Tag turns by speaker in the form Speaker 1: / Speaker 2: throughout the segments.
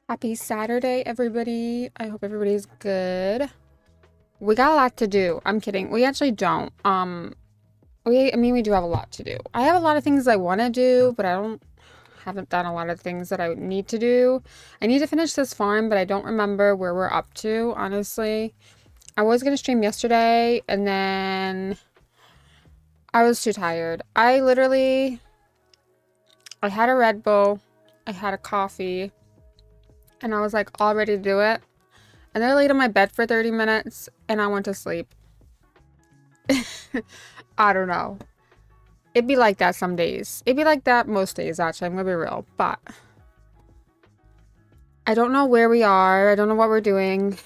Speaker 1: Happy Saturday, everybody. I hope everybody's good. We got a lot to do. I'm kidding. We actually don't. We do have a lot to do. I have a lot of things I want to do, but haven't done a lot of things that I need to do. I need to finish this farm, but I don't remember where we're up to, honestly. I was going to stream yesterday, and then I was too tired. I had a Red Bull, I had a coffee, and I was like all ready to do it. And then I laid on my bed for 30 minutes and I went to sleep. I don't know. It'd be like that some days. It'd be like that most days, actually. I'm gonna be real. But I don't know where we are. I don't know what we're doing.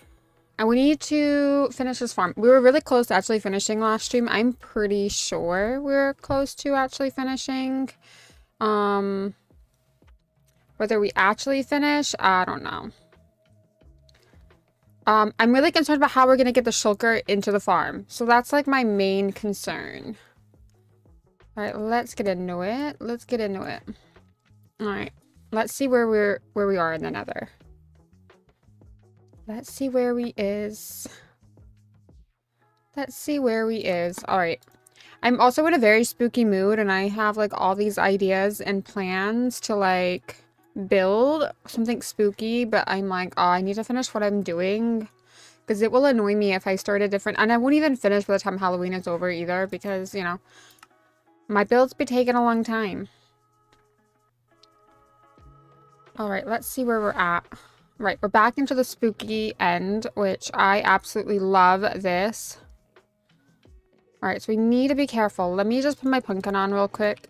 Speaker 1: And we need to finish this farm. We were really close to actually finishing last stream. I'm pretty sure we're close to actually finishing. Whether we actually finish, I don't know. I'm really concerned about how we're going to get the shulker into the farm. So that's like my main concern. All right, let's get into it. Let's get into it. All right. Let's see where we are in the nether. Let's see where we is. Let's see where we is. All right. I'm also in a very spooky mood and I have like all these ideas and plans to like build something spooky, but I'm like, oh, I need to finish what I'm doing because it will annoy me if I start a different, and I won't even finish by the time Halloween is over either because, you know, my builds be taking a long time. All right, let's see where we're at. Right, we're back into the spooky end, which I absolutely love this. All right, so we need to be careful. Let me just put my pumpkin on real quick.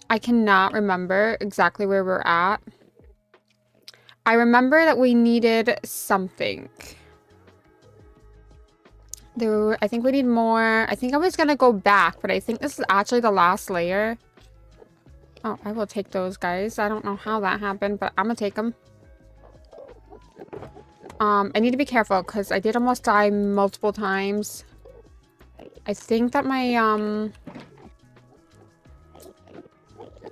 Speaker 1: I cannot remember exactly where we're at. I remember that we needed something. I think we need more. I think I was going to go back, but I think this is actually the last layer. Oh, I will take those, guys. I don't know how that happened, but I'm going to take them. I need to be careful because I did almost die multiple times. I think that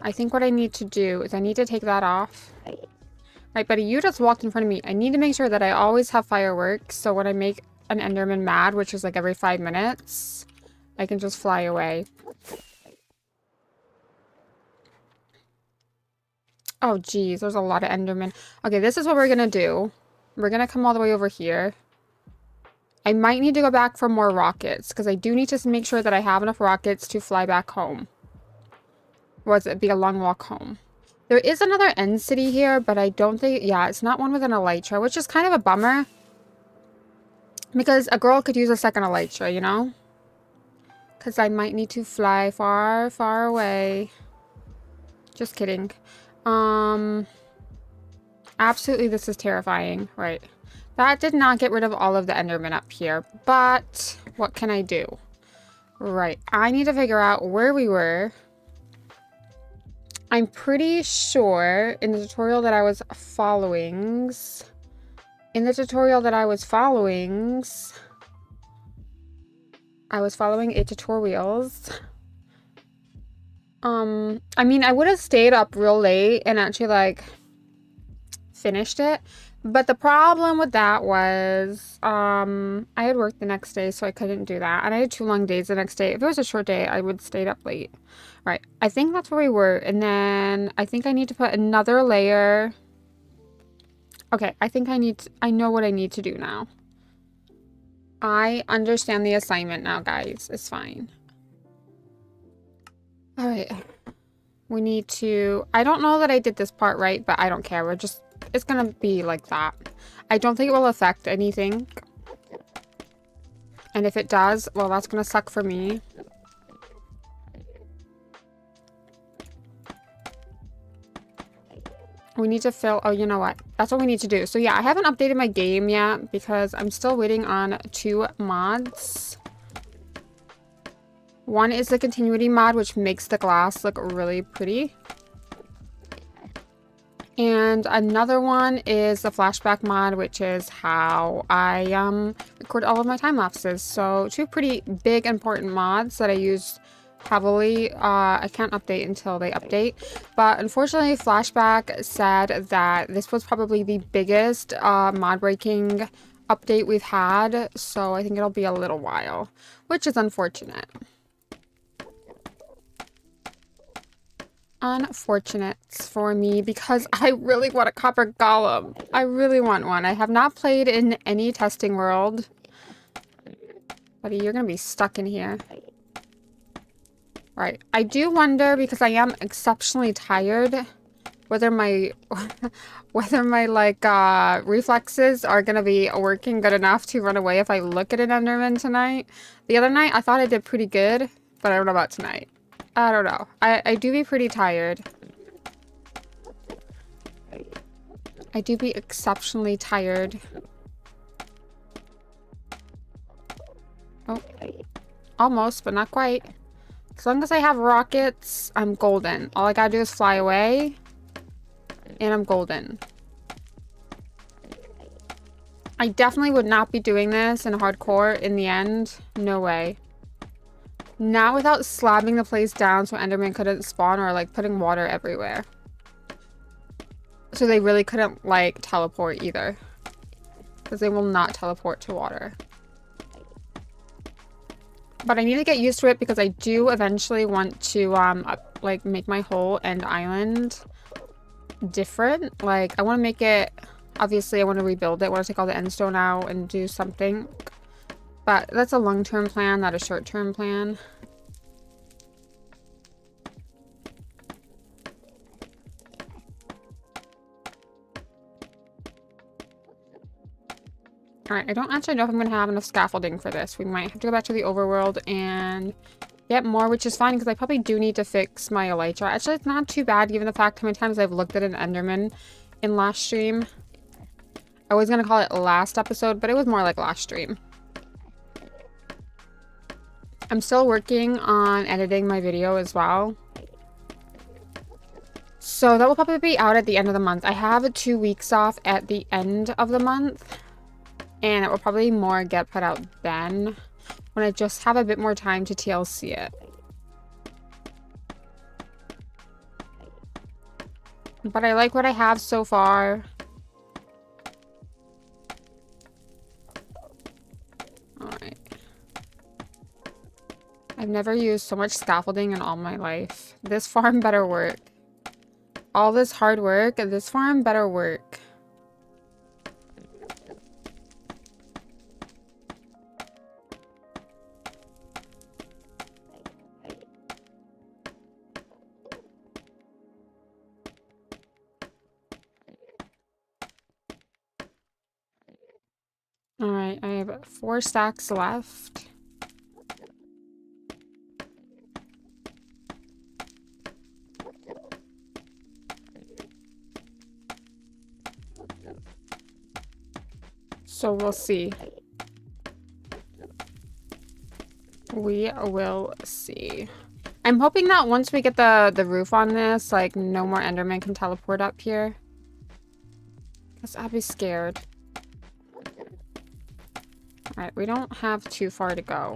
Speaker 1: I think what I need to do is I need to take that off. Right, buddy, you just walked in front of me. I need to make sure that I always have fireworks. So when I make an Enderman mad, which is like every 5 minutes, I can just fly away. Oh, geez, there's a lot of Endermen. Okay, this is what we're going to do. We're going to come all the way over here. I might need to go back for more rockets because I do need to make sure that I have enough rockets to fly back home. Was it be a long walk home? There is another end city here, but I don't think, yeah, it's not one with an elytra, which is kind of a bummer. Because a girl could use a second elytra, you know? Because I might need to fly far, far away. Just kidding. Absolutely, this is terrifying. Right. That did not get rid of all of the Endermen up here, but what can I do? Right. I need to figure out where we were. I'm pretty sure in the tutorial that I was following, I was following a tutorials. I mean, I would have stayed up real late and actually like finished it. But the problem with that was, I had work the next day, so I couldn't do that. And I had 2 long days the next day. If it was a short day, I would stay up late. Right. I think that's where we were. And then I think I need to put another layer. Okay. I know what I need to do now. I understand the assignment now, guys. It's fine. All right. We need to, I don't know that I did this part right, but I don't care. It's going to be like that. I don't think it will affect anything. And if it does, well, that's going to suck for me. We need to fill, oh, you know what? That's what we need to do. So yeah, I haven't updated my game yet because I'm still waiting on 2 mods. One is the continuity mod, which makes the glass look really pretty. And another one is the flashback mod, which is how I record all of my time lapses. So 2 pretty big important mods that I use heavily. I can't update until they update. But unfortunately, Flashback said that this was probably the biggest mod breaking update we've had. So I think it'll be a little while, which is unfortunate. Unfortunate for me because I really want a copper golem. I really want one. I have not played in any testing world. Buddy, you're gonna be stuck in here. Right. I do wonder, because I am exceptionally tired, whether my like reflexes are gonna be working good enough to run away if I look at an Enderman tonight. The other night I thought I did pretty good, but I don't know about tonight. I don't know. I do be pretty tired. I do be exceptionally tired. Oh. Almost, but not quite. As long as I have rockets, I'm golden. All I gotta do is fly away, and I'm golden. I definitely would not be doing this in hardcore in the end. No way. Not without slabbing the place down so Enderman couldn't spawn, or like putting water everywhere. So they really couldn't like teleport either. Because they will not teleport to water. But I need to get used to it because I do eventually want to like make my whole end island different. Like I want to make it, obviously I want to rebuild it. I want to take all the end stone out and do something. But that's a long-term plan, not a short-term plan. Alright, I don't actually know if I'm going to have enough scaffolding for this. We might have to go back to the overworld and get more, which is fine because I probably do need to fix my elytra. Actually, it's not too bad given the fact how many times I've looked at an Enderman in last stream. I was going to call it last episode, but it was more like last stream. I'm still working on editing my video as well. So that will probably be out at the end of the month. I have 2 weeks off at the end of the month. And it will probably more get put out then, when I just have a bit more time to TLC it. But I like what I have so far. Alright. I've never used so much scaffolding in all my life. This farm better work. All this hard work, this farm better work. Alright, I have 4 stacks left. So we'll see. We will see. I'm hoping that once we get the roof on this, like no more Enderman can teleport up here. Because I'd be scared. Alright, we don't have too far to go.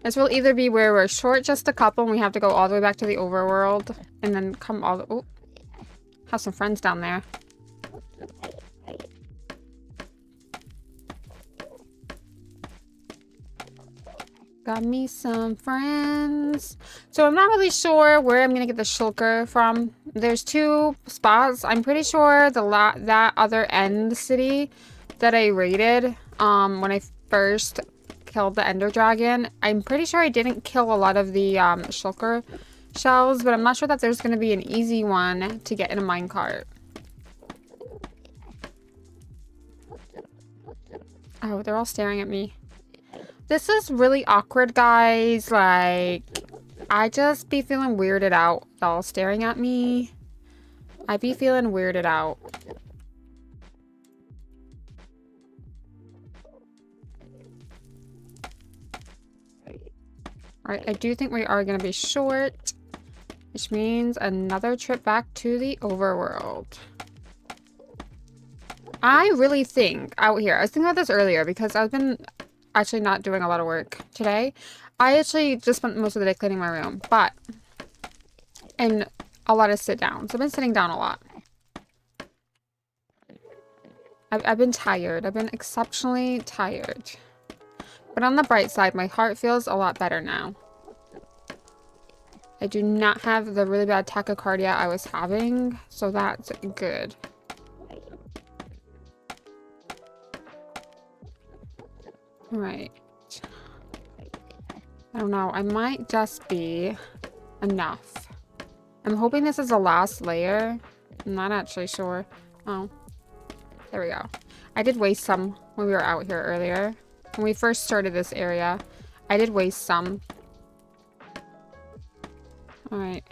Speaker 1: This will either be where we're short just a couple and we have to go all the way back to the overworld and then come all the... Oh, have some friends down there. Got me some friends. So I'm not really sure where I'm gonna get the shulker from. There's 2 spots. I'm pretty sure that other end city that I raided when I first killed the ender dragon. I'm pretty sure I didn't kill a lot of the shulker shells, but I'm not sure that there's gonna be an easy one to get in a minecart. Oh, they're all staring at me. This is really awkward, guys. Like, I just be feeling weirded out. All staring at me. I be feeling weirded out. Alright, I do think we are going to be short. Which means another trip back to the overworld. I really think out here, I was thinking about this earlier because I've been actually not doing a lot of work today. I actually just spent most of the day cleaning my room, and a lot of sit downs. I've been sitting down a lot. I've been tired. I've been exceptionally tired. But on the bright side, my heart feels a lot better now. I do not have the really bad tachycardia I was having, so that's good. Right. I don't know. I might just be enough. I'm hoping this is the last layer. I'm not actually sure. Oh. There we go. I did waste some when we were out here earlier. When we first started this area, I did waste some. Alright.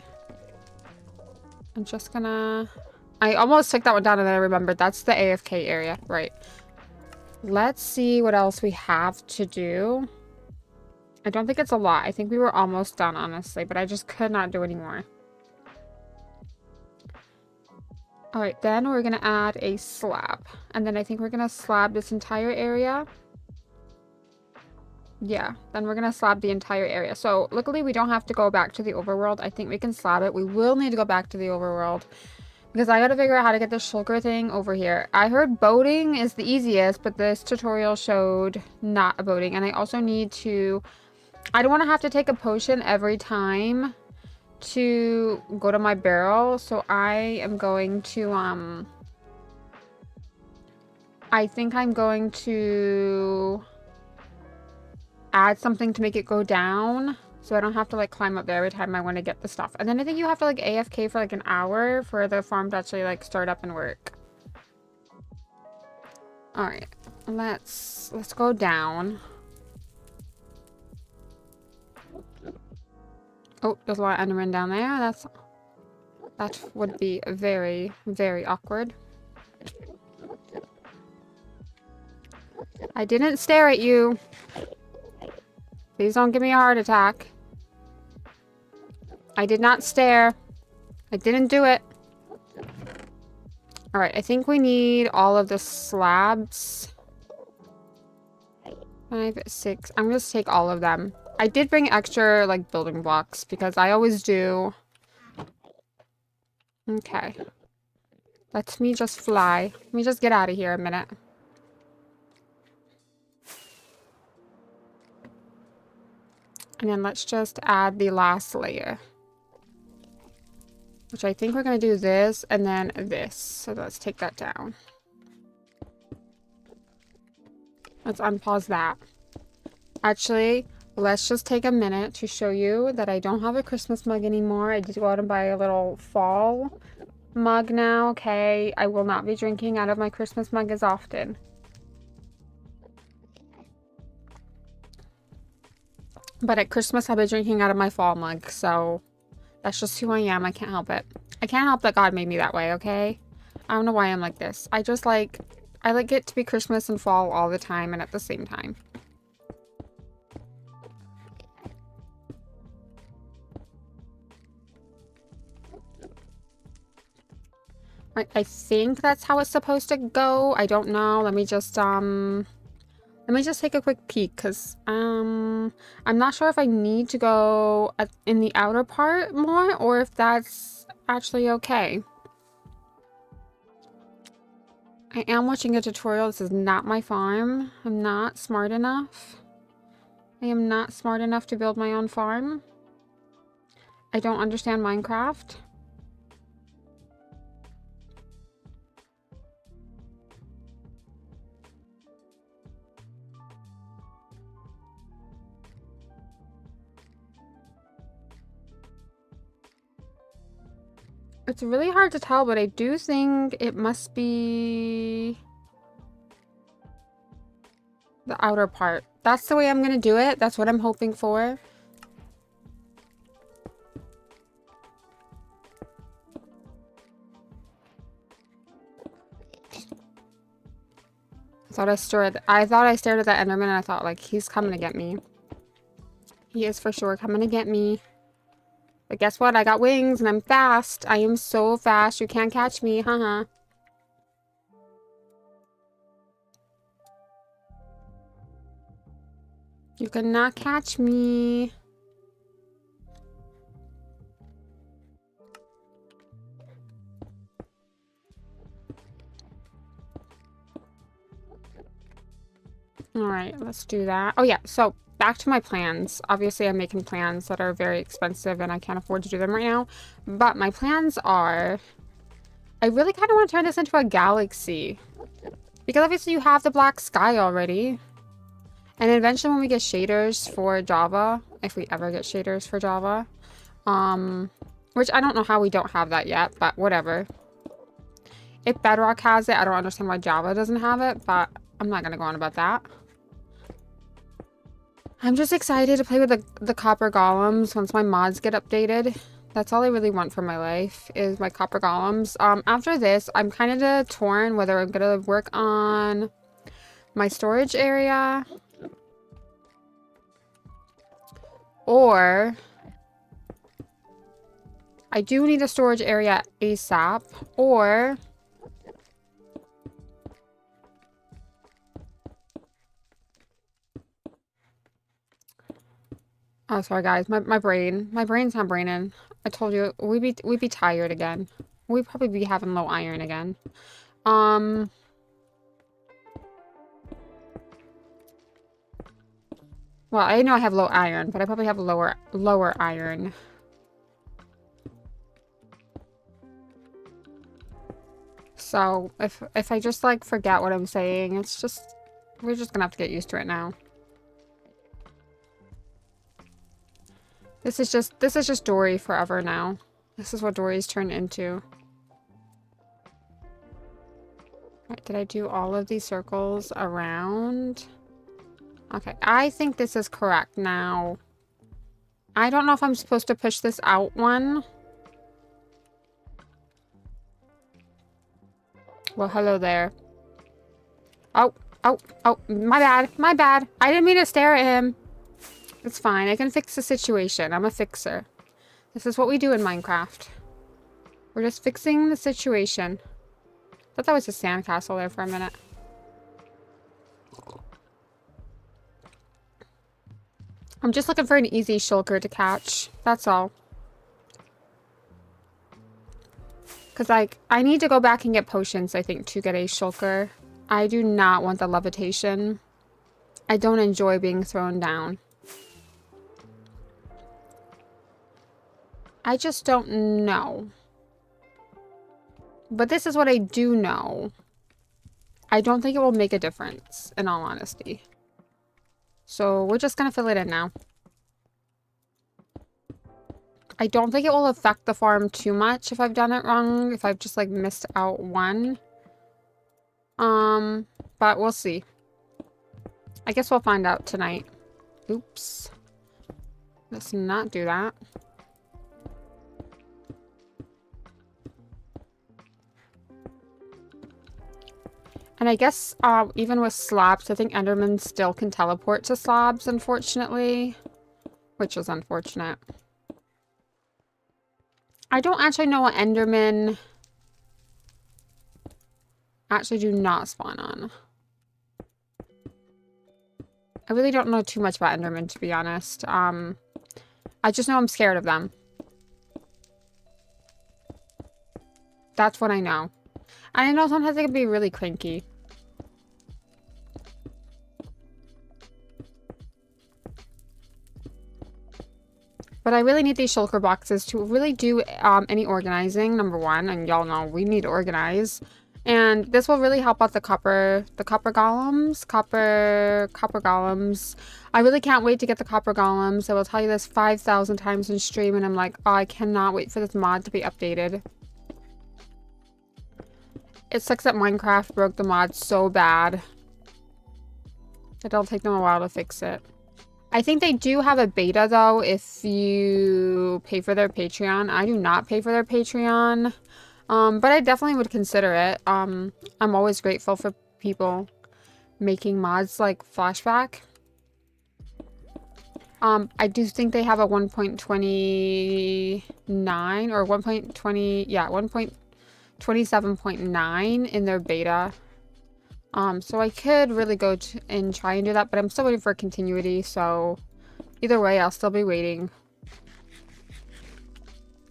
Speaker 1: I'm just gonna... I almost took that one down and then I remembered that's the AFK area. Right. Let's see what else we have to do. I don't think it's a lot. I think we were almost done, honestly, but I just could not do anymore. Alright, then we're gonna add a slab. And then I think we're gonna slab this entire area. Yeah, then we're gonna slab the entire area. So, luckily we don't have to go back to the overworld. I think we can slab it. We will need to go back to the overworld. Because I gotta figure out how to get the shulker thing over here. I heard boating is the easiest, but this tutorial showed not a boating. And I also need to... I don't want to have to take a potion every time to go to my barrel. So I am going to, I think I'm going to add something to make it go down. So I don't have to like climb up there every time I want to get the stuff. And then I think you have to like AFK for like an hour for the farm to actually like start up and work. Alright, let's go down. Oh, there's a lot of endermen down there. That would be very, very awkward. I didn't stare at you. Please don't give me a heart attack. I did not stare. I didn't do it. Alright, I think we need all of the slabs. 5, 6. I'm gonna take all of them. I did bring extra, like, building blocks, because I always do. Okay. Let me just fly. Let me just get out of here a minute. And then let's just add the last layer. Which I think we're going to do this, and then this. So let's take that down. Let's unpause that. Actually... let's just take a minute to show you that I don't have a Christmas mug anymore. I did go out and buy a little fall mug now, okay? I will not be drinking out of my Christmas mug as often. But at Christmas, I'll be drinking out of my fall mug, so that's just who I am. I can't help it. I can't help that God made me that way, okay? I don't know why I'm like this. I like it to be Christmas and fall all the time and at the same time. I think that's how it's supposed to go. I don't know. Let me just take a quick peek because I'm not sure if I need to go in the outer part more or if that's actually okay. I am watching a tutorial. This is not my farm. I'm not smart enough. I am not smart enough to build my own farm. I don't understand Minecraft. It's really hard to tell, but I do think it must be the outer part. That's the way I'm gonna do it. That's what I'm hoping for. I thought I stared at that Enderman and I thought, like, he's coming to get me. He is for sure coming to get me. But guess what? I got wings and I'm fast. I am so fast. You can't catch me. Haha. You cannot catch me. All right, let's do that. Oh yeah, so back to my plans. Obviously, I'm making plans that are very expensive and I can't afford to do them right now. But my plans are... I really kind of want to turn this into a galaxy. Because obviously you have the black sky already. And eventually when we get shaders for Java, if we ever get shaders for Java, which I don't know how we don't have that yet, but whatever. If Bedrock has it, I don't understand why Java doesn't have it, but I'm not going to go on about that. I'm just excited to play with the copper golems once my mods get updated. That's all I really want for my life, is my copper golems. After this, I'm kind of torn whether I'm going to work on my storage area or I do need a storage area ASAP, or oh, sorry guys, my brain's not braining. I told you we'd be tired again. We'd probably be having low iron again. Well, I know I have low iron, but I probably have lower iron. So if I just like forget what I'm saying, it's just we're just gonna have to get used to it now. This is just Dory forever now. This is what Dory's turned into. Right, did I do all of these circles around? Okay, I think this is correct now. I don't know if I'm supposed to push this out one. Well, hello there. Oh, my bad. I didn't mean to stare at him. It's fine. I can fix the situation. I'm a fixer. This is what we do in Minecraft. We're just fixing the situation. I thought that was a sandcastle there for a minute. I'm just looking for an easy shulker to catch. That's all. Because, like, I need to go back and get potions, I think, to get a shulker. I do not want the levitation. I don't enjoy being thrown down. I just don't know. But this is what I do know. I don't think it will make a difference, in all honesty. So we're just going to fill it in now. I don't think it will affect the farm too much if I've done it wrong. If I've just like missed out one. But we'll see. I guess we'll find out tonight. Oops. Let's not do that. And I guess even with slabs, I think Enderman still can teleport to slabs, unfortunately. Which is unfortunate. I don't actually know what Enderman actually do not spawn on. I really don't know too much about Enderman, to be honest. I just know I'm scared of them. That's what I know. And I know sometimes they can be really cranky. But I really need these shulker boxes to really do any organizing, number one. And y'all know we need to organize. And this will really help out the copper golems. Copper golems. I really can't wait to get the copper golems. I will tell you this 5,000 times in stream. And I'm like, oh, I cannot wait for this mod to be updated. It sucks that Minecraft broke the mod so bad. It'll take them a while to fix it. I think they do have a beta, though, if you pay for their Patreon. I do not pay for their Patreon. But I definitely would consider it. I'm always grateful for people making mods like Flashback. I do think they have a 1.29 or 1.20, yeah, 1.27.9 in their beta. So I could really go and try and do that, but I'm still waiting for continuity, so either way, I'll still be waiting.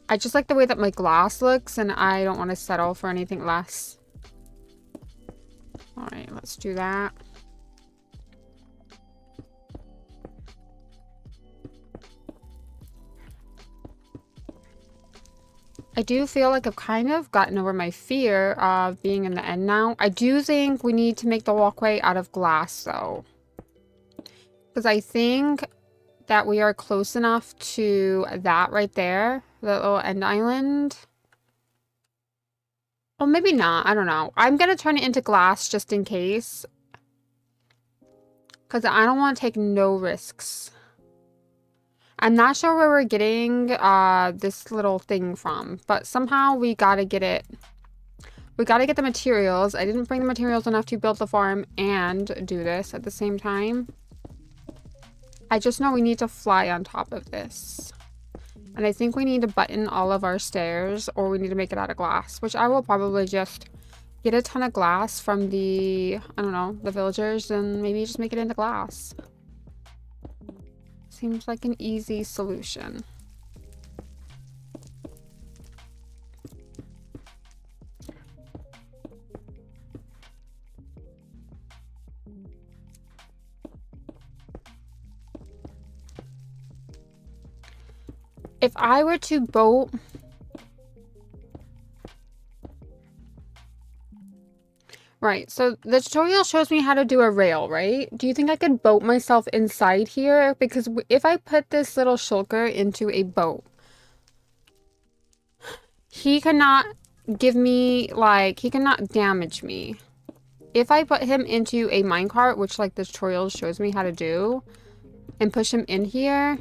Speaker 1: I just like the way that my glass looks, and I don't want to settle for anything less. Alright, let's do that. I do feel like I've kind of gotten over my fear of being in the end now. I do think we need to make the walkway out of glass, though. Because I think that we are close enough to that right there. The little end island. Well, maybe not. I don't know. I'm going to turn it into glass just in case. Because I don't want to take no risks. I'm not sure where we're getting this little thing from, but somehow we gotta get it. We gotta get the materials. I didn't bring the materials enough to build the farm and do this at the same time. I just know we need to fly on top of this. And I think we need to button all of our stairs, or we need to make it out of glass, which I will probably just get a ton of glass from the, I don't know, the villagers, and maybe just make it into glass. Seems like an easy solution. If I were to boat... Right, so the tutorial shows me how to do a rail, right? Do you think I could boat myself inside here? Because if I put this little shulker into a boat, he cannot give me, like, he cannot damage me. If I put him into a minecart, which, like, the tutorial shows me how to do, and push him in here,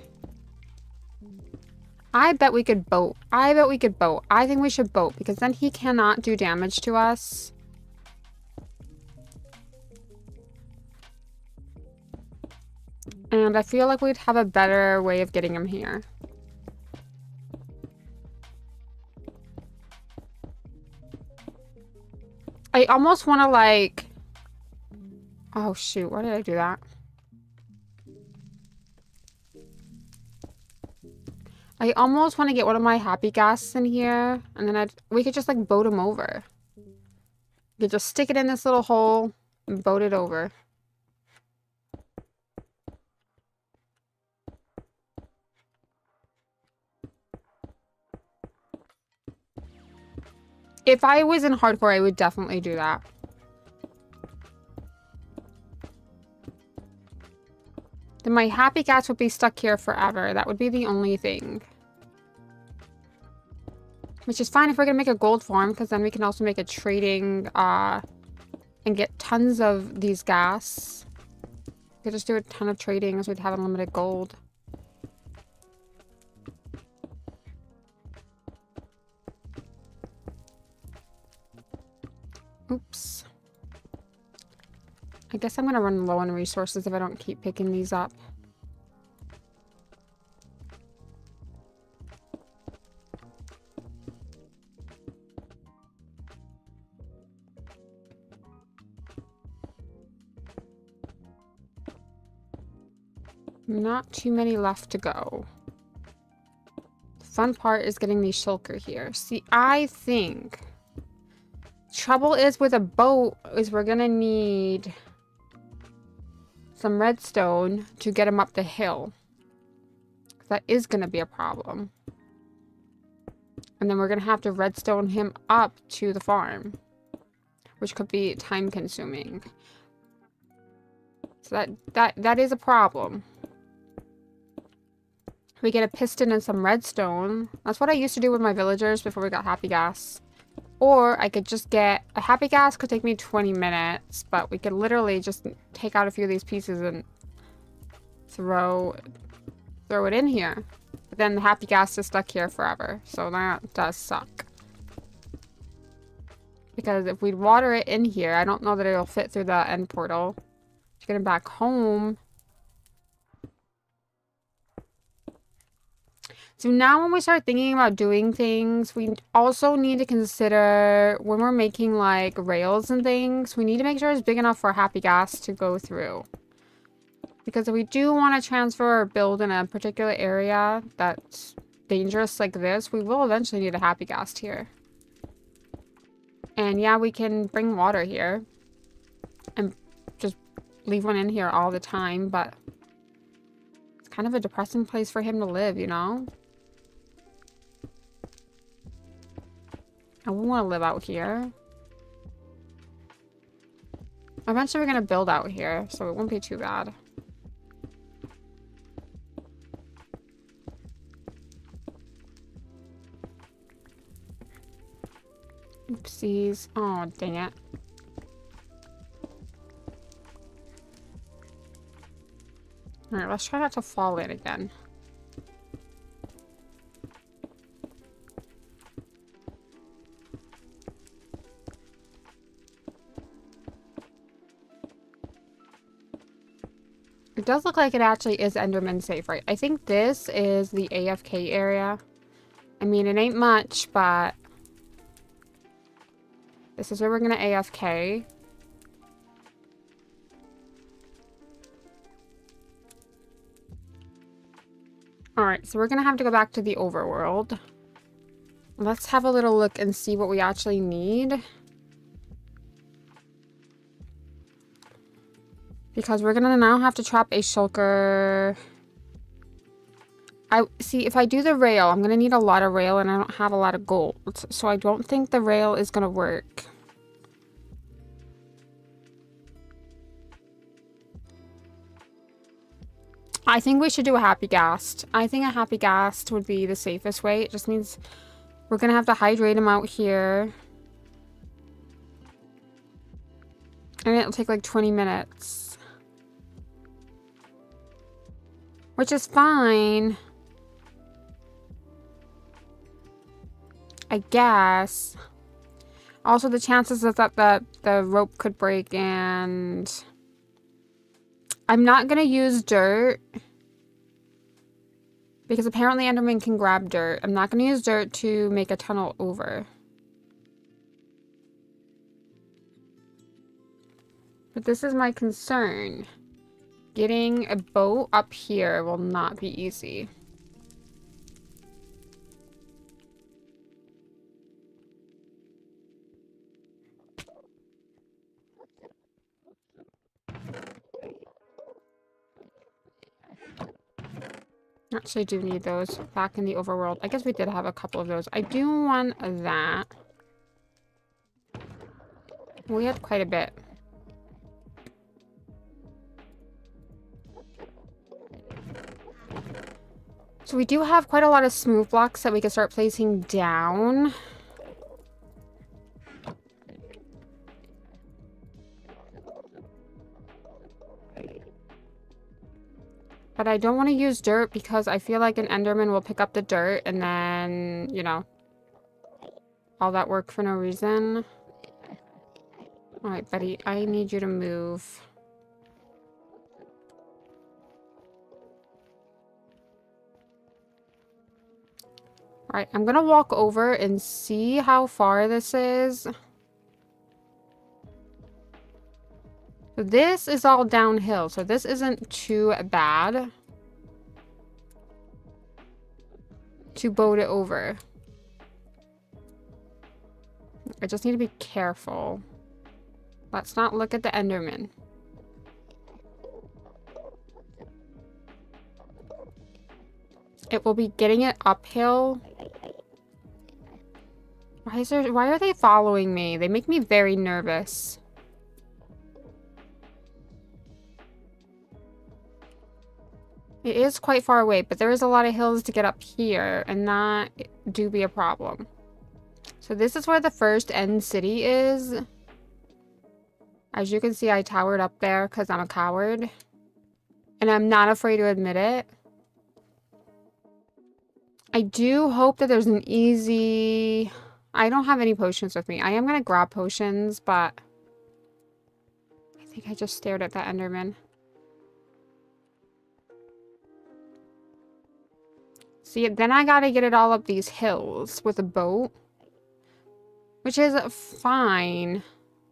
Speaker 1: I bet we could boat. I bet we could boat. I think we should boat, because then he cannot do damage to us. And I feel like we'd have a better way of getting him here. I almost want to, like... Oh, shoot. Why did I do that? I almost want to get one of my happy gas in here. And then we could just, like, boat him over. We could just stick it in this little hole and boat it over. If I was in hardcore, I would definitely do that. Then my happy cats would be stuck here forever. That would be the only thing. Which is fine if we're going to make a gold farm, because then we can also make a trading, and get tons of these gas. We could just do a ton of trading as we'd have unlimited gold. Oops. I guess I'm going to run low on resources if I don't keep picking these up. Not too many left to go. The fun part is getting the shulker here. See, I think... Trouble is with a boat is we're gonna need some redstone to get him up the hill. That is gonna be a problem. And then we're gonna have to redstone him up to the farm, which could be time consuming. So that is a problem. We get a piston and some redstone. That's what I used to do with my villagers before we got happy gas. Or I could just get a happy gas, could take me 20 minutes, but we could literally just take out a few of these pieces and throw it in here. But then the happy gas is stuck here forever, so that does suck. Because if we'd water it in here, I don't know that it'll fit through the end portal. To get it back home. So now when we start thinking about doing things, we also need to consider when we're making like rails and things, we need to make sure it's big enough for happy gas to go through. Because if we do want to transfer or build in a particular area that's dangerous like this, we will eventually need a happy gas here. And yeah, we can bring water here and just leave one in here all the time, but it's kind of a depressing place for him to live, you know? I wouldn't want to live out here. Eventually we're going to build out here, so it won't be too bad. Oopsies. Oh, dang it. Alright, let's try not to fall in again. It does look like it actually is Enderman safe, right? I think this is the AFK area. I mean, it ain't much, but this is where we're gonna AFK. Alright, so we're gonna have to go back to the overworld. Let's have a little look and see what we actually need. Because we're gonna now have to trap a shulker. See, if I do the rail, I'm gonna need a lot of rail and I don't have a lot of gold. So I don't think the rail is gonna work. I think we should do a happy ghast. I think a happy ghast would be the safest way. It just means we're gonna have to hydrate him out here. And it'll take like 20 minutes. Which is fine. I guess. Also, the chances is that the rope could break, and I'm not gonna use dirt because apparently Enderman can grab dirt. I'm not gonna use dirt to make a tunnel over. But this is my concern. Getting a boat up here will not be easy. Actually do need those back in the overworld. I guess we did have a couple of those. I do want that. We had quite a bit. So we do have quite a lot of smooth blocks that we can start placing down. But I don't want to use dirt because I feel like an Enderman will pick up the dirt and then, you know, all that work for no reason. Alright, buddy, I need you to move. Alright, I'm gonna walk over and see how far this is. So this is all downhill, so this isn't too bad to boat it over. I just need to be careful. Let's not look at the Enderman. It will be getting it uphill. Why are they following me? They make me very nervous. It is quite far away, but there is a lot of hills to get up here, and that do be a problem. So this is where the first end city is. As you can see, I towered up there because I'm a coward. And I'm not afraid to admit it. I do hope that there's an easy... I don't have any potions with me. I am going to grab potions, but... I think I just stared at that Enderman. See, then I gotta get it all up these hills with a boat. Which is fine.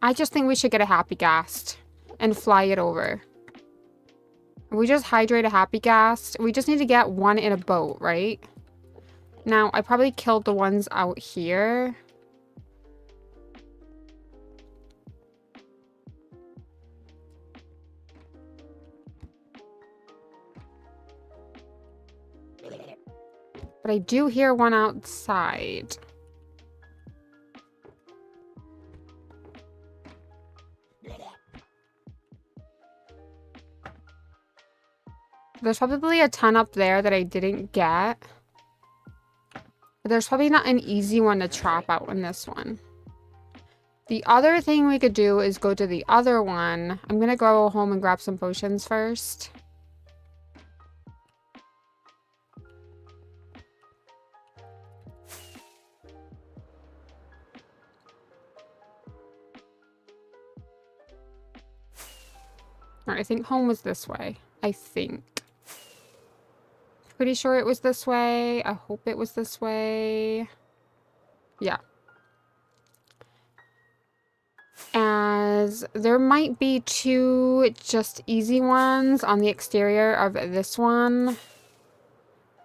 Speaker 1: I just think we should get a happy gas and fly it over. We just hydrate a happy gas. We just need to get one in a boat, right? Now, I probably killed the ones out here. But I do hear one outside. There's probably a ton up there that I didn't get. But there's probably not an easy one to trap out in this one. The other thing we could do is go to the other one. I'm gonna go home and grab some potions first. Alright, I think home was this way. I think. Pretty sure it was this way. I hope it was this way. Yeah. As there might be two just easy ones on the exterior of this one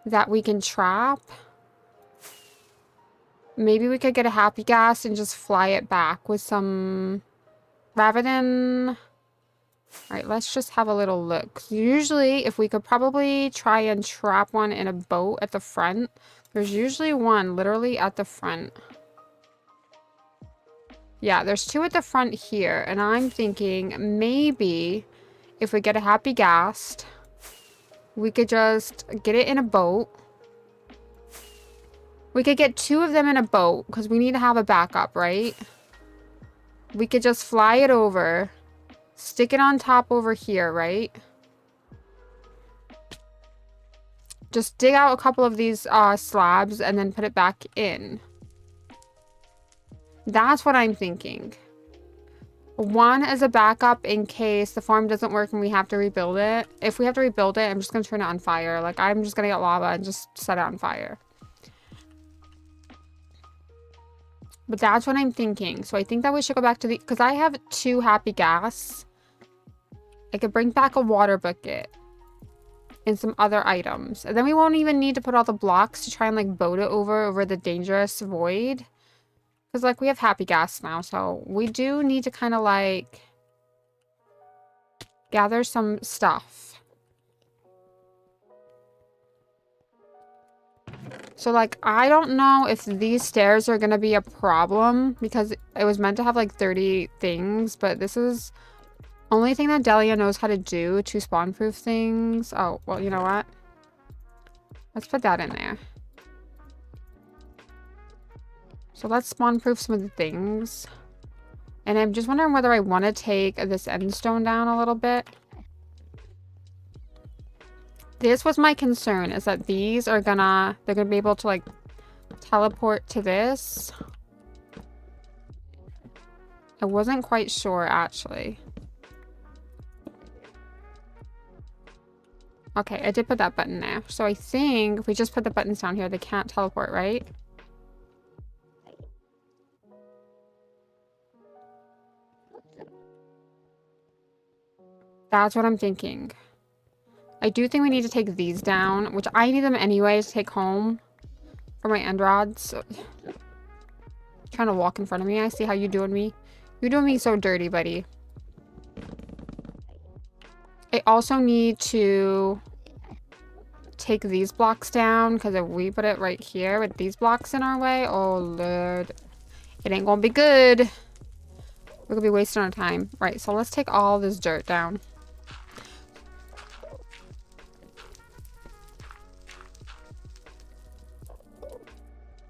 Speaker 1: that we can trap. Maybe we could get a happy gas and just fly it back with some... Rather than... Alright, let's just have a little look. Usually, if we could probably try and trap one in a boat at the front. There's usually one literally at the front. Yeah, there's two at the front here. And I'm thinking maybe if we get a happy gas, we could just get it in a boat. We could get two of them in a boat because we need to have a backup, right? We could just fly it over. Stick it on top over here, right? Just dig out a couple of these slabs and then put it back in. That's what I'm thinking. One as a backup in case the farm doesn't work and we have to rebuild it. If we have to rebuild it, I'm just going to turn it on fire. Like, I'm just going to get lava and just set it on fire. But that's what I'm thinking. So I think that we should go back to the... Because I have two happy gas. I could bring back a water bucket and some other items. And then we won't even need to put all the blocks to try and like boat it over the dangerous void. Because like we have happy gas now. So we do need to kind of like gather some stuff. So like I don't know if these stairs are going to be a problem. Because it was meant to have like 30 things. But this is... Only thing that Delia knows how to do to spawn-proof things. Oh, well, you know what? Let's put that in there. So let's spawn-proof some of the things. And I'm just wondering whether I want to take this end stone down a little bit. This was my concern, is that these are gonna... They're gonna be able to, like, teleport to this. I wasn't quite sure, actually. Okay, I did put that button there. So I think if we just put the buttons down here, they can't teleport, right? That's what I'm thinking. I do think we need to take these down, which I need them anyway to take home for my end rods. So... Trying to walk in front of me. I see how you doing me. You're doing me so dirty, buddy. I also need to take these blocks down because if we put it right here with these blocks in our way, oh lord, it ain't gonna be good. We're gonna be wasting our time. Right, so let's take all this dirt down.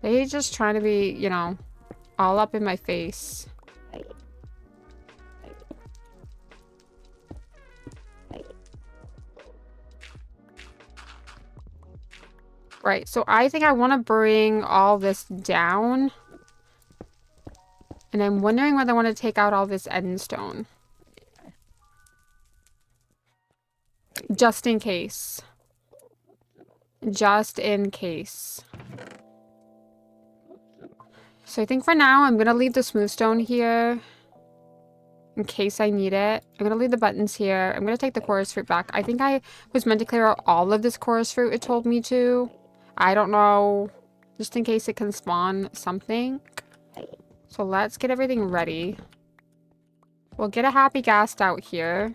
Speaker 1: They just trying to be, you know, all up in my face. Right, so I think I want to bring all this down. And I'm wondering whether I want to take out all this end stone. Just in case. just in case. So I think for now, I'm going to leave the smooth stone here in case I need it. I'm going to leave the buttons here. I'm going to take the chorus fruit back. I think I was meant to clear out all of this chorus fruit it told me to. I don't know. Just in case it can spawn something. So let's get everything ready. We'll get a happy ghast out here.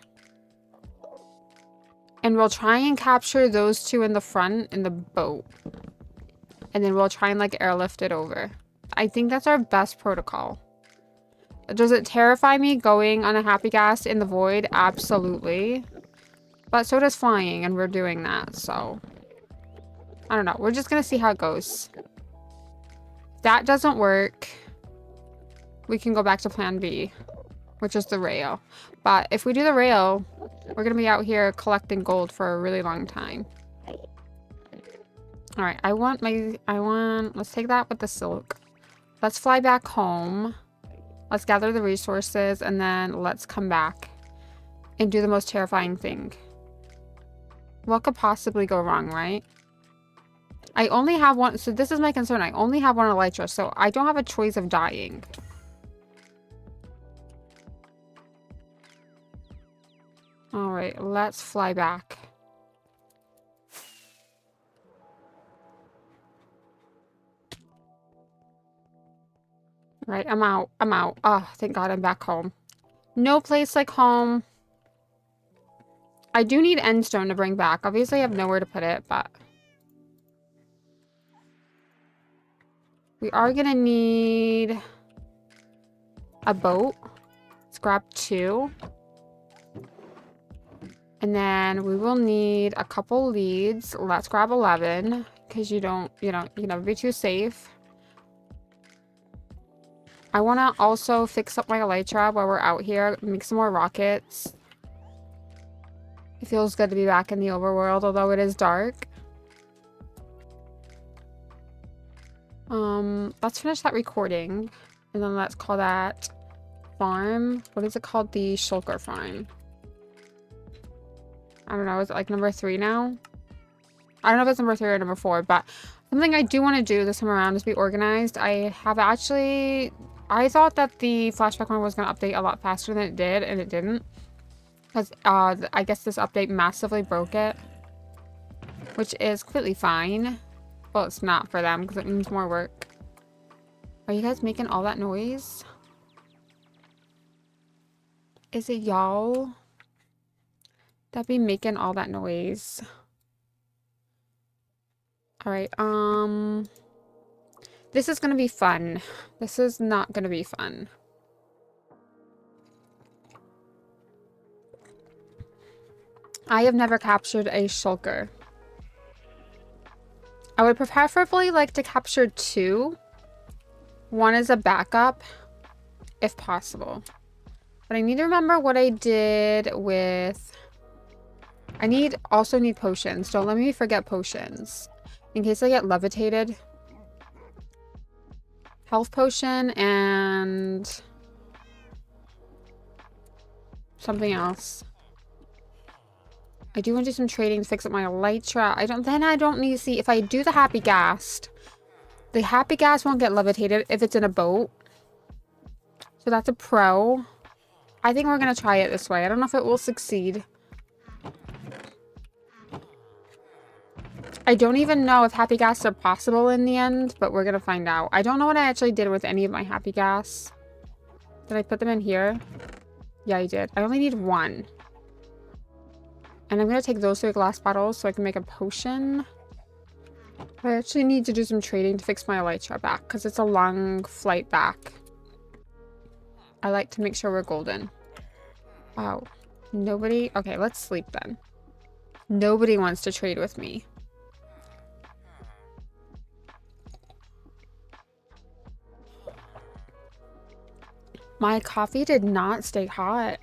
Speaker 1: And we'll try and capture those two in the front in the boat. And then we'll try and like airlift it over. I think that's our best protocol. Does it terrify me going on a happy ghast in the void? Absolutely. But so does flying, and we're doing that, so. I don't know. We're just gonna see how it goes. If that doesn't work, we can go back to plan B, which is the rail. But if we do the rail, we're gonna be out here collecting gold for a really long time. All right, let's take that with the silk. Let's fly back home. Let's gather the resources, and then let's come back and do the most terrifying thing. What could possibly go wrong, right? I only have one, so this is my concern. I only have one elytra, so I don't have a choice of dying. All right, let's fly back. Right, I'm out. I'm out. Oh, thank God I'm back home. No place like home. I do need endstone to bring back. Obviously, I have nowhere to put it, but... we are gonna need a boat. Let's grab 2. And then we will need a couple leads. Let's grab 11, because you can never be too safe. I want to also fix up my elytra while we're out here. Make some more rockets. It feels good to be back in the overworld, although it is dark. Let's finish that recording. And then let's call that farm. What is it called? The shulker farm. I don't know. Is it like number 3 now? I don't know if it's number 3 or number 4, but something I do want to do this time around is be organized. I thought that the flashback one was going to update a lot faster than it did, and it didn't. Because I guess this update massively broke it. Which is completely fine. Well, it's not for them, because it means more work. Are you guys making all that noise? Is it y'all that be making all that noise? Alright, this is gonna be fun. This is not gonna be fun. I have never captured a shulker. I would preferably like to capture 2. One is a backup, if possible. But I need to remember what I did with... I also need potions. Don't let me forget potions. In case I get levitated. Health potion and... something else. I do want to do some trading to fix up my elytra. I don't need to see... if I do the happy ghast, the happy ghast won't get levitated if it's in a boat. So that's a pro. I think we're going to try it this way. I don't know if it will succeed. I don't even know if happy ghasts are possible in the end, but we're going to find out. I don't know what I actually did with any of my happy ghasts. Did I put them in here? Yeah, I did. I only need 1. And I'm going to take those 3 glass bottles so I can make a potion. I actually need to do some trading to fix my elytra back because it's a long flight back. I like to make sure we're golden. Wow. Nobody... okay, let's sleep then. Nobody wants to trade with me. My coffee did not stay hot.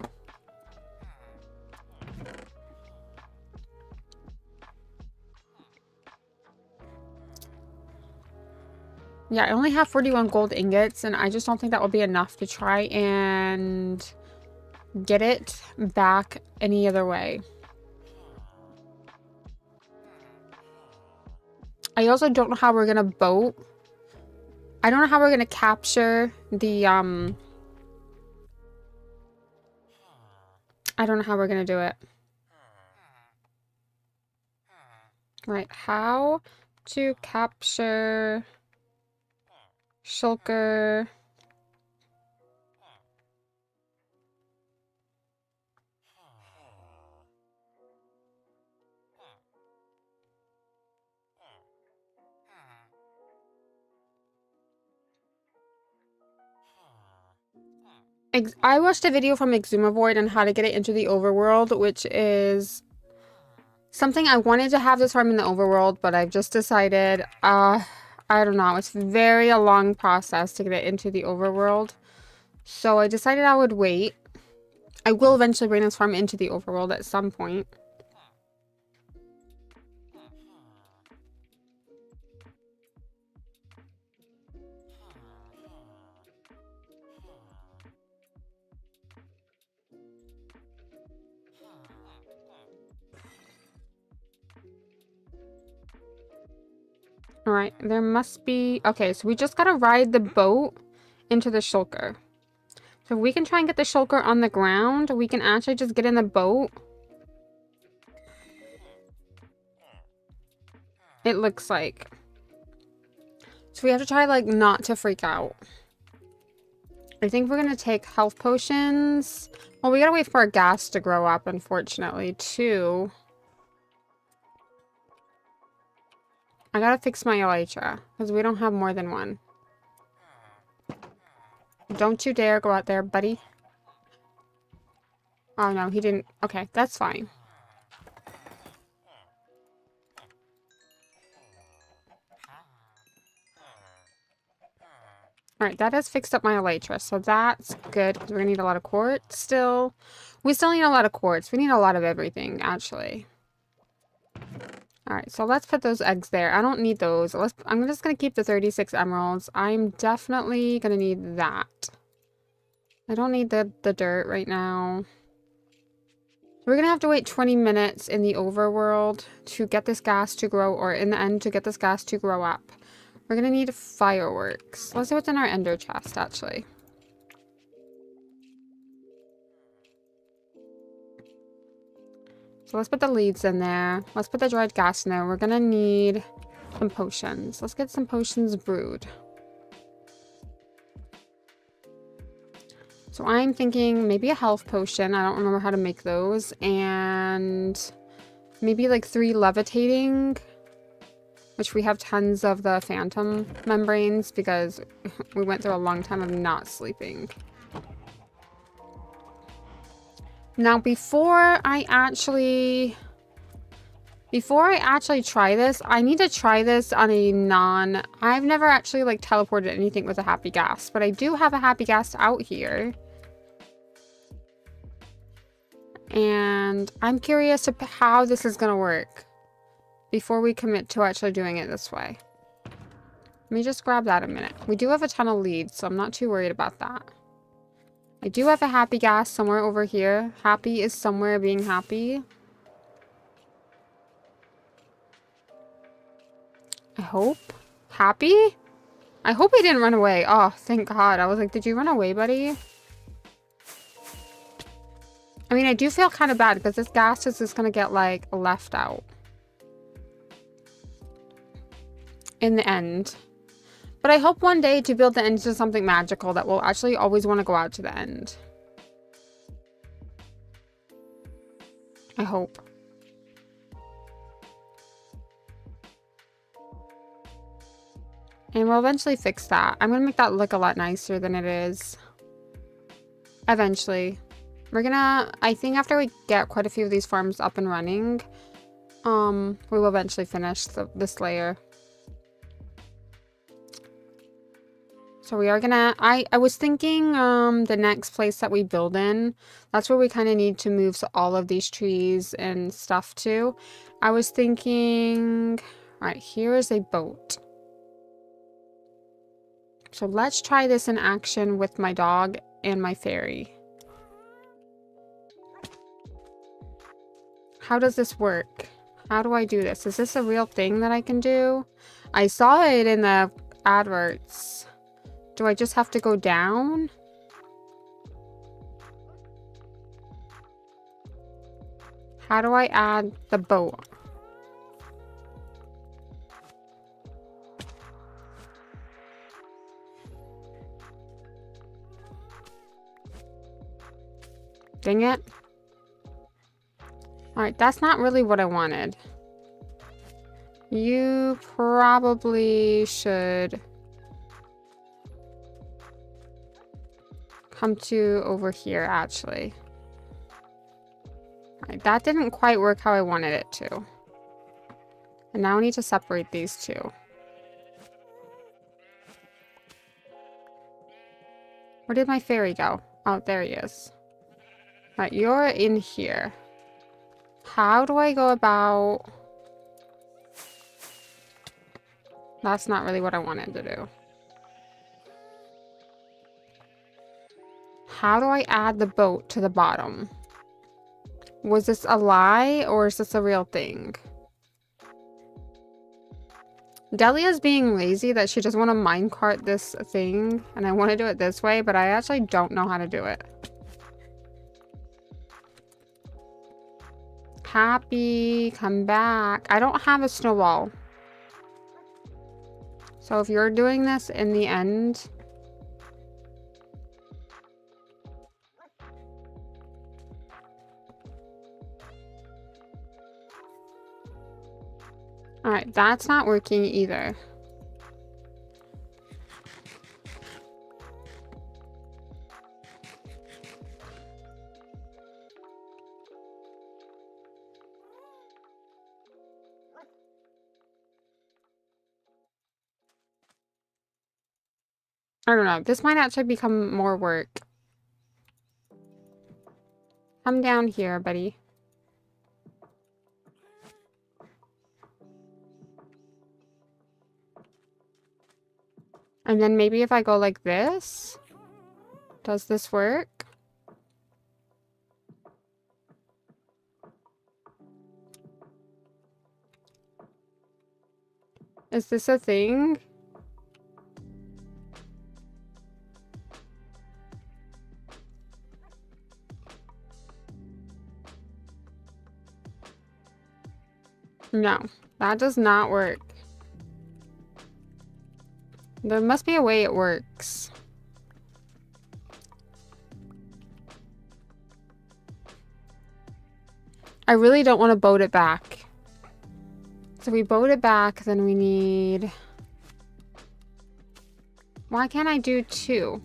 Speaker 1: Yeah, I only have 41 gold ingots, and I just don't think that will be enough to try and get it back any other way. I also don't know how we're gonna boat. I don't know how we're gonna capture the, I don't know how we're gonna do it. Right, how to capture shulker. I watched a video from Exumavoid on how to get it into the overworld, which is something I wanted to have this farm in the overworld, but I've just decided, I don't know, it's very a long process to get it into the overworld. So I decided I would wait. I will eventually bring this farm into the overworld at some point. Alright, there must be... Okay, so we just gotta ride the boat into the shulker. So if we can try and get the shulker on the ground, we can actually just get in the boat. It looks like. So we have to try, like, not to freak out. I think we're gonna take health potions. Well, we gotta wait for our gas to grow up, unfortunately, too. I gotta fix my elytra, because we don't have more than one. Don't you dare go out there, buddy. Oh, no, he didn't. Okay, that's fine. Alright, that has fixed up my elytra, so that's good, because we're gonna need a lot of quartz still. We still need a lot of quartz. We need a lot of everything, actually. Alright, so let's put those eggs there. I don't need those. I'm just going to keep the 36 emeralds. I'm definitely going to need that. I don't need the dirt right now. We're going to have to wait 20 minutes in the overworld to get this gas to grow, or in the end to get this gas to grow up. We're going to need fireworks. Let's see what's in our ender chest, actually. So let's put the leads in there. Let's put the dried gas in there. We're gonna need some potions. Let's get some potions brewed. So I'm thinking maybe a health potion. I don't remember how to make those. And maybe like 3 levitating, which we have tons of the phantom membranes because we went through a long time of not sleeping. Now, before I actually try this, I need to try this on a I've never actually, like, teleported anything with a happy gas, but I do have a happy gas out here. And I'm curious to how this is going to work before we commit to actually doing it this way. Let me just grab that a minute. We do have a ton of leads, so I'm not too worried about that. I do have a happy gas somewhere over here. Happy is somewhere being happy. I hope. Happy? I hope he didn't run away. Oh, thank God. I was like, did you run away, buddy? I mean, I do feel kind of bad because this gas is just going to get, like, left out. In the end. But I hope one day to build the end to something magical that will actually always want to go out to the end. I hope. And we'll eventually fix that. I'm going to make that look a lot nicer than it is. Eventually. We're gonna, I think after we get quite a few of these farms up and running, we will eventually finish this layer. So we are gonna, I was thinking the next place that we build in, that's where we kind of need to move all of these trees and stuff to. I was thinking, all right, here is a boat. So let's try this in action with my dog and my fairy. How does this work? How do I do this? Is this a real thing that I can do? I saw it in the adverts. Do I just have to go down? How do I add the boat? Dang it. Alright, that's not really what I wanted. You probably should come to over here, actually. Alright, that didn't quite work how I wanted it to. And now I need to separate these two. Where did my fairy go? Oh, there he is. Alright, you're in here. How do I go about... That's not really what I wanted to do. How do I add the boat to the bottom? Was this a lie or is this a real thing? Delia's being lazy that she doesn't want to minecart this thing. And I want to do it this way, but I actually don't know how to do it. Happy, come back. I don't have a snowball. So if you're doing this in the end... Alright, that's not working either. I don't know. This might actually become more work. Come down here, buddy. And then maybe if I go like this, does this work? Is this a thing? No, that does not work. There must be a way it works. I really don't want to boat it back. So we boat it back, then we need... Why can't I do two?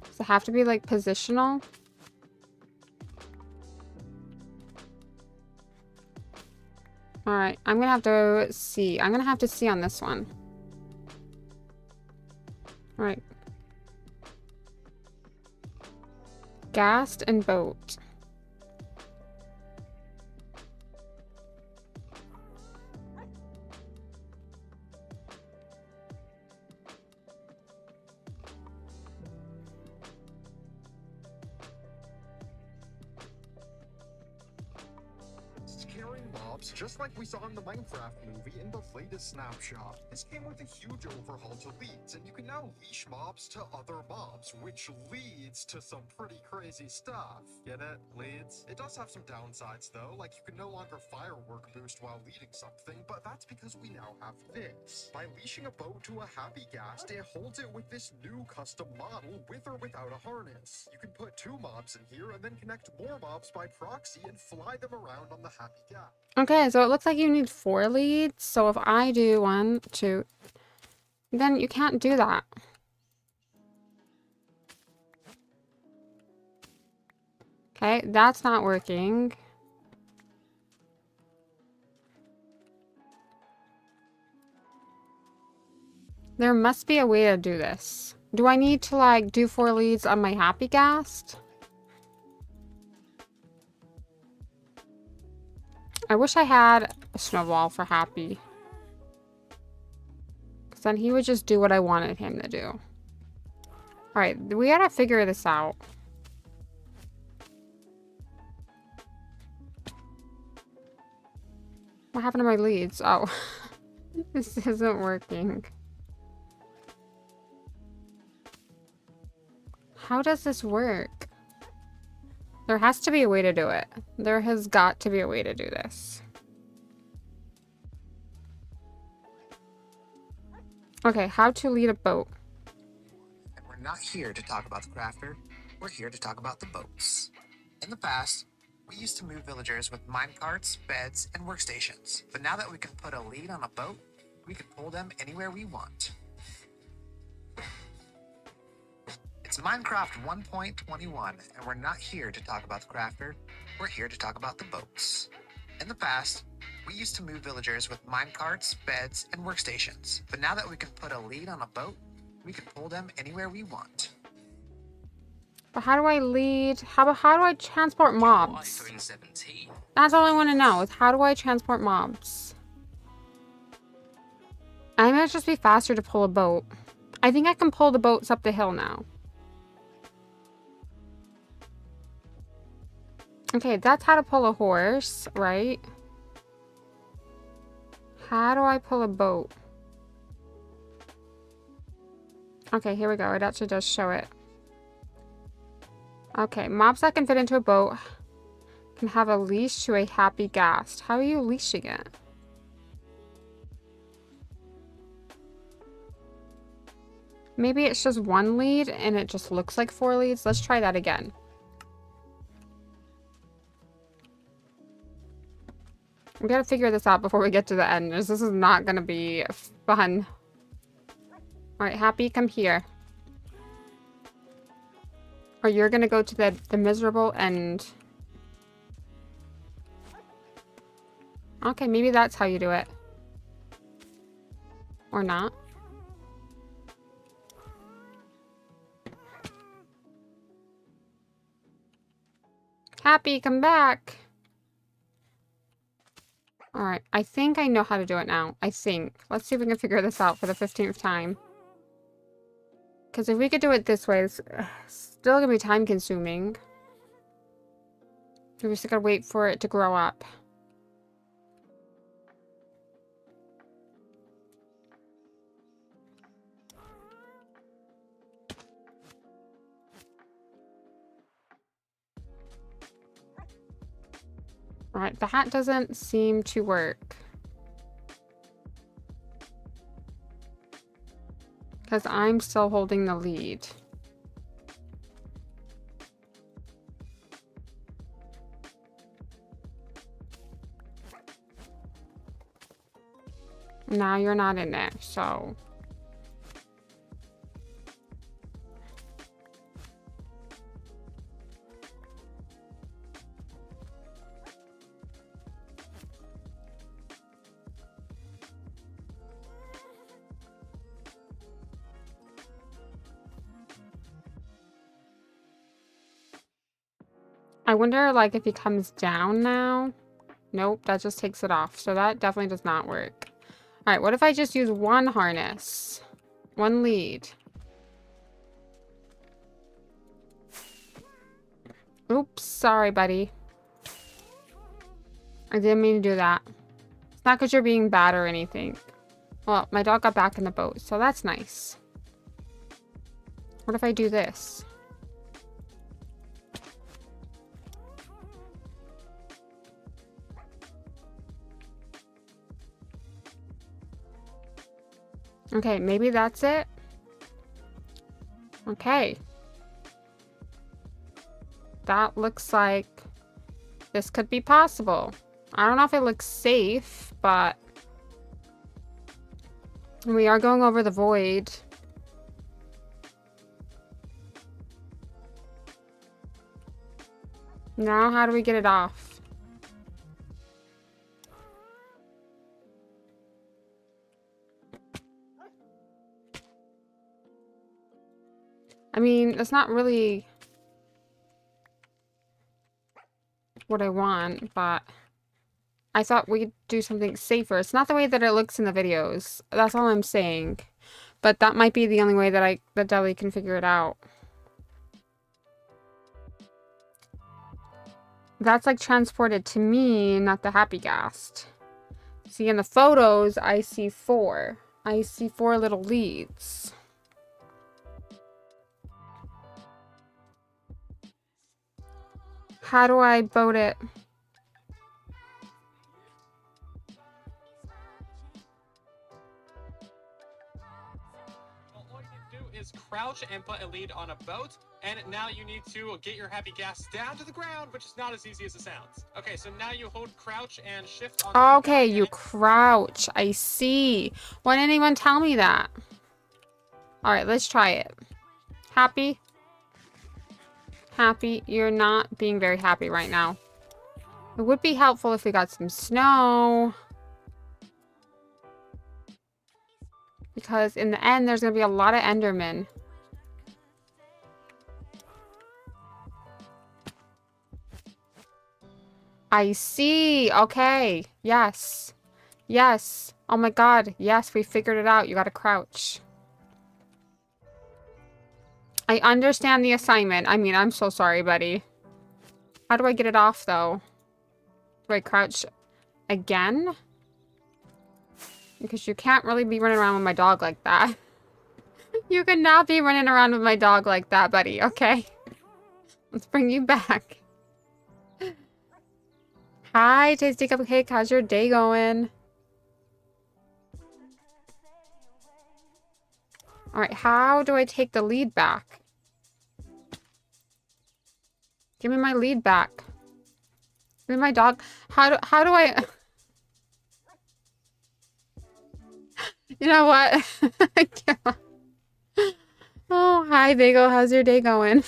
Speaker 1: Does it have to be like positional? Alright, I'm gonna have to see. I'm gonna have to see on this one. Alright. Gassed and boat.
Speaker 2: Just like we saw in the Minecraft movie in the latest snapshot. This came with a huge overhaul to leads, and you can now leash mobs to other mobs, which leads to some pretty crazy stuff. Get it? Leads? It does have some downsides though, like you can no longer firework boost while leading something, but that's because we now have this. By leashing a boat to a happy ghast, it holds it with this new custom model with or without a harness. You can put 2 mobs in here and then connect more mobs by proxy and fly them around on the happy ghast.
Speaker 1: Okay, so it looks like you need 4 leads. So if I do 1, 2, then you can't do that. Okay, that's not working. There must be a way to do this. Do I need to like do 4 leads on my happy ghast? I wish I had a snowball for happy. Because then he would just do what I wanted him to do. Alright, we gotta figure this out. What happened to my leads? Oh, this isn't working. How does this work? There has to be a way to do it. There has got to be a way to do this. Okay, how to lead a boat.
Speaker 3: And we're not here to talk about the crafter. We're here to talk about the boats. In the past, we used to move villagers with minecarts, beds, and workstations. But now that we can put a lead on a boat, we can pull them anywhere we want. It's Minecraft 1.21, and we're not here to talk about the crafter. We're here to talk about the boats. In the past, we used to move villagers with minecarts, beds, and workstations. But now that we can put a lead on a boat, we can pull them anywhere we want.
Speaker 1: But how do I lead? How do I transport mobs?
Speaker 3: iPhone 17.
Speaker 1: That's all I want to know is how do I transport mobs? I might just be faster to pull a boat. I think I can pull the boats up the hill now. Okay, that's how to pull a horse, right? How do I pull a boat? Okay, here we go. It actually does show it. Okay, mobs that can fit into a boat can have a leash to a happy ghast. How are you leashing it? Maybe it's just one lead and it just looks like 4 leads. Let's try that again. We gotta figure this out before we get to the end. This is not gonna be fun. Alright, Happy, come here. Or you're gonna go to the miserable end. Okay, maybe that's how you do it. Or not. Happy, come back. Alright, I think I know how to do it now. I think. Let's see if we can figure this out for the 15th time. Because if we could do it this way, it's still gonna be time consuming. We just gotta wait for it to grow up. Alright, the hat doesn't seem to work. Because I'm still holding the lead. Now you're not in there, so... I wonder, like, if he comes down now. Nope, that just takes it off. So that definitely does not work. Alright, what if I just use one harness? One lead. Oops, sorry, buddy. I didn't mean to do that. It's not because you're being bad or anything. Well, my dog got back in the boat, so that's nice. What if I do this? Okay, maybe that's it. Okay. That looks like this could be possible. I don't know if it looks safe, but we are going over the void. Now, how do we get it off? I mean, it's not really what I want, but I thought we'd do something safer. It's not the way that it looks in the videos. That's all I'm saying. But that might be the only way that Deli can figure it out. That's like transported to me, not the happy ghast. See, in the photos, I see 4. I see 4 little leads. How do I boat it?
Speaker 4: Well, all you need to do is crouch and put a lead on a boat. And now you need to get your happy gas down to the ground, which is not as easy as it sounds. Okay, so now you hold crouch and shift on.
Speaker 1: Okay, you crouch. I see. Why didn't anyone tell me that? Alright, let's try it. Happy? Happy? You're not being very happy right now. It would be helpful if we got some snow. Because in the end, there's going to be a lot of Endermen. I see. Okay. Yes. Yes. Oh my god. Yes, we figured it out. You gotta crouch. I understand the assignment. I mean, I'm so sorry, buddy. How do I get it off, though? Do I crouch again? Because you can't really be running around with my dog like that. You cannot be running around with my dog like that, buddy. Okay. Let's bring you back. Hi, Tasty Cupcake. How's your day going? Alright, how do I take the lead back? Give me my lead back. Give me my dog. How do I... You know what? I can't. Oh, hi, Bagel. How's your day going?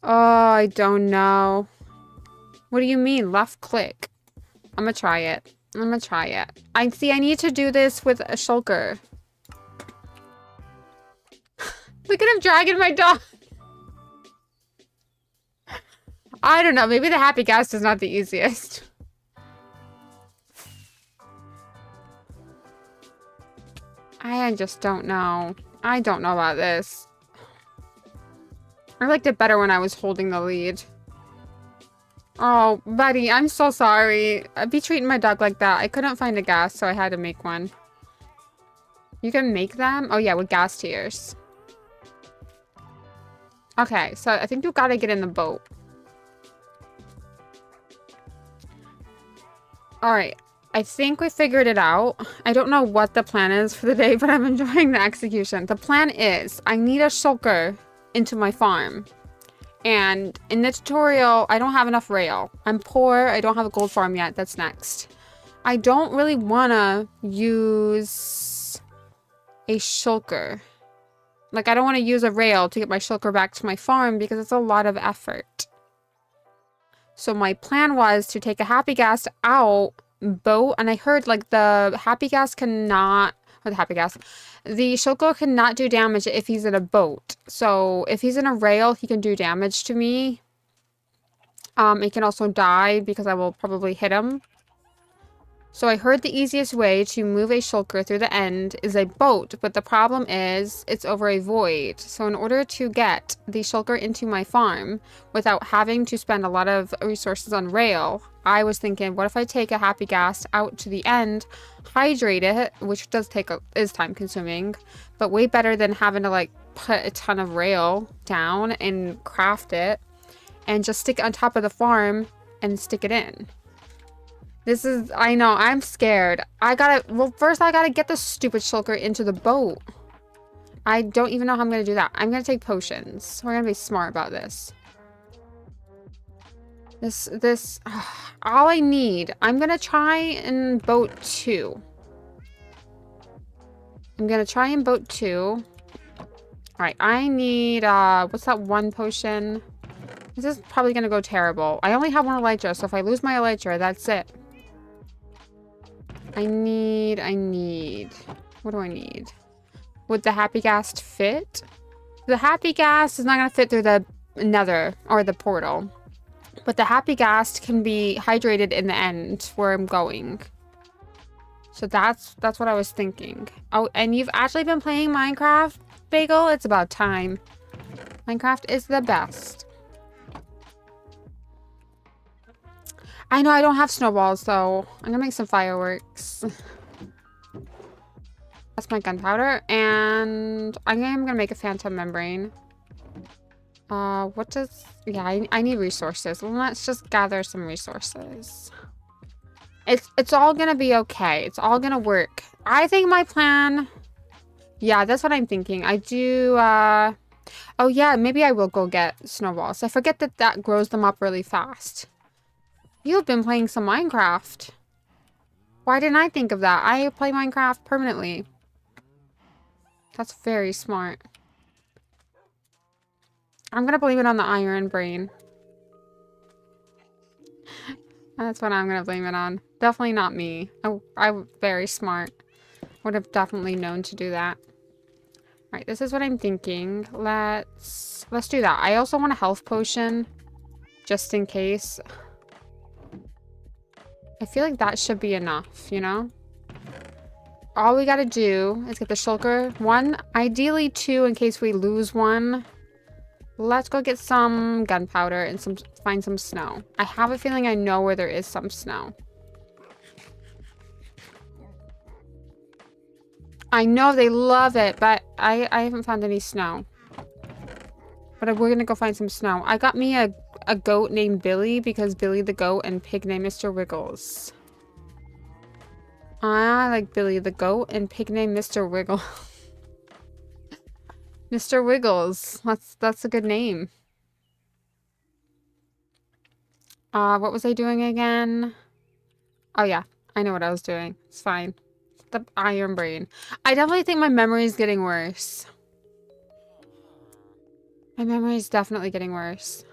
Speaker 1: Oh, I don't know. What do you mean? Left click. I'm gonna try it. I'm gonna try it. I need to do this with a shulker. Look at him dragging my dog. I don't know. Maybe the happy gas is not the easiest. I just don't know. I don't know about this. I liked it better when I was holding the lead. Oh, buddy, I'm so sorry. I'd be treating my dog like that. I couldn't find a gas, so I had to make one. You can make them? Oh, yeah, with gas tiers. Okay, so I think you gotta get in the boat. Alright, I think we figured it out. I don't know what the plan is for the day, but I'm enjoying the execution. The plan is, I need a shulker into my farm. And in the tutorial, I don't have enough rail. I'm poor. I don't have a gold farm yet. That's next. I don't really want to use a shulker. Like, I don't want to use a rail to get my shulker back to my farm because it's a lot of effort. So my plan was to take a happy gas out, boat, and I heard, like, the happy gas cannot... Or the happy gas... The shulker cannot do damage if he's in a boat. So if he's in a rail, he can do damage to me. It can also die because I will probably hit him. So I heard the easiest way to move a shulker through the end is a boat. But the problem is it's over a void. So in order to get the shulker into my farm without having to spend a lot of resources on rail, I was thinking, what if I take a happy gas out to the end, hydrate it, which does take is time consuming, but way better than having to like put a ton of rail down and craft it and just stick it on top of the farm and stick it in. This is, I know, I'm scared. Well, first I gotta get the stupid shulker into the boat. I don't even know how I'm gonna do that. I'm gonna take potions. We're gonna be smart about this. All I need, I'm gonna try in boat 2. I'm gonna try in boat 2. Alright, I need, what's that one potion? This is probably gonna go terrible. I only have one elytra, so if I lose my elytra, that's it. I need, what do I need? Would the happy gas fit? The happy gas is not gonna fit through the nether, or the portal. But the happy gas can be hydrated in the end where I'm going. So that's what I was thinking. Oh, and you've actually been playing Minecraft, Bagel? It's about time. Minecraft is the best. I know I don't have snowballs, though. I'm gonna make some fireworks. That's my gunpowder, and I am gonna make a phantom membrane. What does... Yeah, I need resources. Well, let's just gather some resources. It's all gonna be okay. It's all gonna work. I think my plan... Yeah, that's what I'm thinking. I do, Oh, yeah, maybe I will go get snowballs. I forget that that grows them up really fast. You've been playing some Minecraft. Why didn't I think of that? I play Minecraft permanently. That's very smart. I'm gonna blame it on the iron brain. That's what I'm gonna blame it on. Definitely not me. I'm very smart. Would have definitely known to do that. Alright, this is what I'm thinking. Let's do that. I also want a health potion. Just in case. I feel like that should be enough, you know? All we gotta do is get the shulker. 1, ideally 2 in case we lose one. Let's go get some gunpowder and find some snow. I have a feeling I know where there is some snow. I know they love it, but I haven't found any snow. But we're gonna go find some snow. I got me a goat named Billy because Billy the goat and pig named Mr. Wiggles. I like Billy the goat and pig named Mr. Wiggle. Mr. Wiggles. That's a good name. What was I doing again? Oh yeah, I know what I was doing. It's fine. The iron brain. I definitely think my memory is getting worse. My memory is definitely getting worse.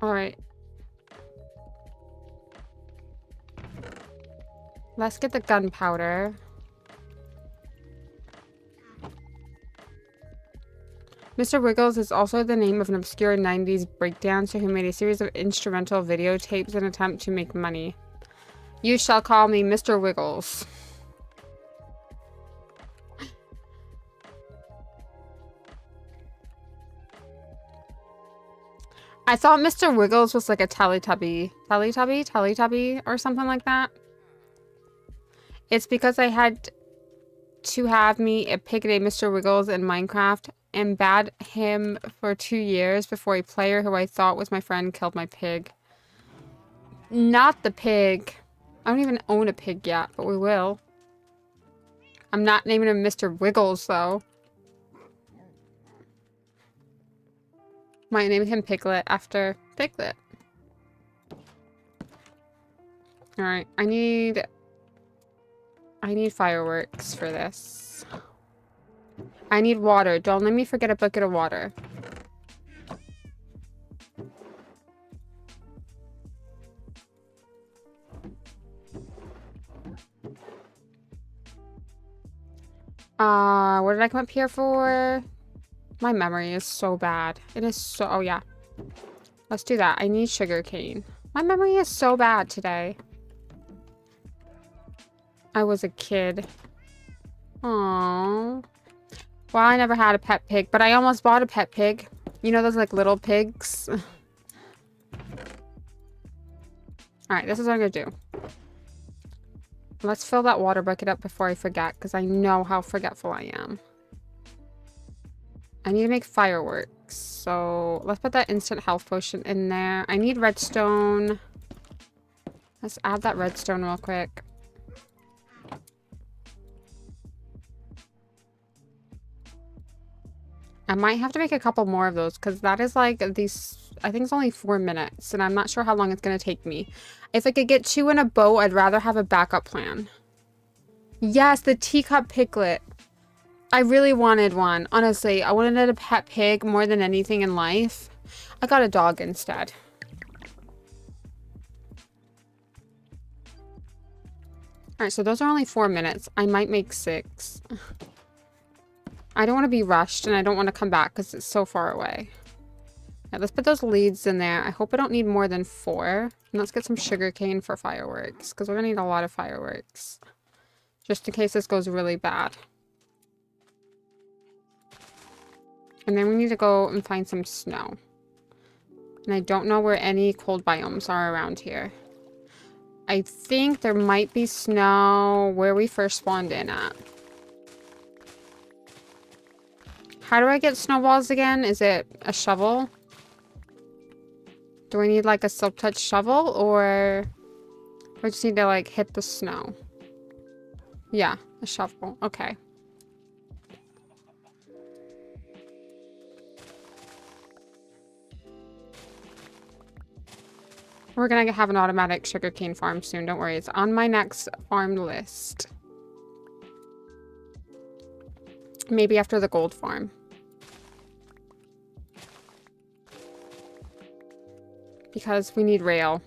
Speaker 1: All right. Let's get the gunpowder. Mr. Wiggles is also the name of an obscure 90s breakdancer who made a series of instrumental videotapes in an attempt to make money. You shall call me Mr. Wiggles. I thought Mr. Wiggles was like a Teletubby, or something like that. It's because I had to have me a pig named Mr. Wiggles in Minecraft and bad him for 2 years before a player who I thought was my friend killed my pig. Not the pig. I don't even own a pig yet, but we will. I'm not naming him Mr. Wiggles, though. Might name him Piglet after Piglet. Alright, I need fireworks for this. I need water. Don't let me forget a bucket of water. What did I come up here for? My memory is so bad. It is so... Oh, yeah. Let's do that. I need sugarcane. My memory is so bad today. I was a kid. Aww. Well, I never had a pet pig, but I almost bought a pet pig. You know those, like, little pigs? Alright, this is what I'm gonna do. Let's fill that water bucket up before I forget, because I know how forgetful I am. I need to make fireworks. So, let's put that instant health potion in there. I need redstone. Let's add that redstone real quick. I might have to make a couple more of those because that is like these, I think it's only 4 minutes and I'm not sure how long it's going to take me. If I could get 2 in a boat, I'd rather have a backup plan. Yes, the teacup piglet. I really wanted one. Honestly, I wanted a pet pig more than anything in life. I got a dog instead. Alright, so those are only 4 minutes. I might make 6. I don't want to be rushed and I don't want to come back because it's so far away. Yeah, let's put those leads in there. I hope I don't need more than 4. And let's get some sugarcane for fireworks because we're going to need a lot of fireworks. Just in case this goes really bad. And then we need to go and find some snow. And I don't know where any cold biomes are around here. I think there might be snow where we first spawned in at. How do I get snowballs again? Is it a shovel? Do I need like a silk touch shovel, or I just need to like hit the snow? Yeah, a shovel. Okay. We're gonna have an automatic sugarcane farm soon. Don't worry. It's on my next farm list. Maybe after the gold farm. Because we need rail.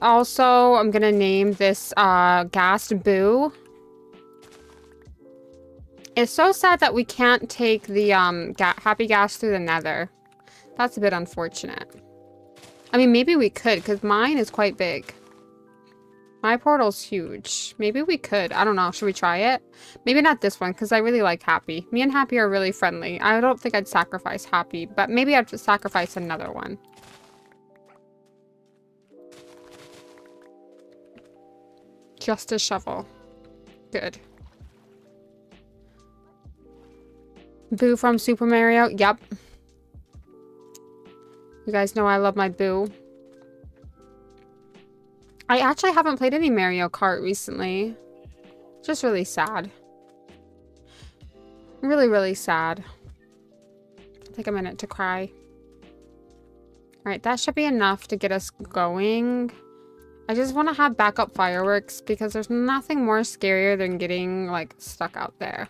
Speaker 1: I'm gonna name this Ghast Boo. It's so sad that we can't take the Happy Gas through the nether. That's a bit unfortunate. I mean, maybe we could, because mine is quite big. My portal's huge. Maybe we could. I don't know. Should we try it? Maybe not this one, because I really like Happy. Me and Happy are really friendly. I don't think I'd sacrifice Happy, but maybe I'd sacrifice another one. Just a shovel. Good. Boo from Super Mario. Yep. You guys know I love my Boo. I actually haven't played any Mario Kart recently. Just really sad. Really, really sad. Take a minute to cry. Alright, that should be enough to get us going. I just want to have backup fireworks because there's nothing more scarier than getting, like, stuck out there.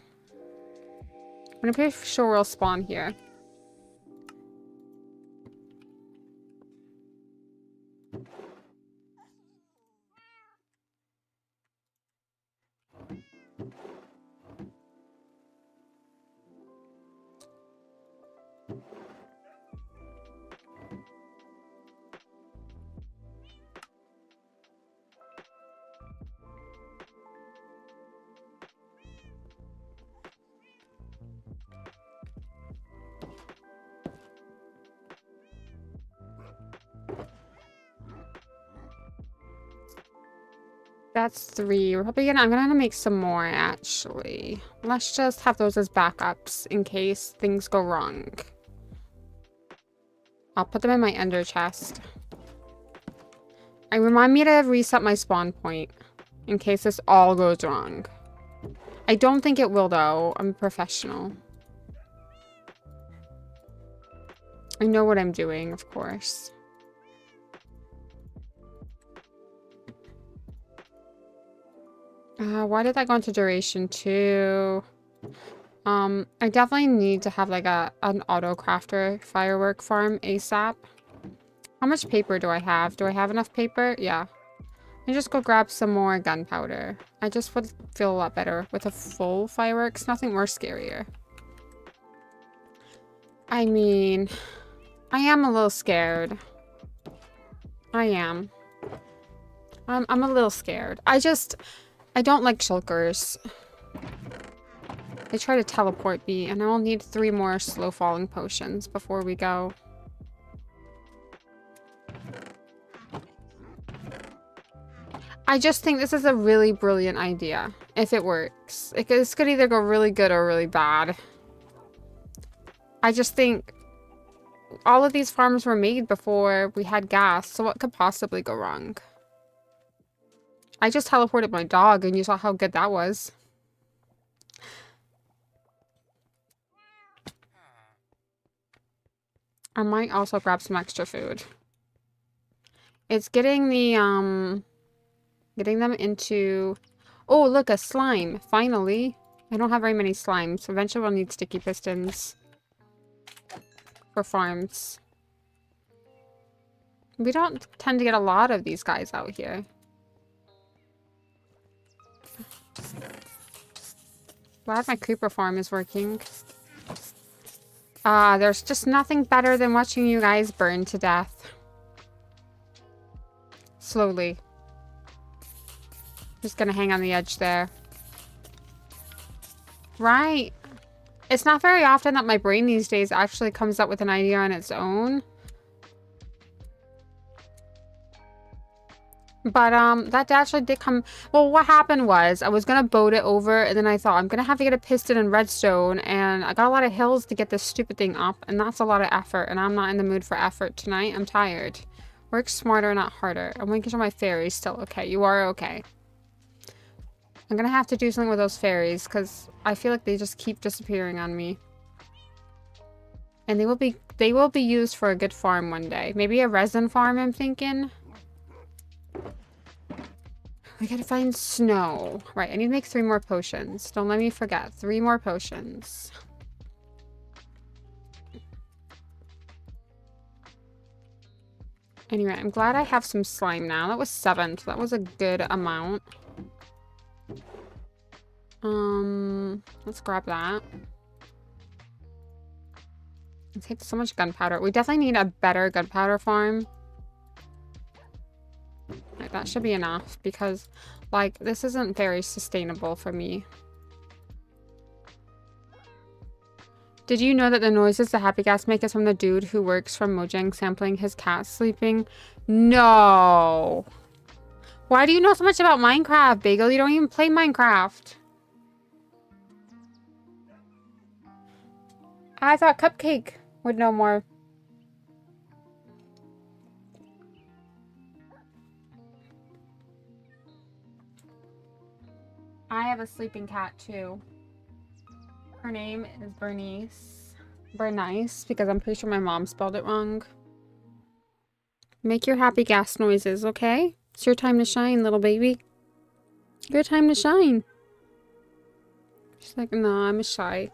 Speaker 1: I'm pretty sure we'll spawn here. That's 3. We're probably gonna, I'm gonna make some more, actually. Let's just have those as backups in case things go wrong. I'll put them in my ender chest. And remind me to reset my spawn point in case this all goes wrong. I don't think it will, though. I'm a professional. I know what I'm doing, of course. Why did that go into duration 2? I definitely need to have like an auto crafter firework farm ASAP. How much paper do I have? Do I have enough paper? Yeah. I just go grab some more gunpowder. I just would feel a lot better with a full fireworks. Nothing more scarier. I mean, I am a little scared. I am. I'm a little scared. I don't like shulkers. They try to teleport me, and I will need 3 more slow falling potions before we go. I just think this is a really brilliant idea, if it works. This could either go really good or really bad. I just think all of these farms were made before we had gas, so what could possibly go wrong? I just teleported my dog, and you saw how good that was. I might also grab some extra food. It's getting the, getting them into... Oh, look, a slime. Finally. I don't have very many slimes. Eventually we'll need sticky pistons for farms. We don't tend to get a lot of these guys out here. Glad my creeper farm is working. There's just nothing better than watching you guys burn to death. slowly. Just gonna hang on the edge there. Right. It's not very often that my brain these days actually comes up with an idea on its own. But that actually did come. Well, what happened was I was gonna boat it over, and then I thought I'm gonna have to get a piston and redstone, and I got a lot of hills to get this stupid thing up, and that's a lot of effort, and I'm not in the mood for effort tonight. I'm tired. Work smarter, not harder. I'm making sure my fairy's still okay. You are okay. I'm gonna have to do something with those fairies because I feel like they just keep disappearing on me. And they will be used for a good farm one day. Maybe a resin farm, I'm thinking. We gotta find snow. Right, I need to make 3 more potions. Don't let me forget. 3 more potions. Anyway, I'm glad I have some slime now. That was 7, so that was a good amount. Let's grab that. It takes so much gunpowder. We definitely need a better gunpowder farm. Like, that should be enough because, like, this isn't very sustainable for me. Did you know that the noises the happy gas make is from the dude who works from Mojang sampling his cat sleeping? No. Why do you know so much about Minecraft, Bagel? You don't even play Minecraft. I thought Cupcake would know more. I have a sleeping cat too. Her name is Bernice. Bernice, because I'm pretty sure my mom spelled it wrong. Make your happy gas noises, okay? It's your time to shine, little baby. Your time to shine. She's like, no, I'm shy.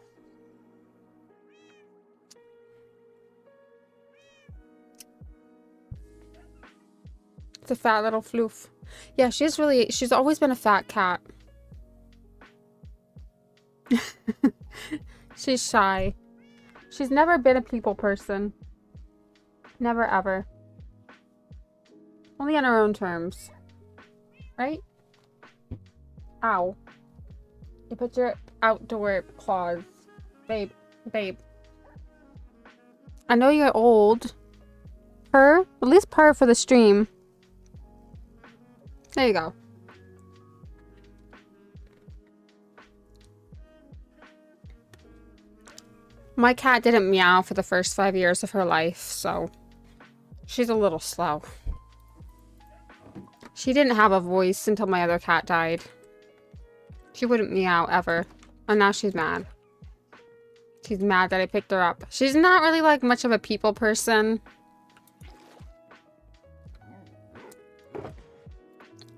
Speaker 1: It's a fat little floof. Yeah, she's always been a fat cat. She's shy. She's never been a people person. Never ever. Only on her own terms. Right? Ow. You put your outdoor claws. Babe. Babe. I know you're old. Purr? At least purr for the stream. There you go. My cat didn't meow for the first 5 years of her life, so she's a little slow. She didn't have a voice until my other cat died. She wouldn't meow ever. And now she's mad. She's mad that I picked her up. She's not really like much of a people person.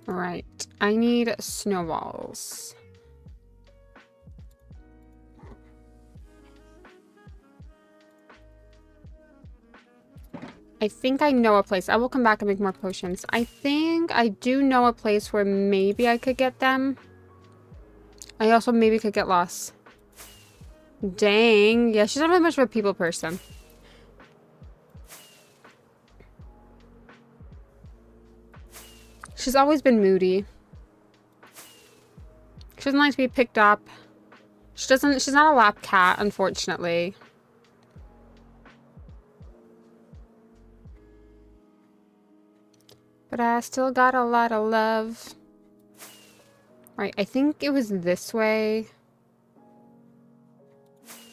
Speaker 1: Alright. I need snowballs. I think I know a place. I will come back and make more potions. I think I do know a place where maybe I could get them. I also maybe could get lost. Dang. Yeah, she's not really much of a people person. She's always been moody. She doesn't like to be picked up. She's not a lap cat, unfortunately. But I still got a lot of love. Right, I think it was this way.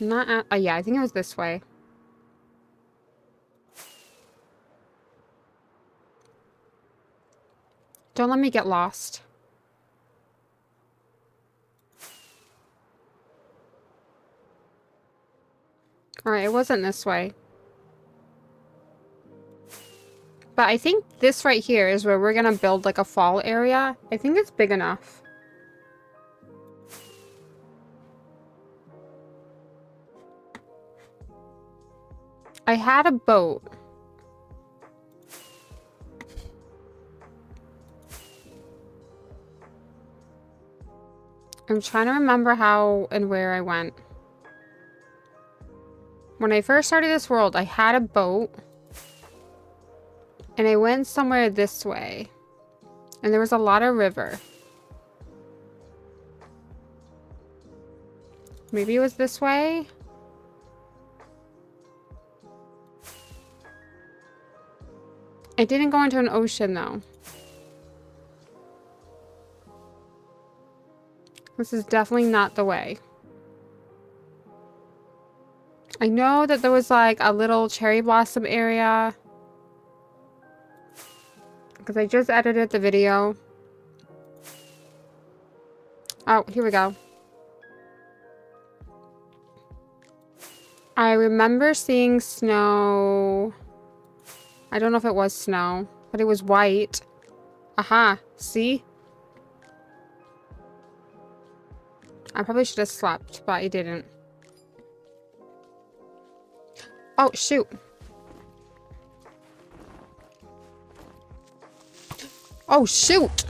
Speaker 1: Not at, yeah, I think it was this way. Don't let me get lost. Alright, it wasn't this way. But I think this right here is where we're gonna build like a fall area. I think it's big enough. I had a boat. I'm trying to remember how and where I went. When I first started this world, I had a boat. And I went somewhere this way. And there was a lot of river. Maybe it was this way? It didn't go into an ocean, though. This is definitely not the way. I know that there was like a little cherry blossom area. Because I just edited the video. Oh, here we go. I remember seeing snow. I don't know if it was snow, but it was white. Aha, see? I probably should have slept, but I didn't. Oh, shoot. Oh, shoot!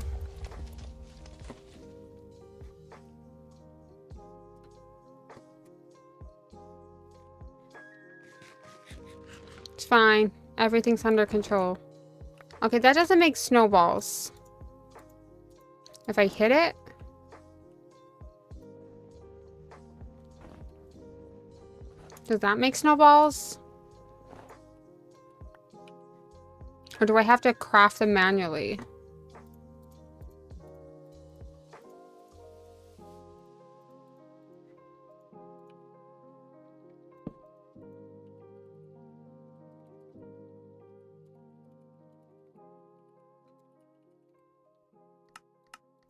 Speaker 1: It's fine. Everything's under control. Okay, that doesn't make snowballs. If I hit it? Does that make snowballs? Or do I have to craft them manually?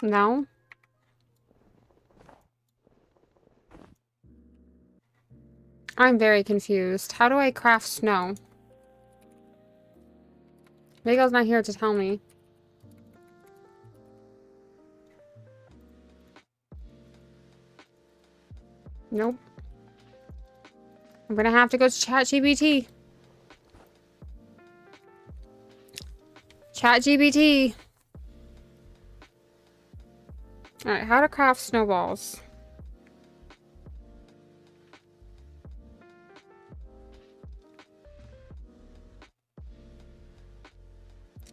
Speaker 1: No? I'm very confused. How do I craft snow? Miguel's not here to tell me. Nope. I'm gonna have to go to ChatGPT. ChatGPT. Alright, how to craft snowballs.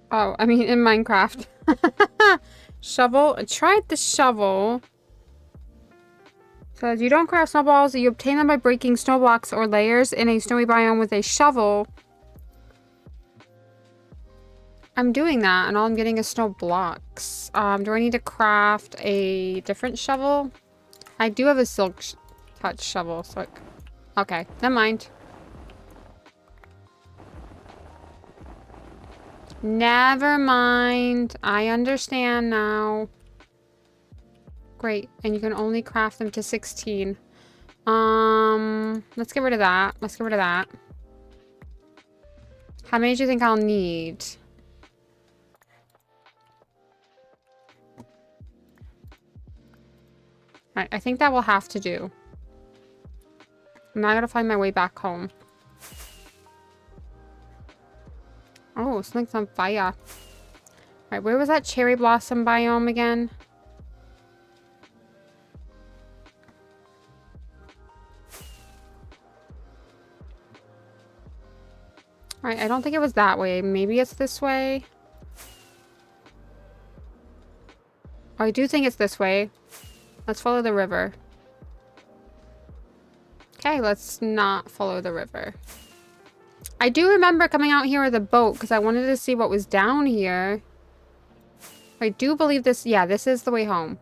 Speaker 1: Oh, I mean in Minecraft. Shovel. I tried the shovel. Says you don't craft snowballs, you obtain them by breaking snow blocks or layers in a snowy biome with a shovel. I'm doing that, and all I'm getting is snow blocks. Do I need to craft a different shovel? I do have a silk touch shovel, so okay, never mind. Never mind. I understand now. Great, and you can only craft them to 16. Let's get rid of that. Let's get rid of that. How many do you think I'll need? Alright, I think that will have to do. I'm not gonna find my way back home. Oh, something's on fire. Alright, where was that cherry blossom biome again? Alright, I don't think it was that way. Maybe it's this way. Oh, I do think it's this way. Let's follow the river. Okay, let's not follow the river. I do remember coming out here with a boat because I wanted to see what was down here. I do believe this... Yeah, this is the way home.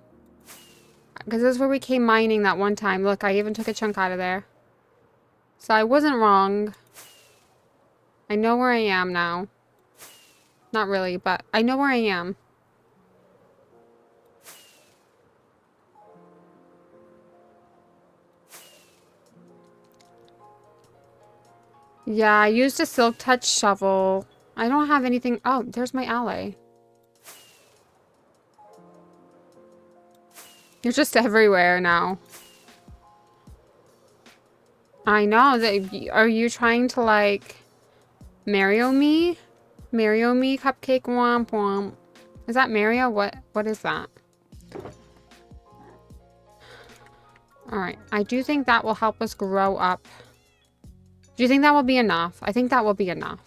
Speaker 1: Because this is where we came mining that one time. Look, I even took a chunk out of there. So I wasn't wrong. I know where I am now. Not really, but I know where I am. Yeah, I used a silk touch shovel. I don't have anything... Oh, there's my ally. You're just everywhere now. I know. Are you trying to, like, Mario me? Mario me, cupcake, womp womp. Is that Mario? What is that? Alright, I do think that will help us grow up. Do you think that will be enough? I think that will be enough.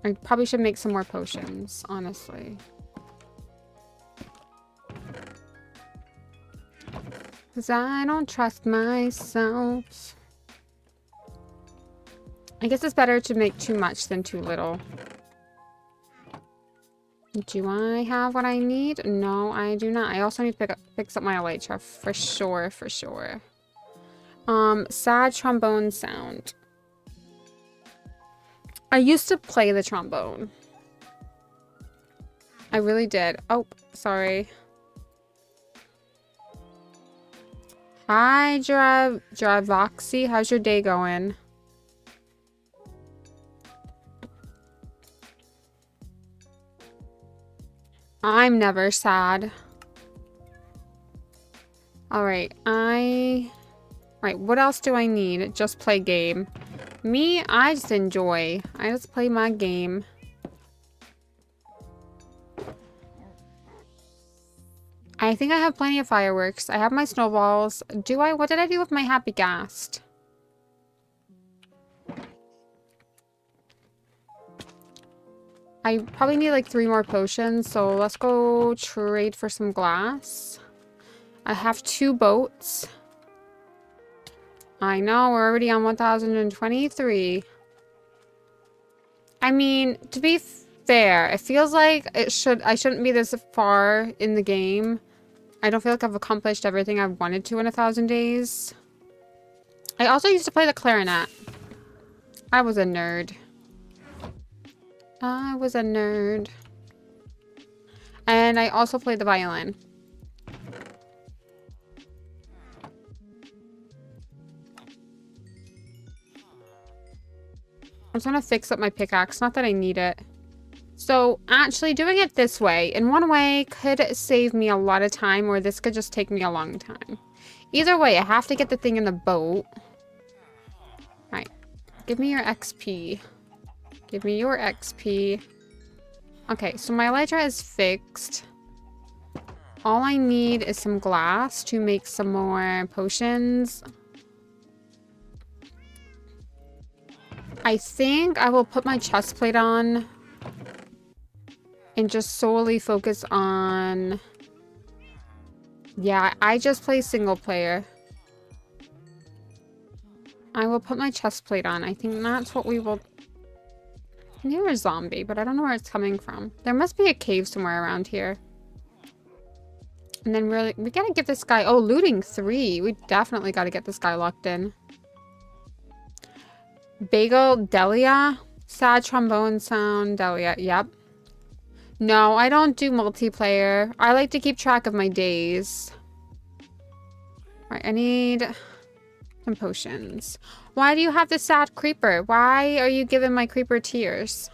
Speaker 1: I probably should make some more potions, honestly. Because I don't trust myself. I guess it's better to make too much than too little. Do I have what I need? No, I do not. I also need to fix up my elytra for sure, for sure. Sad trombone sound. I used to play the trombone. I really did. Oh, sorry. Hi, Dravoxy. How's your day going? I'm never sad. Alright, Right, what else do I need? Just play game. Me, I just enjoy. I just play my game. I think I have plenty of fireworks. I have my snowballs. What did I do with my happy gas? I probably need like 3 more potions, so let's go trade for some glass. I have 2 boats. I know, we're already on 1023. I mean, to be fair, it feels like I shouldn't be this far in the game. I don't feel like I've accomplished everything I've wanted to in 1,000 days. I also used to play the clarinet. I was a nerd. I was a nerd. And I also played the violin. I'm just gonna fix up my pickaxe. Not that I need it. So, actually doing it this way, in one way, could save me a lot of time, or this could just take me a long time. Either way, I have to get the thing in the boat. Right. Give me your XP. Give me your XP. Okay, so my elytra is fixed. All I need is some glass to make some more potions. I think I will put my chest plate on and just solely focus on... Yeah, I just play single player. I will put my chest plate on. I think that's what we will... I hear a zombie, but I don't know where it's coming from. There must be a cave somewhere around here. And then we gotta get this guy... Oh, looting 3. We definitely gotta get this guy locked in. Bagel Delia? Sad trombone sound Delia. Yep. No, I don't do multiplayer. I like to keep track of my days. Right, I need some potions. Why do you have this sad creeper? Why are you giving my creeper tears?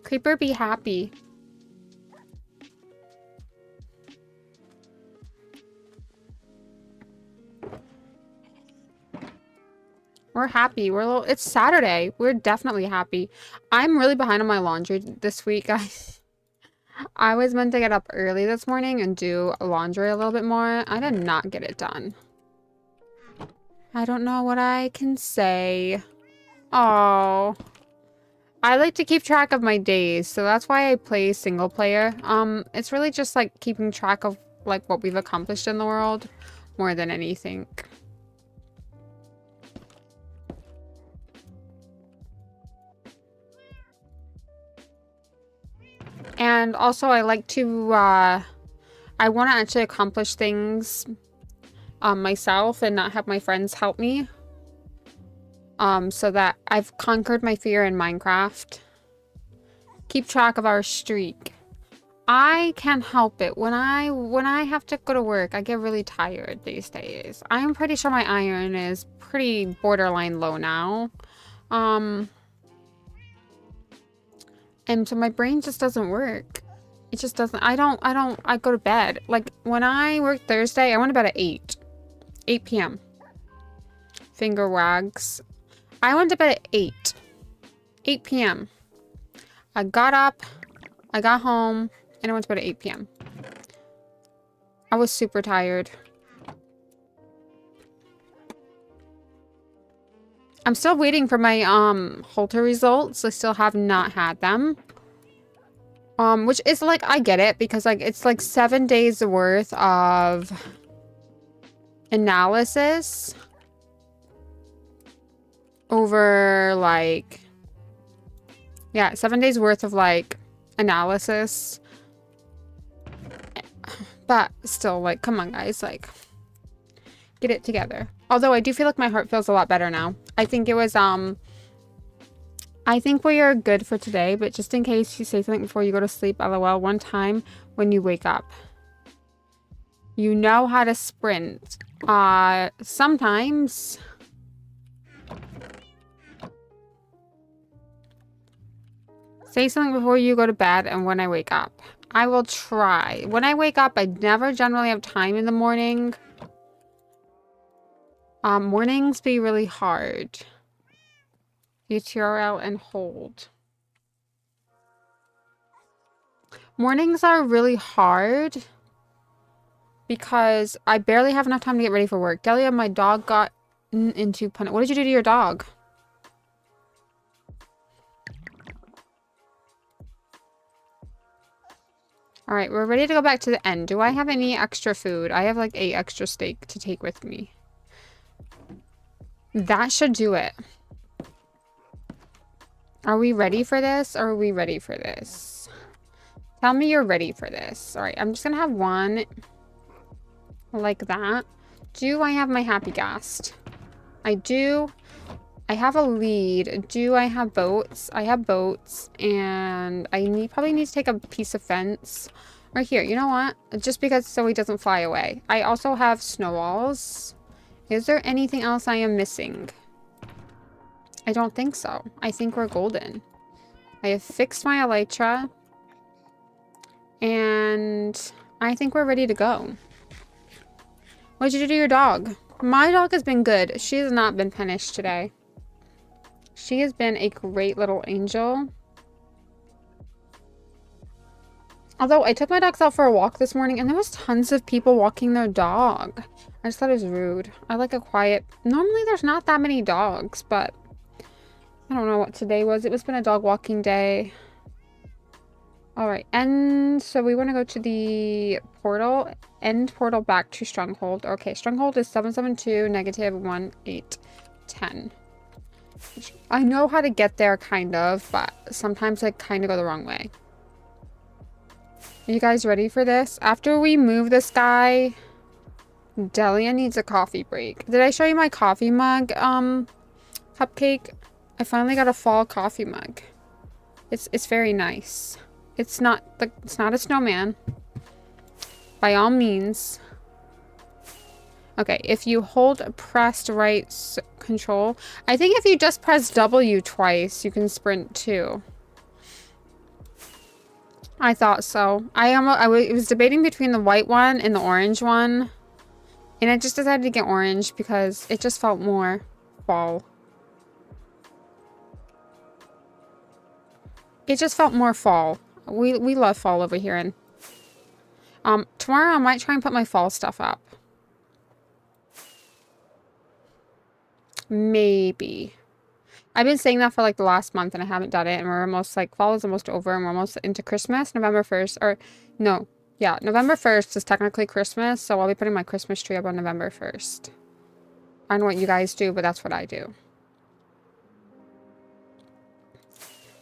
Speaker 1: Creeper, be happy. We're happy. It's Saturday. We're definitely happy. I'm really behind on my laundry this week, guys. I was meant to get up early this morning and do laundry a little bit more. I did not get it done. I don't know what I can say. Oh. I like to keep track of my days, so that's why I play single player. It's really just like keeping track of like what we've accomplished in the world more than anything. And also I like to, I want to actually accomplish things myself and not have my friends help me. So that I've conquered my fear in Minecraft. Keep track of our streak. I can't help it. When I have to go to work, I get really tired these days. I'm pretty sure my iron is pretty borderline low now. And so my brain just doesn't work. It just doesn't. I go to bed. Like, when I work Thursday, I went to bed at 8 p.m. Finger wags. I went to bed at 8 p.m. I got up, I got home, and I went to bed at 8 p.m. I was super tired. I'm still waiting for my halter results. I still have not had them. Which is like, I get it, because like it's like 7 days worth of analysis over like, yeah, 7 days worth of like analysis. But still, like, come on, guys, like, get it together. Although I do feel like my heart feels a lot better now. I think it was, I think we are good for today, but just in case you say something before you go to sleep, LOL, one time when you wake up. You know how to sprint. Sometimes. Say something before you go to bed and when I wake up. I will try. When I wake up, I never generally have time in the morning. Mornings be really hard. UTRL and hold. Mornings are really hard because I barely have enough time to get ready for work. Delia, my dog got into pun. What did you do to your dog? All right, we're ready to go back to the end. Do I have any extra food? I have like 8 extra steak to take with me. That should do it. Are we ready for this? Or are we ready for this? Tell me you're ready for this. All right, I'm just gonna have one like that. Do I have my happy ghast? I do. I have a lead. Do I have boats? I have boats, and I probably need to take a piece of fence. Or here, you know what? Just because so he doesn't fly away. I also have snow walls. Is there anything else I am missing? I don't think so. I think we're golden. I have fixed my elytra. And I think we're ready to go. What did you do to your dog? My dog has been good. She has not been punished today. She has been a great little angel. Although I took my dogs out for a walk this morning and there was tons of people walking their dog. I just thought it was rude. I like a quiet... Normally there's not that many dogs, but I don't know what today was. It's been a dog walking day. Alright, and so we want to go to the portal. End portal back to Stronghold. Okay, Stronghold is 772 -1810. I know how to get there, kind of, but sometimes I kind of go the wrong way. Are you guys ready for this? After we move this guy, Delia needs a coffee break. Did I show you my coffee mug, cupcake? I finally got a fall coffee mug. It's very nice. It's not a snowman. By all means. Okay, if you hold pressed right control, I think if you just press W twice, you can sprint too. I thought so. I was debating between the white one and the orange one, and I just decided to get orange because it just felt more fall. It just felt more fall. We love fall over here, and tomorrow I might try and put my fall stuff up. Maybe. I've been saying that for like the last month and I haven't done it, and we're almost like, fall is almost over and we're almost into Christmas. November 1st, or no, yeah, November 1st is technically Christmas, so I'll be putting my Christmas tree up on November 1st. I don't know what you guys do, but that's what I do.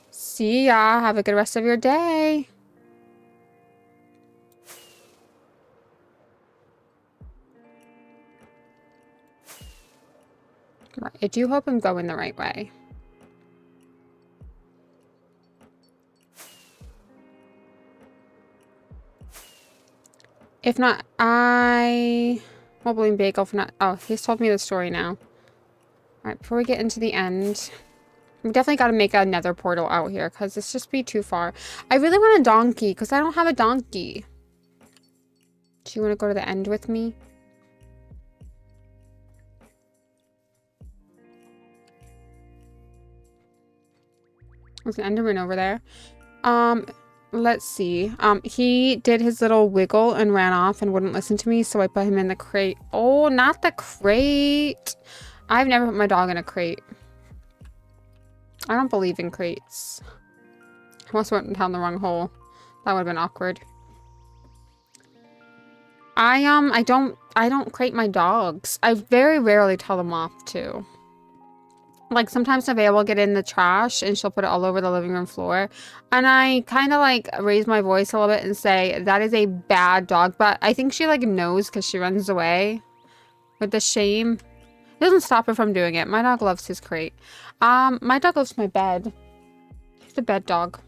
Speaker 1: See ya. Have a good rest of your day. Right. I do hope I'm going the right way. If not, I won't blame Bagel for not... Oh, he's told me the story now. Alright, before we get into the end... We definitely got to make a nether portal out here, because it's just be too far. I really want a donkey, because I don't have a donkey. Do you want to go to the end with me? There's an enderman over there. Let's see. He did his little wiggle and ran off and wouldn't listen to me, so I put him in the crate. Oh, not the crate. I've never put my dog in a crate. I don't believe in crates. I almost went down the wrong hole. That would have been awkward. I don't crate my dogs. I very rarely tell them off too. Like sometimes Nevaeh will get in the trash and she'll put it all over the living room floor. And I kind of like raise my voice a little bit and say, that is a bad dog. But I think she like knows because she runs away with the shame. It doesn't stop her from doing it. My dog loves his crate. My dog loves my bed. He's a bed dog.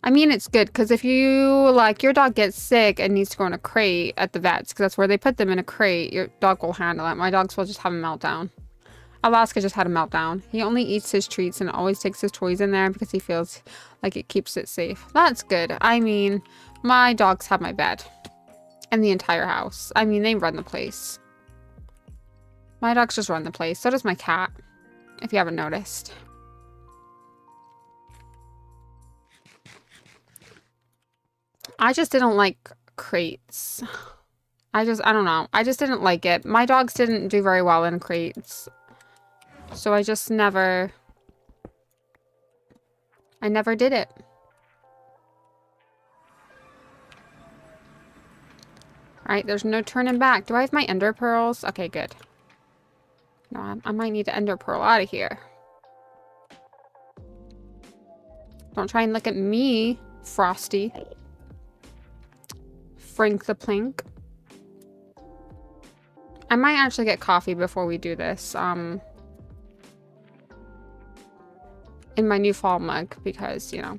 Speaker 1: I mean, it's good because if you, like, your dog gets sick and needs to go in a crate at the vets, because that's where they put them in a crate, your dog will handle it. My dogs will just have a meltdown. Alaska just had a meltdown. He only eats his treats and always takes his toys in there because he feels like it keeps it safe. That's good. I mean, my dogs have my bed. And the entire house. I mean, they run the place. My dogs just run the place. So does my cat, if you haven't noticed. I just didn't like crates. I don't know. I just didn't like it. My dogs didn't do very well in crates. So I just never... I never did it. Alright, there's no turning back. Do I have my ender pearls? Okay, good. No, I might need to ender pearl out of here. Don't try and look at me, Frosty. Frank the Plink. I might actually get coffee before we do this. In my new fall mug because, you know,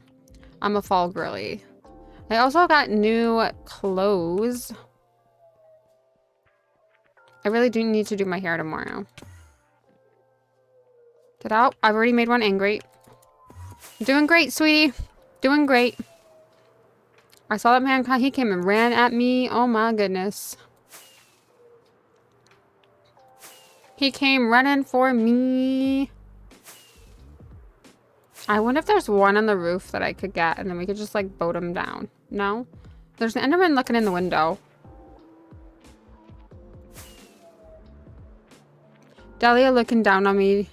Speaker 1: I'm a fall girly. I also got new clothes. I really do need to do my hair tomorrow. Ta-da! I've already made one angry. Doing great, sweetie. Doing great. I saw that man, he came and ran at me. Oh my goodness. He came running for me. I wonder if there's one on the roof that I could get and then we could just like boat him down. No? There's an Enderman looking in the window. Delia looking down on me.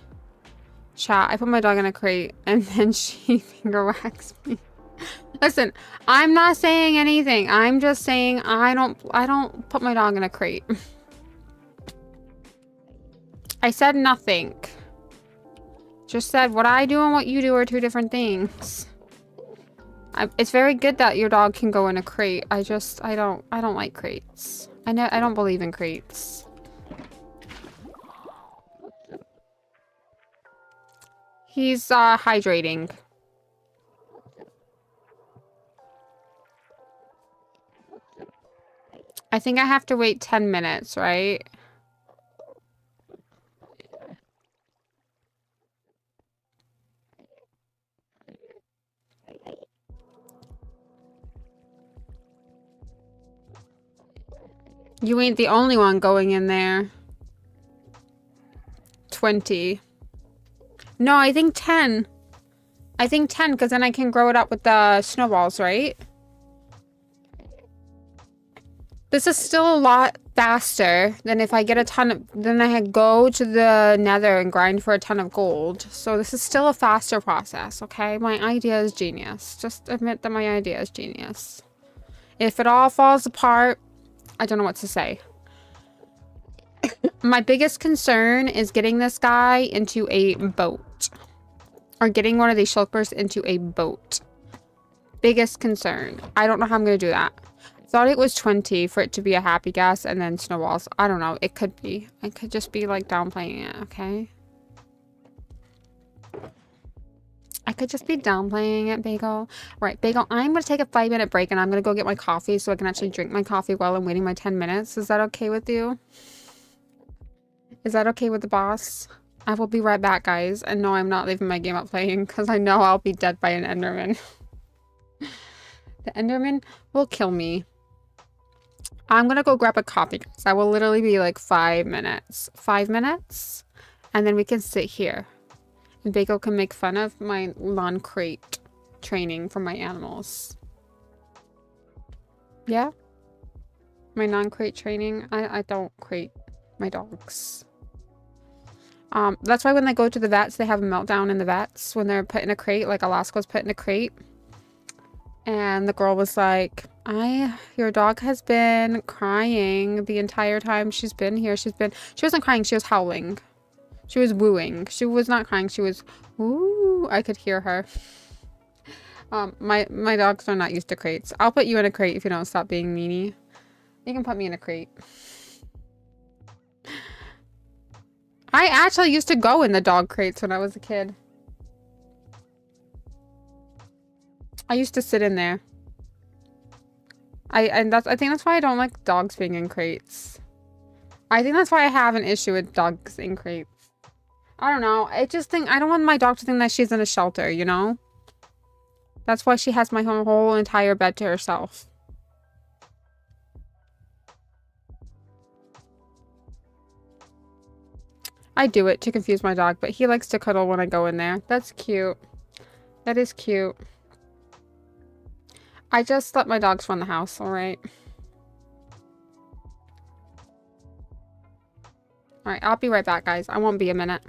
Speaker 1: Chat, I put my dog in a crate and then she finger whacks me. Listen, I'm not saying anything. I'm just saying I don't put my dog in a crate. I said nothing. Just said what I do and what you do are two different things. It's very good that your dog can go in a crate. I don't like crates. I don't believe in crates. He's hydrating. I think I have to wait 10 minutes, right? You ain't the only one going in there. 20. No, I think 10. I think 10, because then I can grow it up with the snowballs, right? This is still a lot faster than if I get a ton of... Then I go to the nether and grind for a ton of gold. So this is still a faster process, okay? My idea is genius. Just admit that my idea is genius. If it all falls apart, I don't know what to say. My biggest concern is getting this guy into a boat. Or getting one of these shulkers into a boat. Biggest concern. I don't know how I'm going to do that. Thought it was 20 for it to be a happy guess and then snowballs. I don't know. It could be. I could just be like downplaying it, okay? I could just be downplaying it, Bagel. Right, Bagel, I'm going to take a 5-minute break and I'm going to go get my coffee so I can actually drink my coffee while I'm waiting my 10 minutes. Is that okay with you? Is that okay with the boss? I will be right back, guys. And no, I'm not leaving my game up playing because I know I'll be dead by an Enderman. The Enderman will kill me. I'm gonna go grab a coffee, guys. I will literally be like 5 minutes. 5 minutes? And then we can sit here. And Bagel can make fun of my lawn crate training for my animals. Yeah? My non-crate training? I don't crate my dogs. That's why when they go to the vets, they have a meltdown in the vets when they're put in a crate, like Alaska was put in a crate. And the girl was like, your dog has been crying the entire time she's been here. She wasn't crying, she was howling. She was wooing. She was not crying, she was woo. I could hear her. My dogs are not used to crates. I'll put you in a crate if you don't stop being meanie. You can put me in a crate. I actually used to go in the dog crates when I was a kid. I used to sit in there. I think that's why I don't like dogs being in crates. I think that's why I have an issue with dogs in crates. I don't know. I don't want my dog to think that she's in a shelter, you know? That's why she has my whole entire bed to herself. I do it to confuse my dog, but he likes to cuddle when I go in there. That's cute. That is cute. I just let my dogs run the house, alright? Alright, I'll be right back, guys. I won't be a minute.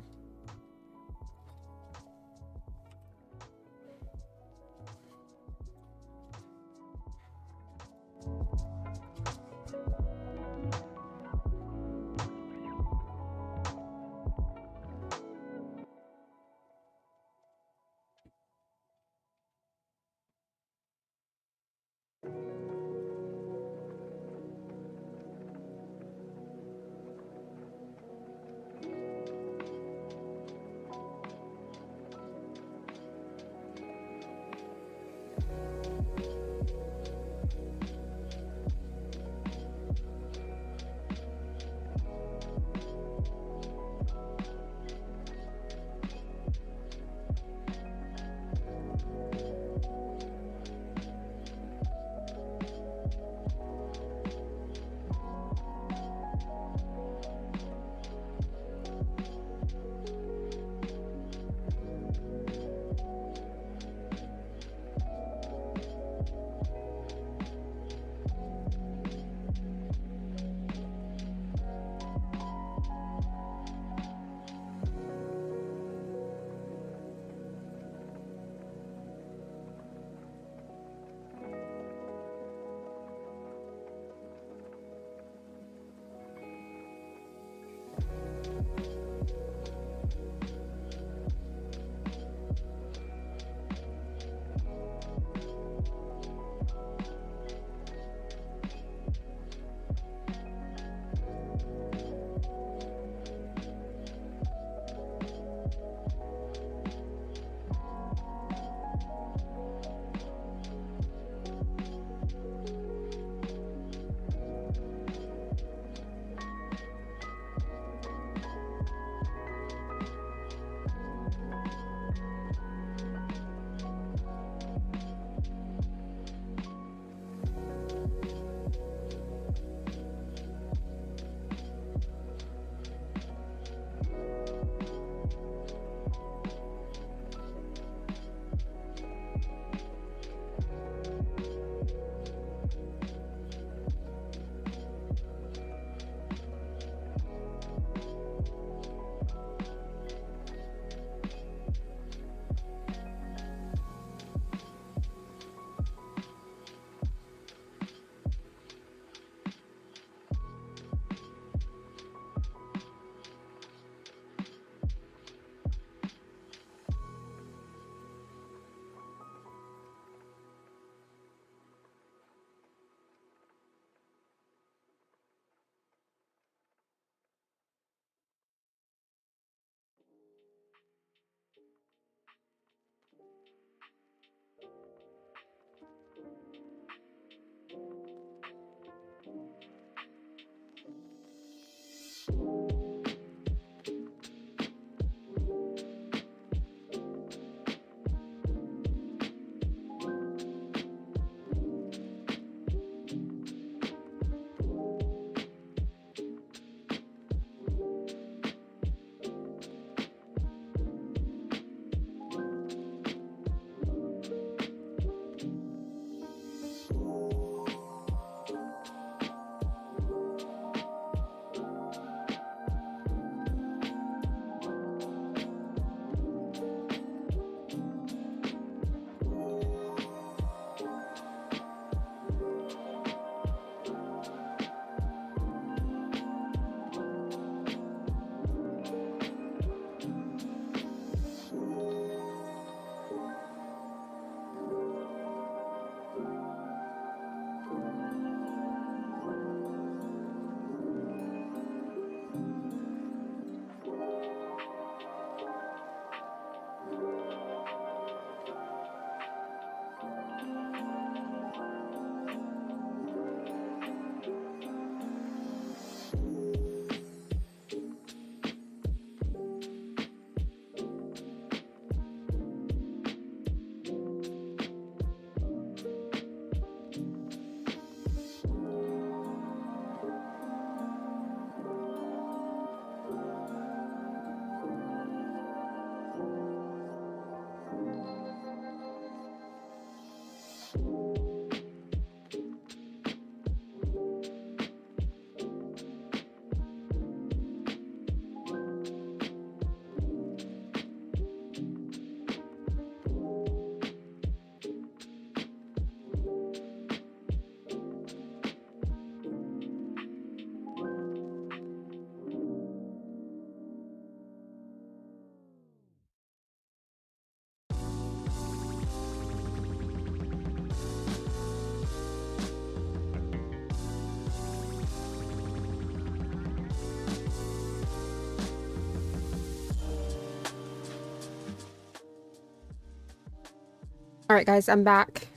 Speaker 1: All right, guys, I'm back.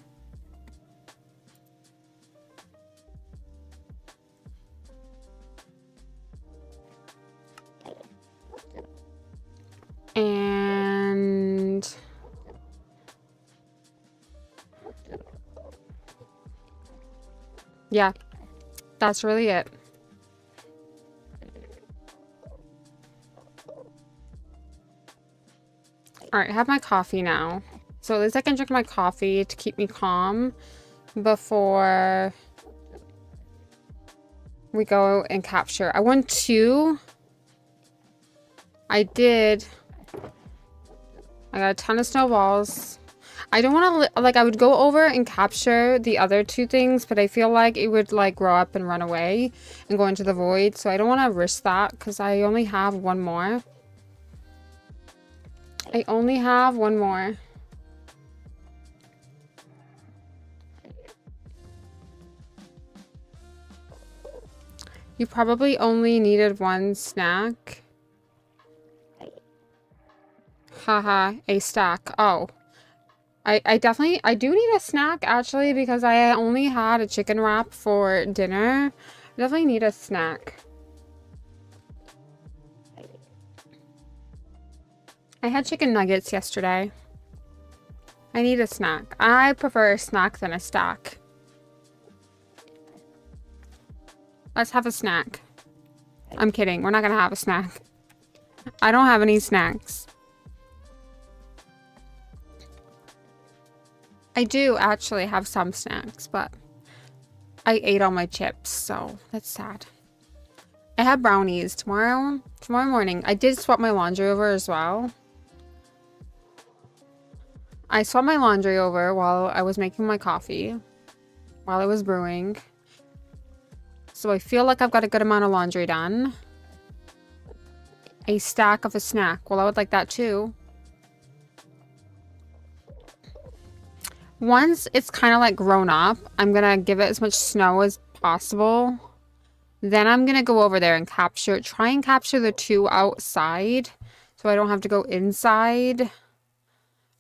Speaker 1: And yeah, that's really it. All right, I have my coffee now. So at least I can drink my coffee to keep me calm before we go and capture. I won 2. I did. I got a ton of snowballs. I don't want to, like, I would go over and capture the other 2 things, but I feel like it would, like, grow up and run away and go into the void. So I don't want to risk that because I only have 1 more. I only have 1 more. You probably only needed 1 snack. Haha, a stack. Oh. I definitely, I do need a snack actually because I only had a chicken wrap for dinner. I definitely need a snack. I had chicken nuggets yesterday. I need a snack. I prefer a snack than a stack. Let's have a snack. I'm kidding. We're not gonna have a snack. I don't have any snacks. I do actually have some snacks, but I ate all my chips, so that's sad. I have brownies tomorrow morning. I did swap my laundry over as well. I swapped my laundry over while I was making my coffee, while I was brewing. So I feel like I've got a good amount of laundry done. A stack of a snack. Well, I would like that too. Once it's kind of like grown up, I'm gonna give it as much snow as possible. Then I'm gonna go over there and try and capture the 2 outside so I don't have to go inside.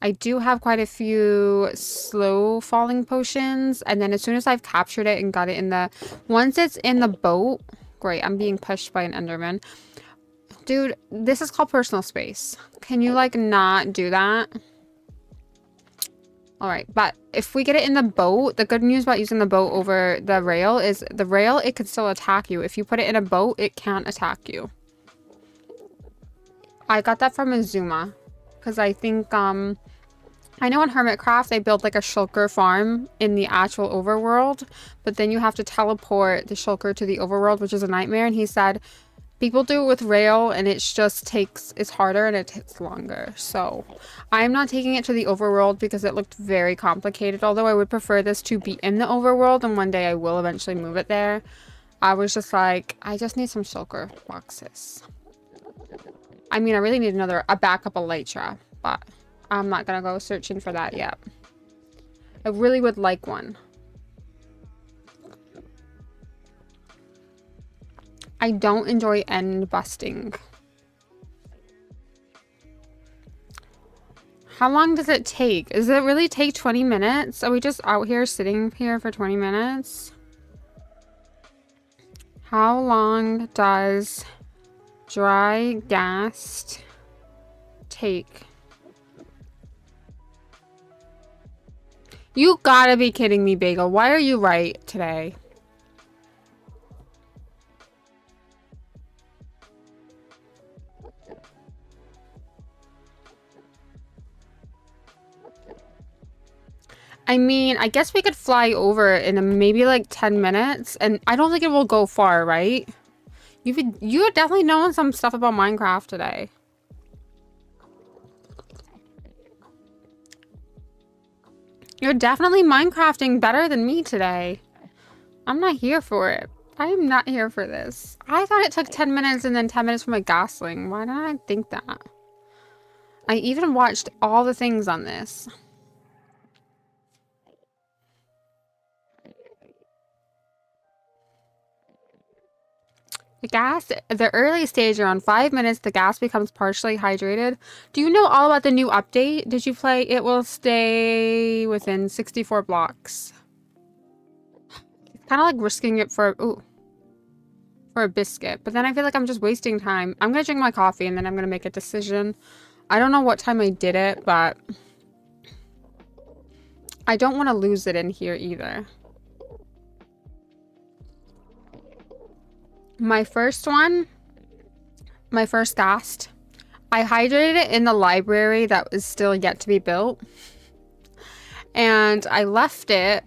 Speaker 1: I do have quite a few slow falling potions, and then as soon as I've captured it and got it in the, once it's in the boat, great, I'm being pushed by an Enderman. Dude, this is called personal space. Can you like not do that? All right, but if we get it in the boat, the good news about using the boat over the rail is the rail, it can still attack you. If you put it in a boat, it can't attack you. I got that from Azuma because I think, I know in Hermitcraft, they build like a shulker farm in the actual overworld, but then you have to teleport the shulker to the overworld, which is a nightmare. And he said, people do it with rail and it's harder and it takes longer. So I'm not taking it to the overworld because it looked very complicated. Although I would prefer this to be in the overworld and one day I will eventually move it there. I was just like, I just need some shulker boxes. I mean, I really need a backup elytra, but I'm not gonna go searching for that yet. I really would like one. I don't enjoy end busting. How long does it take? Does it really take 20 minutes? Are we just out here sitting here for 20 minutes? How long does dry gas take? You gotta be kidding me, Bagel. Why are you right today? I mean, I guess we could fly over in maybe like 10 minutes, and I don't think it will go far, right? You're definitely knowing some stuff about Minecraft today. You're definitely Minecrafting better than me today. I'm not here for it. I am not here for this. I thought it took 10 minutes and then 10 minutes for my gosling. Why didn't I think that? I even watched all the things on this. The gas, the early stage, around 5 minutes, the gas becomes partially hydrated. Do you know all about the new update? Did you play? It will stay within 64 blocks. It's kind of like risking it for, ooh, for a biscuit. But then I feel like I'm just wasting time. I'm going to drink my coffee and then I'm going to make a decision. I don't know what time I did it, but I don't want to lose it in here either. My first one, my first cast, I hydrated it in the library that was still yet to be built. And I left it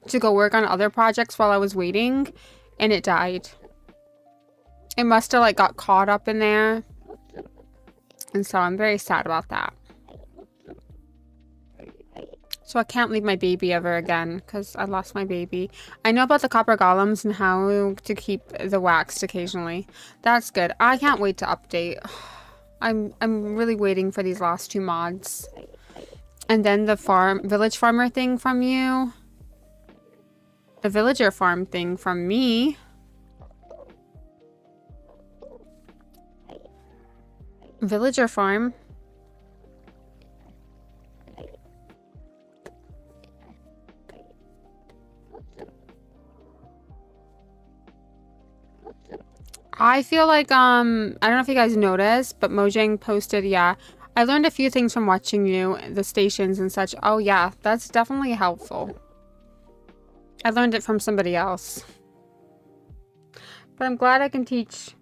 Speaker 1: to go work on other projects while I was waiting, and it died. It must have like got caught up in there. And so I'm very sad about that. So I can't leave my baby ever again because I lost my baby. I know about the copper golems and how to keep the waxed occasionally. That's good. I can't wait to update. I'm really waiting for these last 2 mods. And then the village farmer thing from you. The villager farm thing from me. Villager farm. I feel like, I don't know if you guys noticed, but Mojang posted, yeah, I learned a few things from watching you, the stations and such. Oh yeah, that's definitely helpful. I learned it from somebody else. But I'm glad I can teach.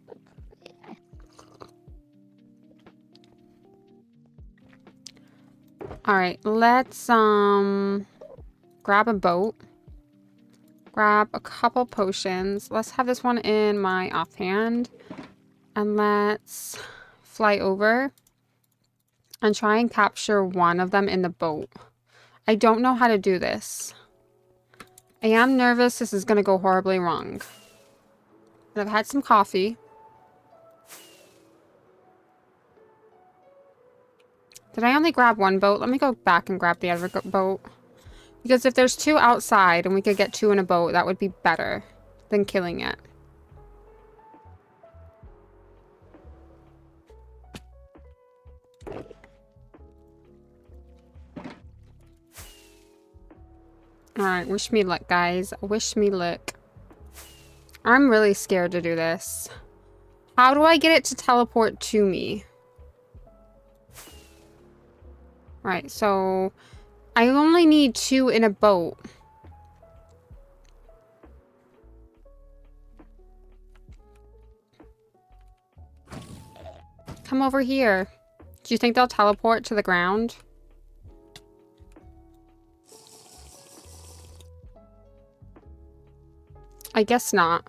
Speaker 1: Alright, let's, grab a boat. Grab a couple potions. Let's have this one in my offhand. And let's fly over and try and capture one of them in the boat. I don't know how to do this. I am nervous this is going to go horribly wrong. But I've had some coffee. Did I only grab one boat? Let me go back and grab the other boat. Because if there's 2 outside and we could get 2 in a boat, that would be better than killing it. Alright, wish me luck, guys. Wish me luck. I'm really scared to do this. How do I get it to teleport to me? Right, so I only need 2 in a boat. Come over here. Do you think they'll teleport to the ground? I guess not.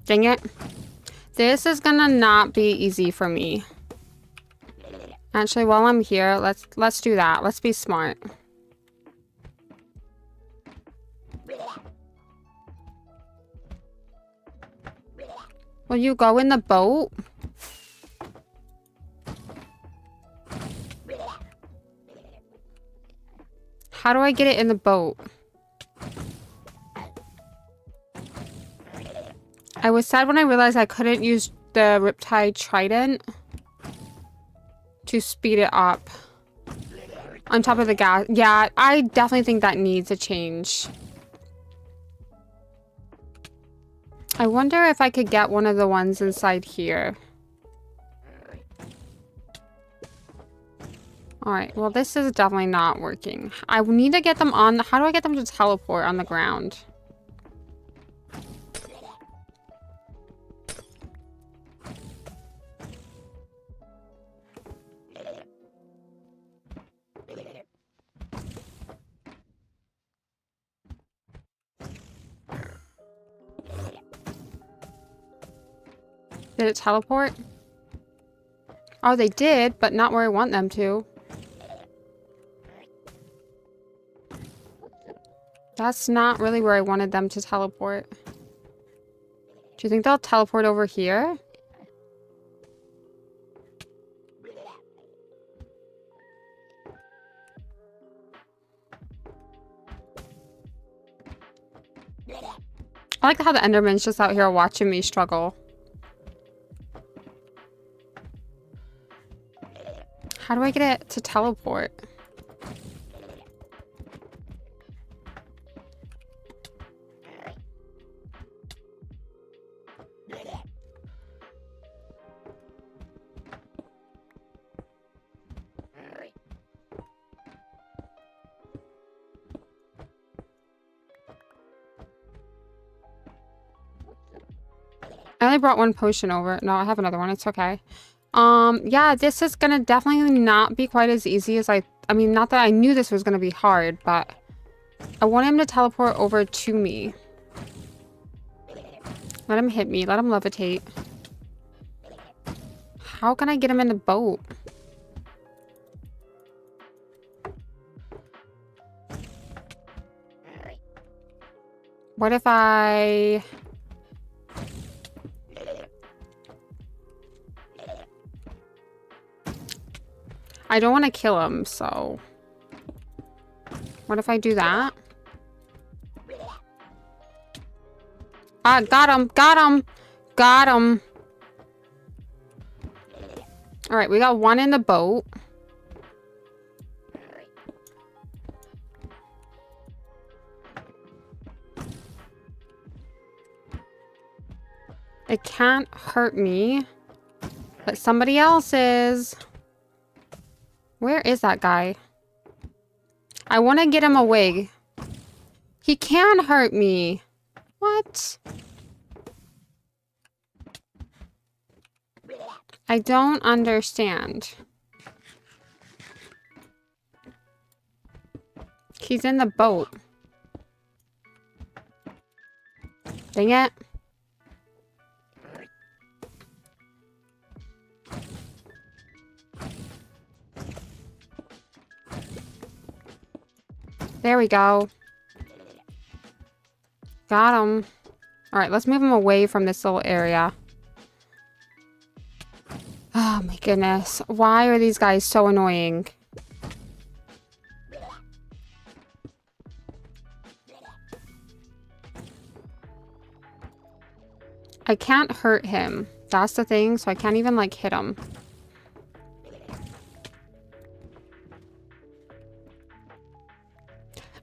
Speaker 1: Dang it. This is gonna not be easy for me. Actually, while I'm here, let's do that. Let's be smart. Will you go in the boat? How do I get it in the boat? I was sad when I realized I couldn't use the Riptide Trident to speed it up. On top of the gas. Yeah, I definitely think that needs a change. I wonder if I could get one of the ones inside here. Alright, well this is definitely not working. I need to get them on... How do I get them to teleport on the ground? Did it teleport? Oh, they did, but not where I want them to. That's not really where I wanted them to teleport. Do you think they'll teleport over here? I like how the Enderman's just out here watching me struggle. How do I get it to teleport? I only brought one potion over. No, I have another one. It's okay. Yeah, this is gonna definitely not be quite as easy as I mean, not that I knew this was gonna be hard, but I want him to teleport over to me. Let him hit me. Let him levitate. How can I get him in the boat? What if I... I don't want to kill him, so... What if I do that? Ah, got him! Got him! Got him! Alright, we got one in the boat. It can't hurt me. But somebody else is. Where is that guy? I want to get him away. He can hurt me. What? I don't understand. He's in the boat. Dang it. There we go. Got him. Alright, let's move him away from this little area. Oh my goodness. Why are these guys so annoying? I can't hurt him. That's the thing, so I can't even like hit him.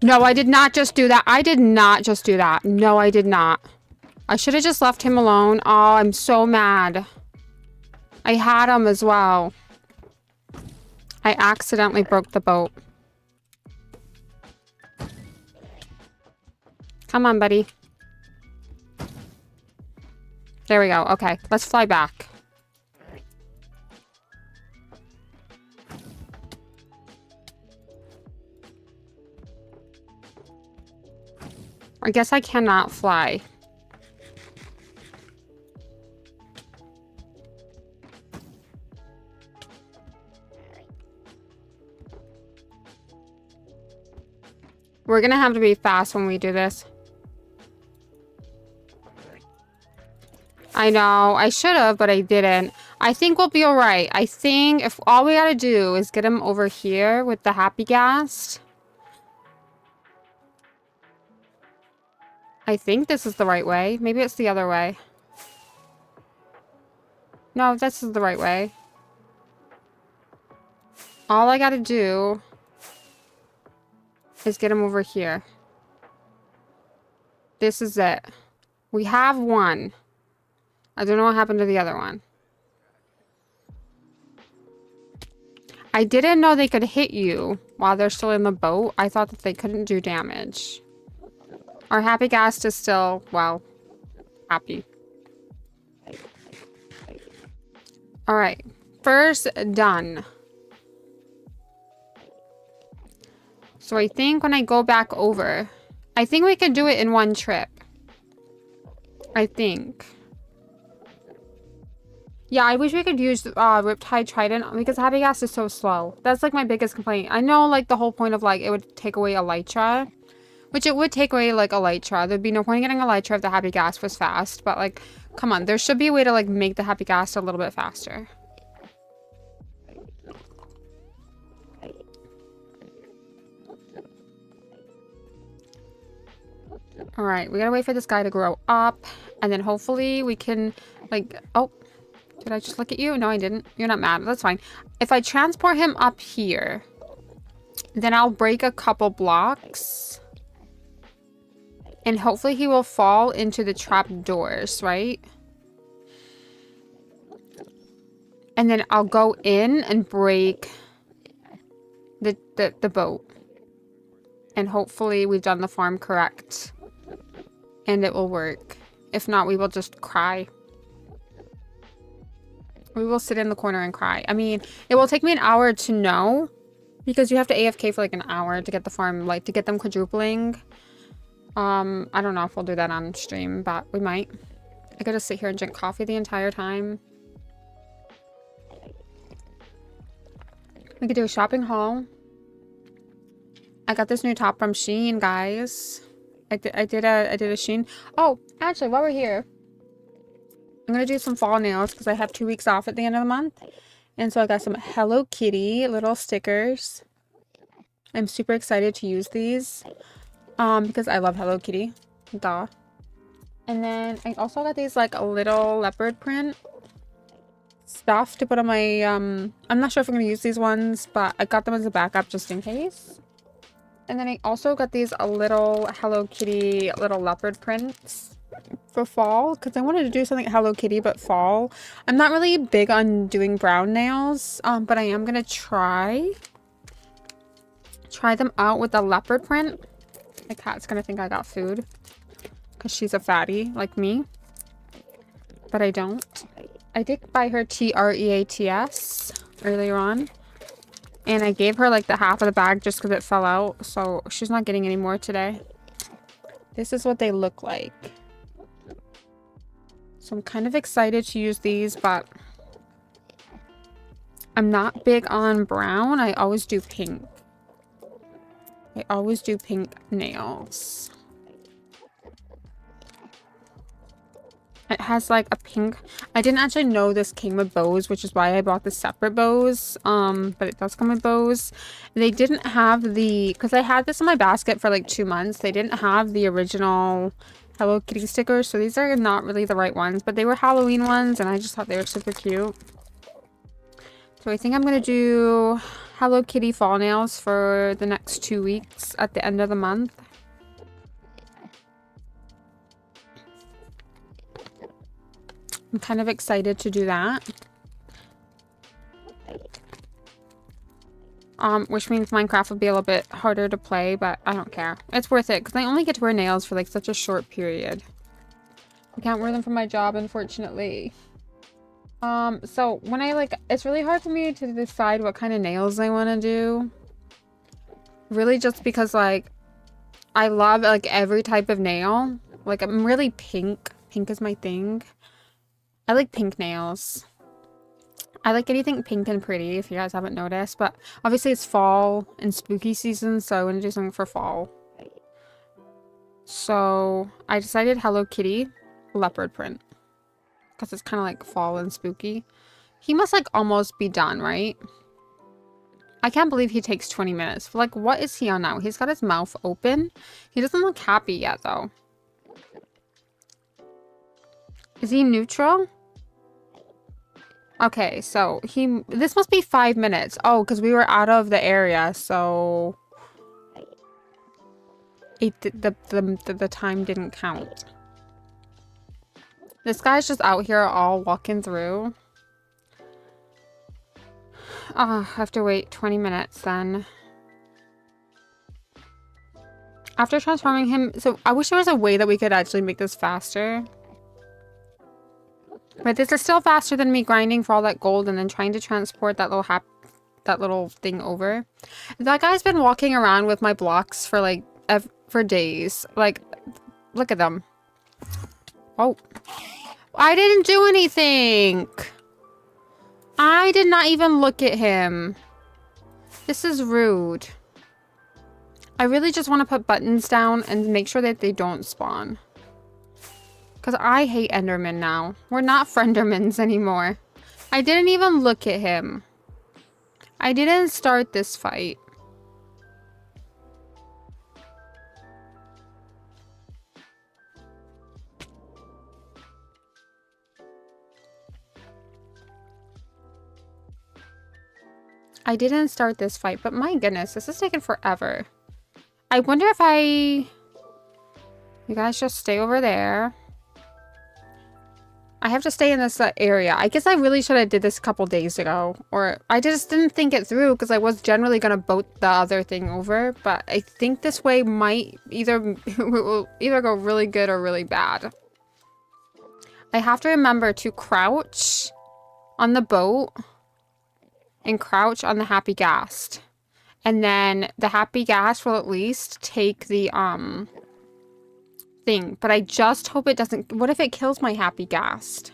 Speaker 1: No, I did not just do that. I did not just do that. No, I did not. I should have just left him alone. Oh, I'm so mad. I had him as well. I accidentally broke the boat. Come on, buddy. There we go. Okay, let's fly back. I guess I cannot fly. We're gonna have to be fast when we do this. I know, I should have, but I didn't. I think we'll be alright. I think if all we gotta do is get him over here with the happy gas. I think this is the right way. Maybe it's the other way. No, this is the right way. All I gotta do is get him over here. This is it. We have one. I don't know what happened to the other one. I didn't know they could hit you while they're still in the boat. I thought that they couldn't do damage. Our happy ghast is still, well, happy. Alright. First done. So I think when I go back over, I think we could do it in one trip. I think. Yeah, I wish we could use Riptide Trident because Happy Gas is so slow. That's like my biggest complaint. I know like the whole point of like it would take away Elytra, which it would take away like Elytra. There'd be no point in getting Elytra if the Happy Gas was fast. But like, come on, there should be a way to like make the Happy Gas a little bit faster. All right, we gotta wait for this guy to grow up, and then hopefully we can, like, oh, did I just look at you? No, I didn't. You're not mad. That's fine. If I transport him up here, then I'll break a couple blocks, and hopefully he will fall into the trap doors, right? And then I'll go in and break the boat. And hopefully we've done the farm correct. And it will work. If not, we will just cry. We will sit in the corner and cry. I mean, it will take me an hour to know. Because you have to AFK for like an hour to get the farm, like to get them quadrupling. I don't know if we'll do that on stream, but we might. I gotta sit here and drink coffee the entire time. We could do a shopping haul. I got this new top from Shein, guys. I did a Shein. Oh, actually, while we're here, I'm gonna do some fall nails because I have 2 weeks off at the end of the month, and so I got some Hello Kitty little stickers. I'm super excited to use these, because I love Hello Kitty. Duh. And then I also got these like a little leopard print stuff to put on my I'm not sure if I'm gonna use these ones, but I got them as a backup just in case. And then I also got these a little Hello Kitty little leopard prints for fall because I wanted to do something Hello Kitty but fall. I'm not really big on doing brown nails, but I am gonna try them out with the leopard print. My cat's gonna think I got food because she's a fatty like me, but I don't. I did buy her TREATS earlier on, and I gave her like the half of the bag just because it fell out, so she's not getting any more today. This is what they look like. So I'm kind of excited to use these, but I'm not big on brown. I always do pink. I always do pink nails. It has like a pink. I didn't actually know this came with bows, which is why I bought the separate bows. But it does come with bows. They didn't have the, because I had this in my basket for like 2 months. They didn't have the original Hello Kitty stickers, so these are not really the right ones, but they were Halloween ones, and I just thought they were super cute. So I think I'm gonna do Hello Kitty fall nails for the next 2 weeks at the end of the month. I'm kind of excited to do that. Which means Minecraft will be a little bit harder to play, but I don't care. It's worth it, because I only get to wear nails for like such a short period. I can't wear them for my job, unfortunately. So when I like, it's really hard for me to decide what kind of nails I want to do. Really just because like, I love like every type of nail. Like I'm really pink. Pink is my thing. I like pink nails. I like anything pink and pretty, if you guys haven't noticed. But obviously it's fall and spooky season, so I want to do something for fall. So I decided Hello Kitty leopard print. Because it's kind of like fall and spooky. He must like almost be done, right? I can't believe he takes 20 minutes. Like, what is he on now? He's got his mouth open. He doesn't look happy yet, though. Is he neutral? Okay, so this must be 5 minutes. Oh, because we were out of the area, so the time didn't count. This guy's just out here all walking through. I have to wait 20 minutes then. After transforming him, so I wish there was a way that we could actually make this faster. But this is still faster than me grinding for all that gold and then trying to transport that little thing over. That guy's been walking around with my blocks for like for days. Like, look at them. Oh, I didn't do anything. I did not even look at him. This is rude. I really just want to put buttons down and make sure that they don't spawn. Because I hate Enderman now. We're not Friendermans anymore. I didn't even look at him. I didn't start this fight. I didn't start this fight, but my goodness, this is taking forever. I wonder if you guys just stay over there. I have to stay in this area. I guess I really should have did this a couple days ago. Or I just didn't think it through because I was generally going to boat the other thing over. But I think this way might will either go really good or really bad. I have to remember to crouch on the boat and crouch on the happy ghast. And then the happy ghast will at least take the thing, but I just hope it doesn't. What if it kills my happy ghast?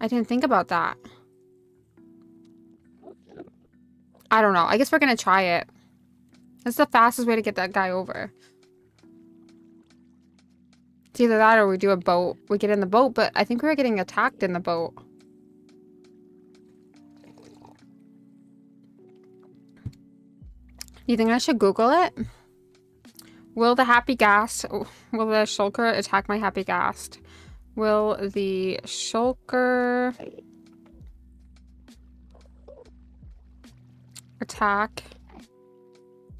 Speaker 1: I didn't think about that. I don't know. I guess we're gonna try it. That's the fastest way to get that guy over. It's either that or we do a boat. We get in the boat, but I think we were getting attacked in the boat. You think I should Google it? Will the happy ghast, will the shulker attack my happy ghast? Will the shulker attack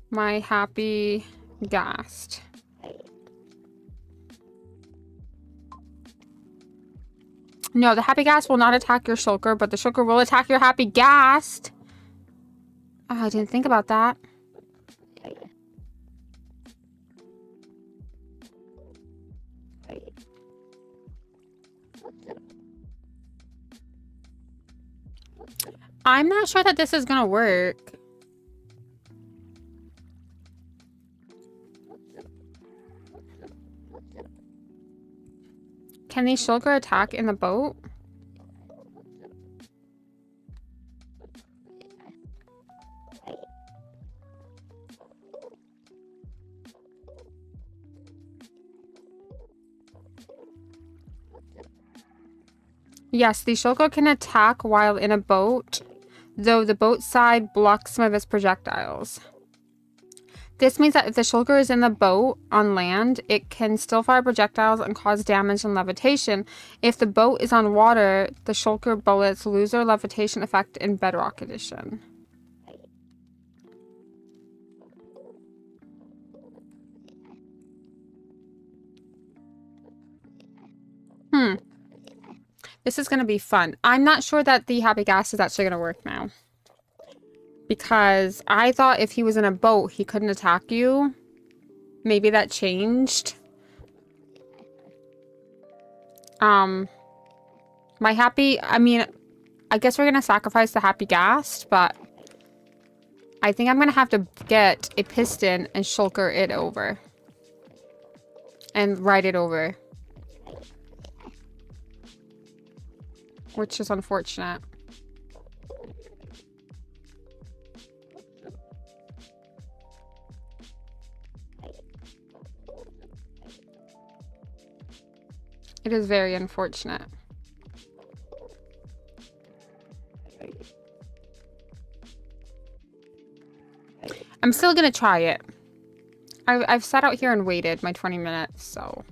Speaker 1: my happy ghast? No, the happy ghast will not attack your shulker, but the shulker will attack your happy ghast. Oh, I didn't think about that. I'm not sure that this is gonna work. Can the shulker attack in the boat? Yes, the shulker can attack while in a boat, though the boat side blocks some of its projectiles. This means that if the shulker is in the boat on land, it can still fire projectiles and cause damage and levitation. If the boat is on water, the shulker bullets lose their levitation effect in Bedrock Edition. This is going to be fun. I'm not sure that the happy ghast is actually going to work now. Because I thought if he was in a boat, he couldn't attack you. Maybe that changed. I mean, I guess we're going to sacrifice the happy ghast, but I think I'm going to have to get a piston and shulker it over. And ride it over. Which is unfortunate. It is very unfortunate. I'm still gonna try it. I've sat out here and waited my 20 minutes, so...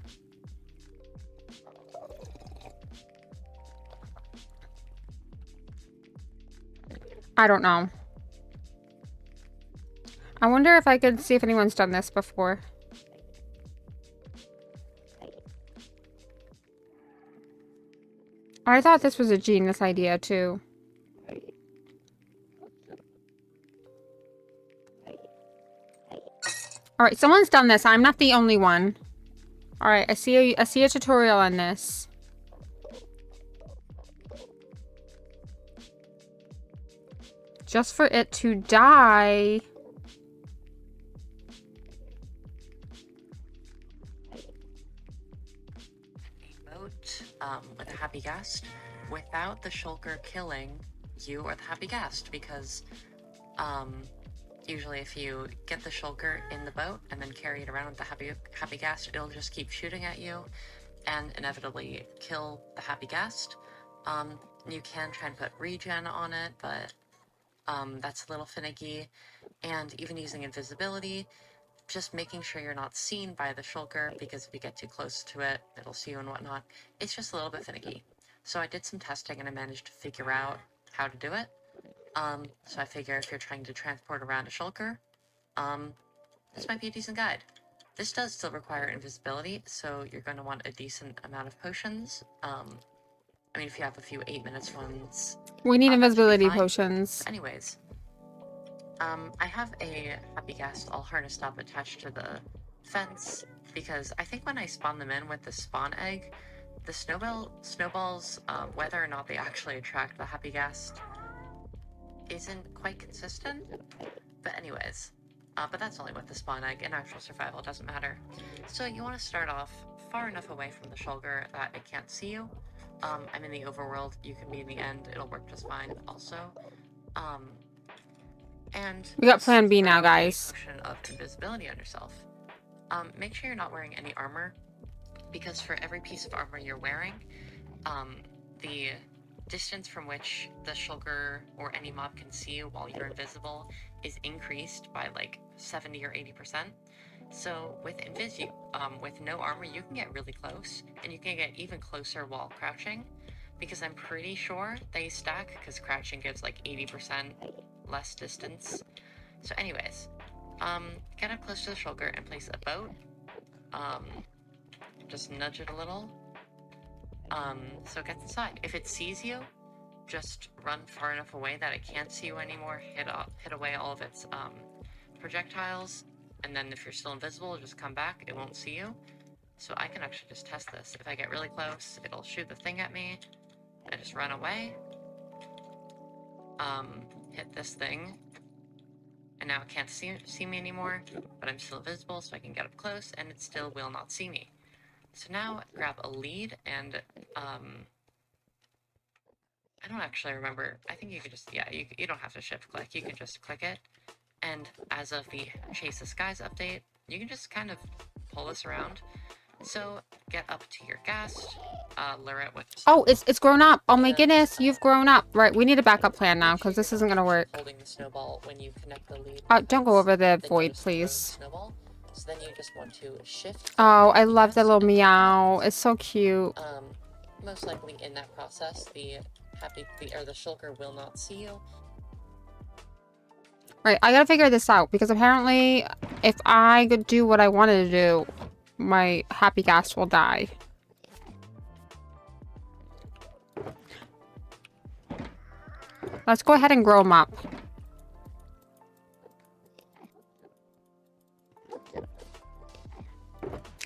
Speaker 1: I don't know. I wonder if I could see if anyone's done this before. I thought this was a genius idea, too. Alright, someone's done this. I'm not the only one. Alright, I see a tutorial on this. Just for it to die.
Speaker 5: Boat with a happy ghast without the shulker killing you or the happy ghast, because usually if you get the shulker in the boat and then carry it around with the happy ghast, it'll just keep shooting at you and inevitably kill the happy ghast. You can try and put regen on it, but that's a little finicky. And even using invisibility, just making sure you're not seen by the shulker, because if you get too close to it, it'll see you and whatnot. It's just a little bit finicky. So I did some testing and I managed to figure out how to do it. So I figure if you're trying to transport around a shulker, this might be a decent guide. This does still require invisibility, so you're going to want a decent amount of potions. I mean, if you have a few 8 minutes ones,
Speaker 1: We need
Speaker 5: that should be
Speaker 1: invisibility
Speaker 5: fine.
Speaker 1: potions.
Speaker 5: Anyways, I have a happy ghast all harnessed up attached to the fence because I think when I spawn them in with the spawn egg, the snowballs, whether or not they actually attract the happy ghast, isn't quite consistent. But anyways, but that's only with the spawn egg. In actual survival, it doesn't matter. So you want to start off far enough away from the shulker that it can't see you. I'm in the overworld. You can be in the end. It'll work just fine. Also, and
Speaker 1: We got
Speaker 5: just
Speaker 1: plan B now,
Speaker 5: throw a
Speaker 1: guys.
Speaker 5: potion of invisibility on yourself. Make sure you're not wearing any armor, because for every piece of armor you're wearing, the distance from which the shulker or any mob can see you while you're invisible is increased by like 70 or 80%. So with with no armor, you can get really close, and you can get even closer while crouching, because I'm pretty sure they stack, because crouching gives like 80% less distance. So anyways, get up close to the shulker and place a boat. Just nudge it a little. So it gets inside. If it sees you, just run far enough away that it can't see you anymore. Hit away all of its projectiles, and then if you're still invisible, just come back. It won't see you. So I can actually just test this. If I get really close, it'll shoot the thing at me. I just run away. Hit this thing, and now it can't see me anymore, but I'm still invisible, so I can get up close, and it still will not see me. So now grab a lead, and I don't actually remember. I think you could just, yeah, you don't have to shift click. You can just click it. And as of the Chase the Skies update, you can just kind of pull this around. So get up to your ghast, lure it with.
Speaker 1: Oh, it's grown up. Oh my goodness, you've grown up. Right, we need a backup plan now because this isn't gonna work.
Speaker 5: Holding the snowball when you connect the lead.
Speaker 1: Don't go over the
Speaker 5: Then you
Speaker 1: void,
Speaker 5: just throw the
Speaker 1: please.
Speaker 5: snowball. So then you just want to shift.
Speaker 1: Oh, I love the little meow. It's so cute.
Speaker 5: Most likely in that process, the shulker will not see you.
Speaker 1: Right, I gotta figure this out because apparently if I could do what I wanted to do, my happy ghast will die. Let's go ahead and grow them up.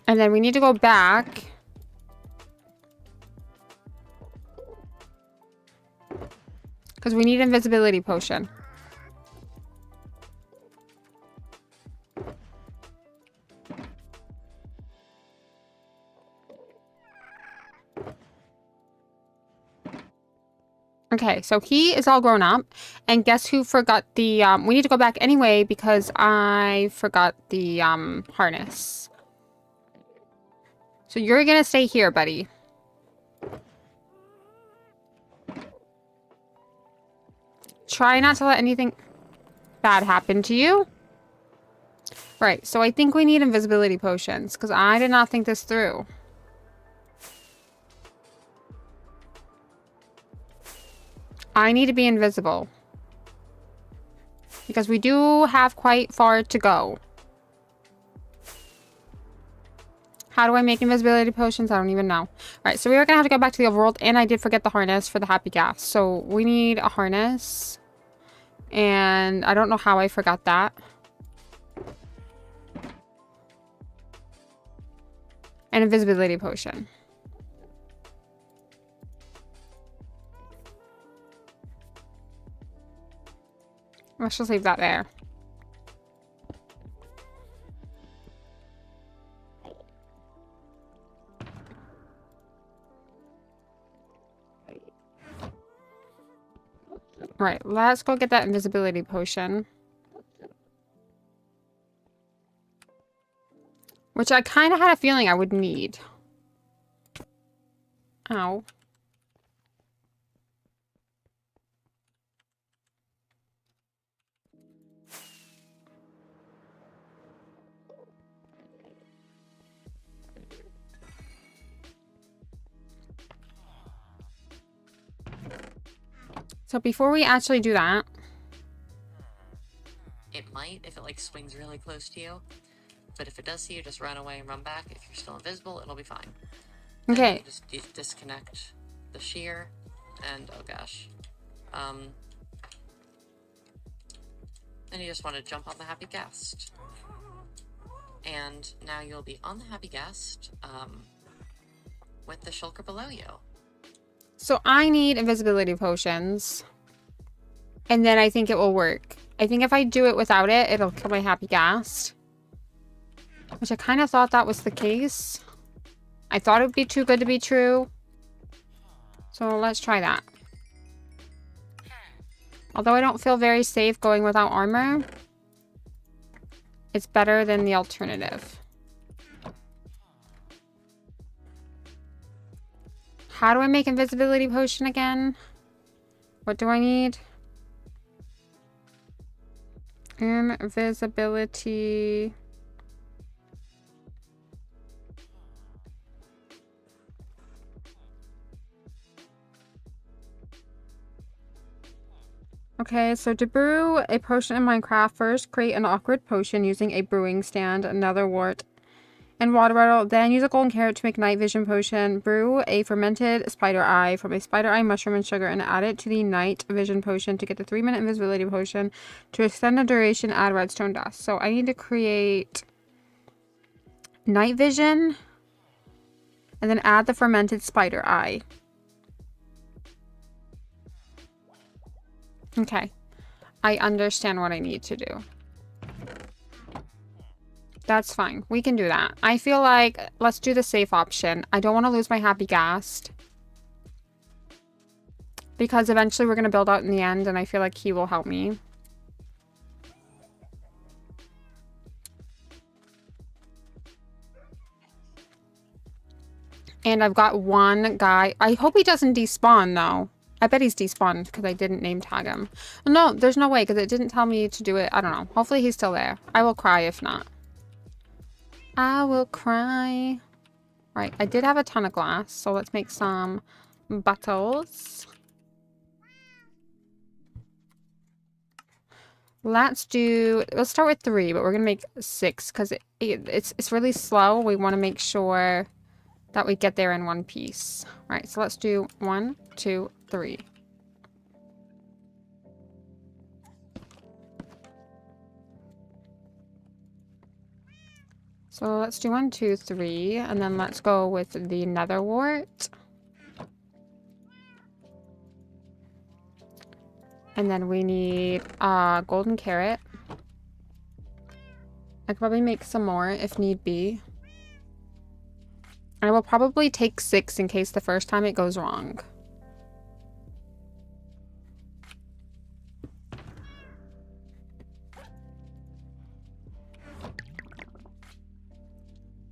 Speaker 1: And then we need to go back. Because we need invisibility potion. Okay, so he is all grown up. And guess who forgot the, we need to go back anyway because I forgot the, harness. So you're gonna stay here, buddy. Try not to let anything bad happen to you. Right, so I think we need invisibility potions because I did not think this through. I need to be invisible. Because we do have quite far to go. How do I make invisibility potions? I don't even know. Alright, so we are going to have to go back to the overworld. And I did forget the harness for the happy ghast. So we need a harness. And I don't know how I forgot that. An invisibility potion. Let's just leave that there. Right, let's go get that invisibility potion. Which I kind of had a feeling I would need. Ow. So before we actually do that,
Speaker 5: might if it like swings really close to you. But if it does see you, just run away and run back. If you're still invisible, it'll be fine. Then
Speaker 1: Okay.
Speaker 5: you can just disconnect the shear, and oh gosh. Then you just want to jump on the happy guest. And now you'll be on the happy guest, with the shulker below you.
Speaker 1: So I need invisibility potions. And then I think it will work. I think if I do it without it, it'll kill my happy ghast. Which I kind of thought that was the case. I thought it would be too good to be true. So let's try that. Although I don't feel very safe going without armor, it's better than the alternative. How do I make invisibility potion again? What do I need? Invisibility. Okay, so to brew a potion in Minecraft, first create an awkward potion using a brewing stand, another wart, and water bottle. Then use a golden carrot to make night vision potion. Brew a fermented spider eye from a spider eye mushroom and sugar and add it to the night vision potion to get the 3-minute invisibility potion. To extend the duration, add redstone dust. So I need to create night vision and then add the fermented spider eye. Okay. I understand what I need to do. That's fine. We can do that. I feel like let's do the safe option. I don't want to lose my happy ghast. Because eventually we're going to build out in the end and I feel like he will help me. And I've got one guy. I hope he doesn't despawn though. I bet he's despawned because I didn't name tag him. No, there's no way because it didn't tell me to do it. I don't know. Hopefully he's still there. I will cry if not. I will cry. Right, I did have a ton of glass, so let's make some bottles. Let's start with 3, but we're gonna make 6 because it's really slow. We want to make sure that we get there in one piece. Right, so let's do 1, 2, 3. So let's do 1, 2, 3, and then let's go with the nether wart. And then we need a golden carrot. I could probably make some more if need be. I will probably take 6 in case the first time it goes wrong.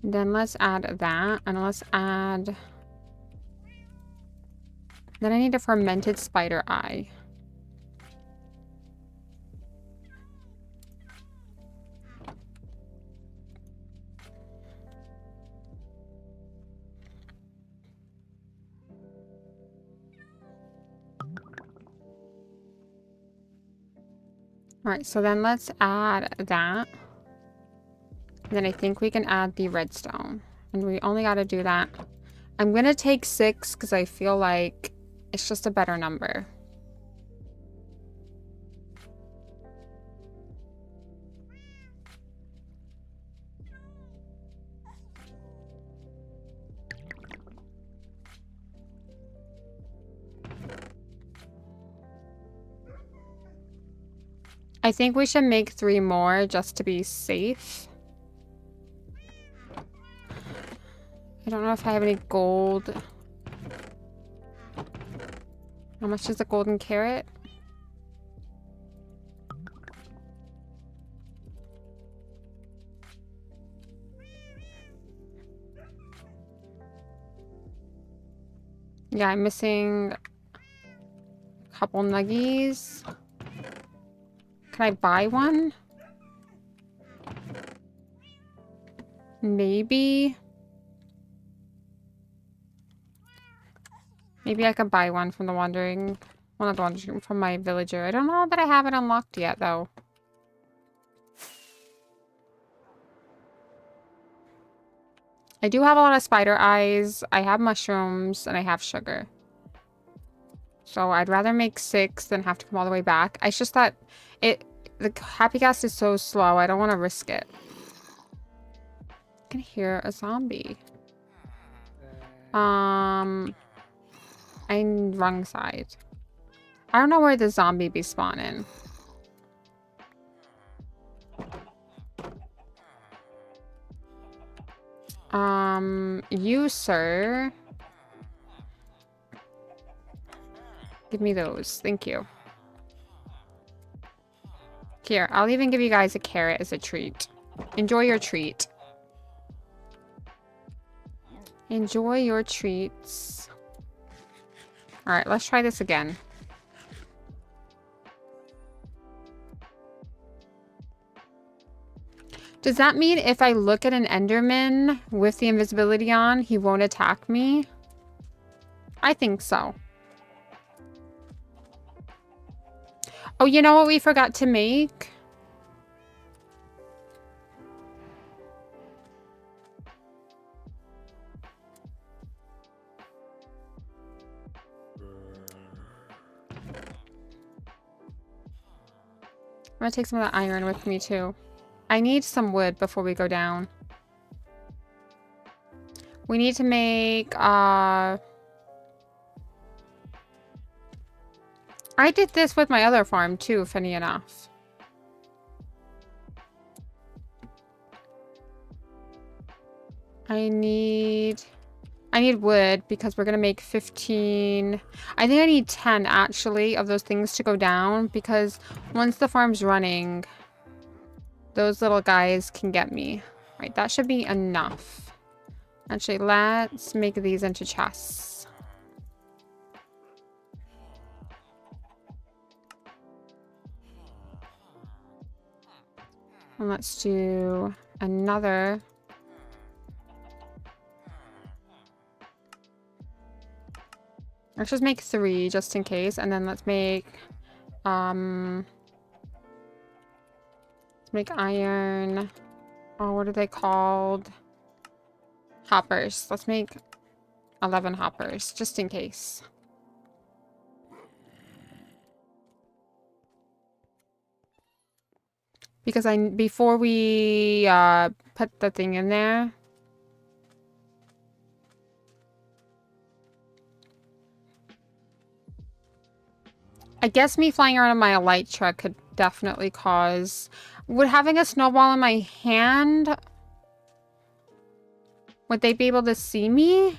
Speaker 1: Then let's add that, and let's add... Then I need a fermented spider eye. Alright, so then let's add that. Then I think we can add the redstone. And we only got to do that. I'm going to take 6 because I feel like it's just a better number. I think we should make 3 more just to be safe. I don't know if I have any gold. How much is a golden carrot? Yeah, I'm missing a couple nuggies. Can I buy one? Maybe. Maybe I could buy one from the wandering... Well, not the wandering, from my villager. I don't know that I have it unlocked yet, though. I do have a lot of spider eyes. I have mushrooms and I have sugar. So I'd rather make 6 than have to come all the way back. It's just that the happy gas is so slow. I don't want to risk it. I can hear a zombie. I'm wrong side. I don't know where the zombie be spawning. You, sir. Give me those. Thank you. Here, I'll even give you guys a carrot as a treat. Enjoy your treat. Enjoy your treats. Alright, let's try this again. Does that mean if I look at an Enderman with the invisibility on, he won't attack me? I think so. Oh, you know what we forgot to make? I'm gonna take some of that iron with me too. I need some wood before we go down. We need to make, I did this with my other farm too, funny enough. I need wood because we're gonna make 15. I think I need 10 actually of those things to go down because once the farm's running, those little guys can get me. Right, that should be enough. Actually, let's make these into chests. And let's do another. Let's just make 3 just in case, and then let's make iron. Oh, what are they called? Hoppers. Let's make 11 hoppers just in case. Because before we put the thing in there, I guess me flying around in my light truck could definitely cause... Would having a snowball in my hand... Would they be able to see me?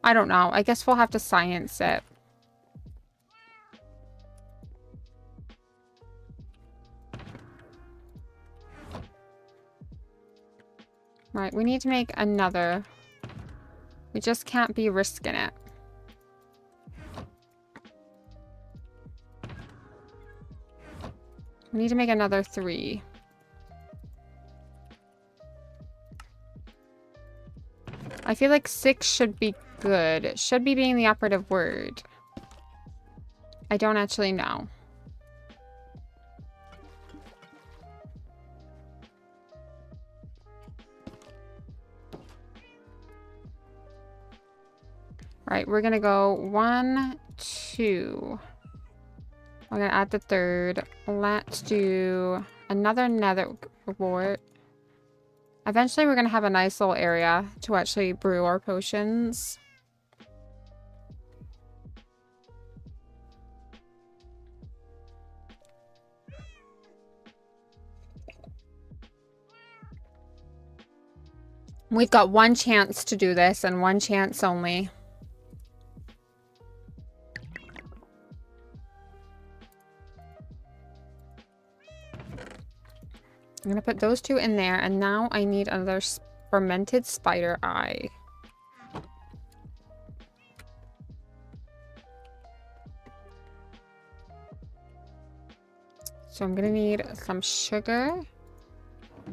Speaker 1: I don't know. I guess we'll have to science it. Right, we need to make another. We just can't be risking it. We need to make another 3. I feel like 6 should be good. It should be being the operative word. I don't actually know. Right, we're gonna go 1, 2. I'm gonna add the 3rd. Let's do another nether wart. Eventually we're gonna have a nice little area to actually brew our potions. We've got 1 chance to do this and 1 chance only. I'm gonna put those 2 in there, and now I need another fermented spider eye. So I'm gonna need some sugar.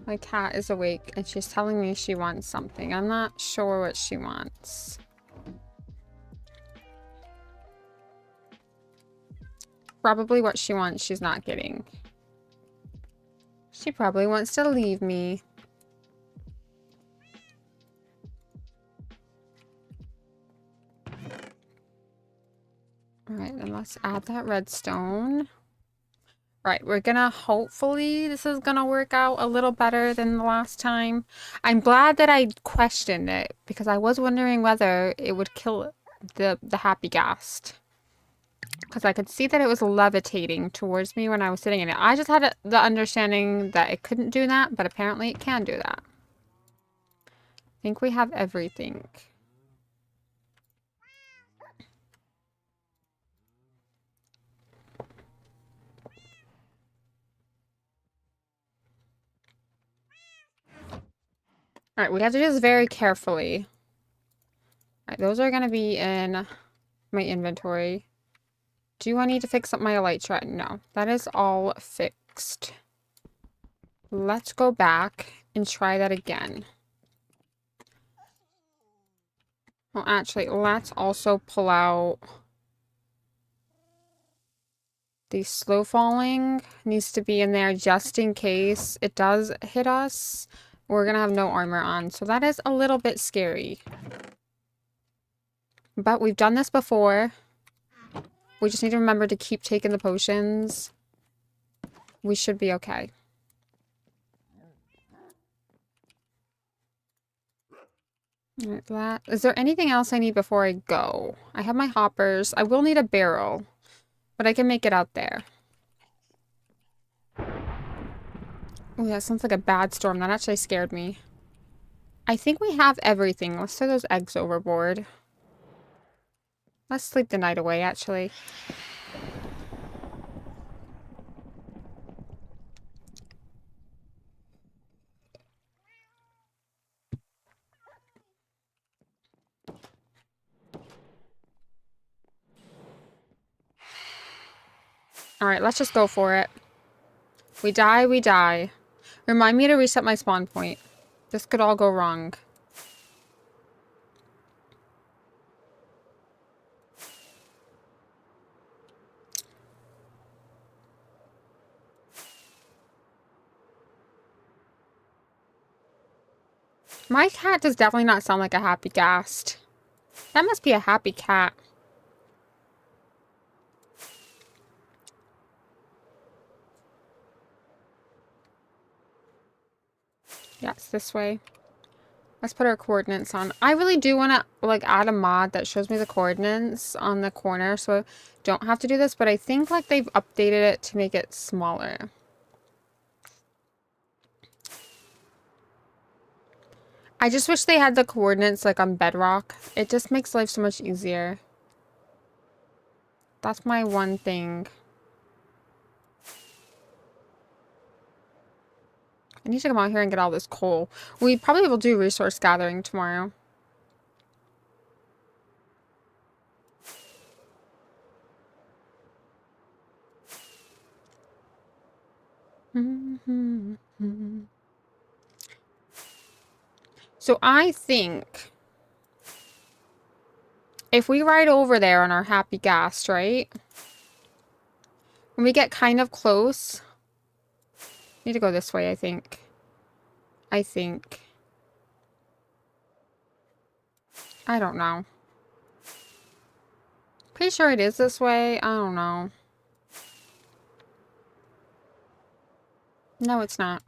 Speaker 1: My cat is awake and she's telling me she wants something. I'm not sure what she wants. Probably what she wants she's not getting. She probably wants to leave me. Let's add that redstone. Right, we're gonna, hopefully this is gonna work out a little better than the last time. I'm glad that I questioned it, because I was wondering whether it would kill the happy ghast. Because I could see that it was levitating towards me when I was sitting in it. I just had the understanding that it couldn't do that, but apparently it can do that. I think we have everything. Alright, we have to do this very carefully. Alright, those are going to be in my inventory. Do I need to fix up my elytra? No, that is all fixed. Let's go back and try that again. Well, actually, let's also pull out the slow falling. Needs to be in there just in case it does hit us. We're going to have no armor on, so that is a little bit scary. But we've done this before. We just need to remember to keep taking the potions. We should be okay. That, is there anything else I need before I go? I have my hoppers. I will need a barrel, but I can make it out there. Oh, that sounds like a bad storm. That actually scared me. I think we have everything. Let's throw those eggs overboard. Let's sleep the night away, actually. Alright, let's just go for it. We die, we die. Remind me to reset my spawn point. This could all go wrong. My cat does definitely not sound like a happy ghast. That must be a happy cat. Yes, this way. Let's put our coordinates on. I really do want to like add a mod that shows me the coordinates on the corner, so I don't have to do this, but I think like they've updated it to make it smaller. I just wish they had the coordinates like on Bedrock. It just makes life so much easier. That's my one thing. I need to come out here and get all this coal. We probably will do resource gathering tomorrow. So I think if we ride over there on our happy ghast, right? When we get kind of close, need to go this way, I think. I don't know. Pretty sure it is this way. I don't know. No, it's not.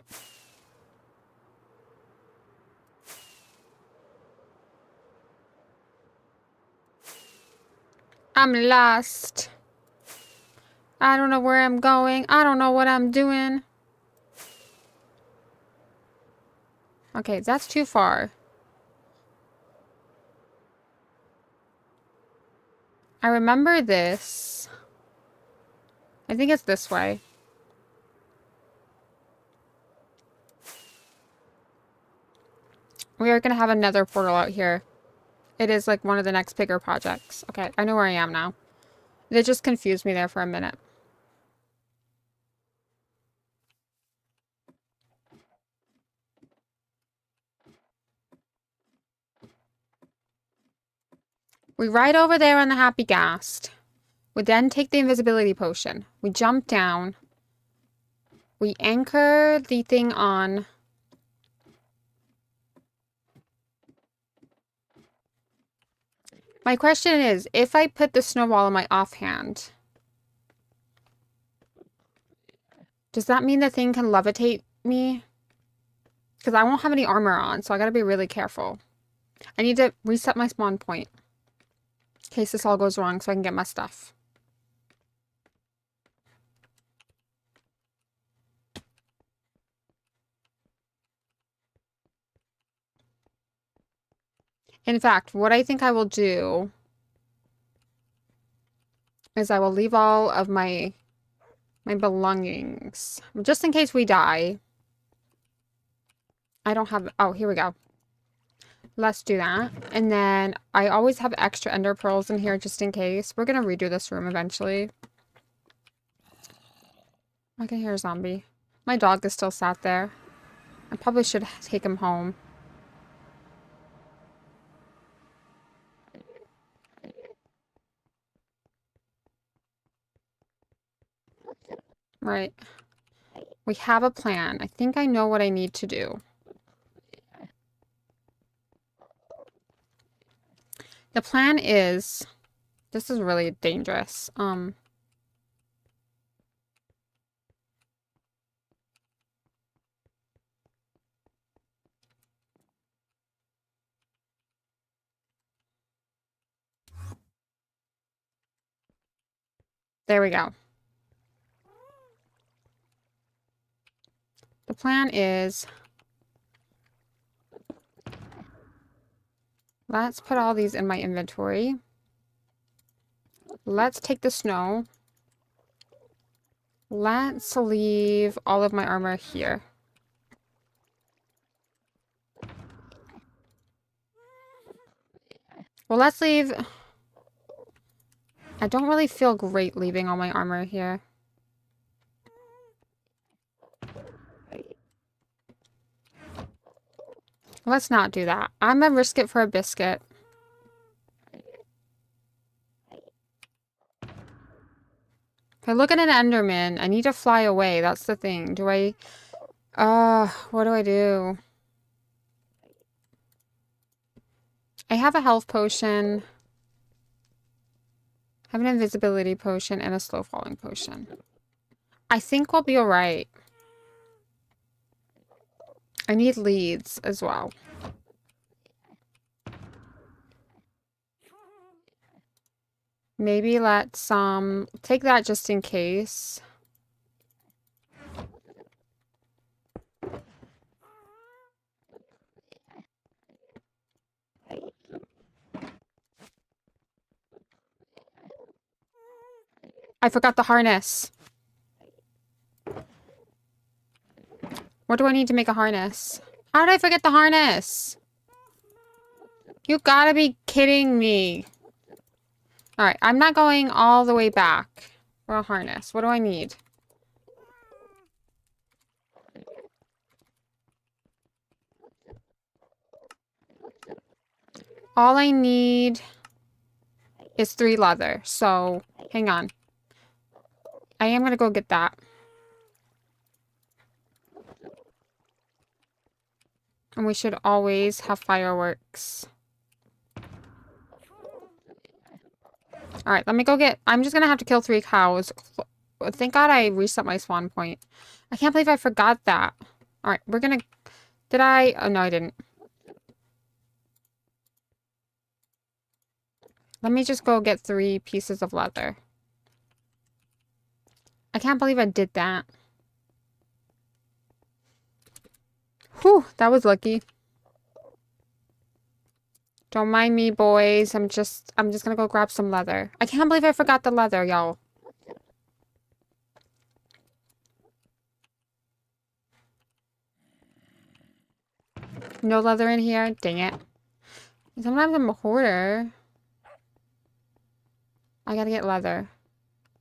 Speaker 1: I'm lost. I don't know where I'm going. I don't know what I'm doing. Okay, that's too far. I remember this. I think it's this way. We are going to have another portal out here. It is like one of the next bigger projects. Okay, I know where I am now. It just confused me there for a minute. We ride over there on the happy ghast. We then take the invisibility potion. We jump down. We anchor the thing on. My question is, if I put the snowball in my offhand, Does that mean the thing can levitate me? Because I won't have any armor on, so I gotta be really careful. I need to reset my spawn point. In case this all goes wrong so I can get my stuff. In fact, what I think I will do is I will leave all of my belongings. Just in case we die. I don't have... Oh, here we go. Let's do that. And then I always have extra ender pearls in here just in case. We're going to redo this room eventually. I can hear a zombie. My dog is still sat there. I probably should take him home. Right. We have a plan. I think I know what I need to do. The plan is... This is really dangerous. There we go. The plan is... Let's put all these in my inventory. Let's take the snow. Let's leave all of my armor here. Well, let's leave... I don't really feel great leaving all my armor here. Let's not do that. I'm gonna risk it for a biscuit. If I look at an Enderman, I need to fly away. That's the thing. Do I... what do I do? I have a health potion. I have an invisibility potion and a slow falling potion. I think we'll be alright. I need leads as well. Maybe let's take that just in case. I forgot the harness. What do I need to make a harness? How did I forget the harness? You gotta be kidding me. Alright, I'm not going all the way back for a harness. What do I need? All I need is 3 leather. So, hang on. I am gonna go get that. And we should always have fireworks. Alright, let me go get... I'm just gonna have to kill 3 cows. Thank God I reset my spawn point. I can't believe I forgot that. Alright, we're gonna... Did I... Oh, no, I didn't. Let me just go get 3 pieces of leather. I can't believe I did that. Whew, that was lucky. Don't mind me, boys. I'm just gonna go grab some leather. I can't believe I forgot the leather, y'all. No leather in here? Dang it. Sometimes I'm a hoarder. I gotta get leather.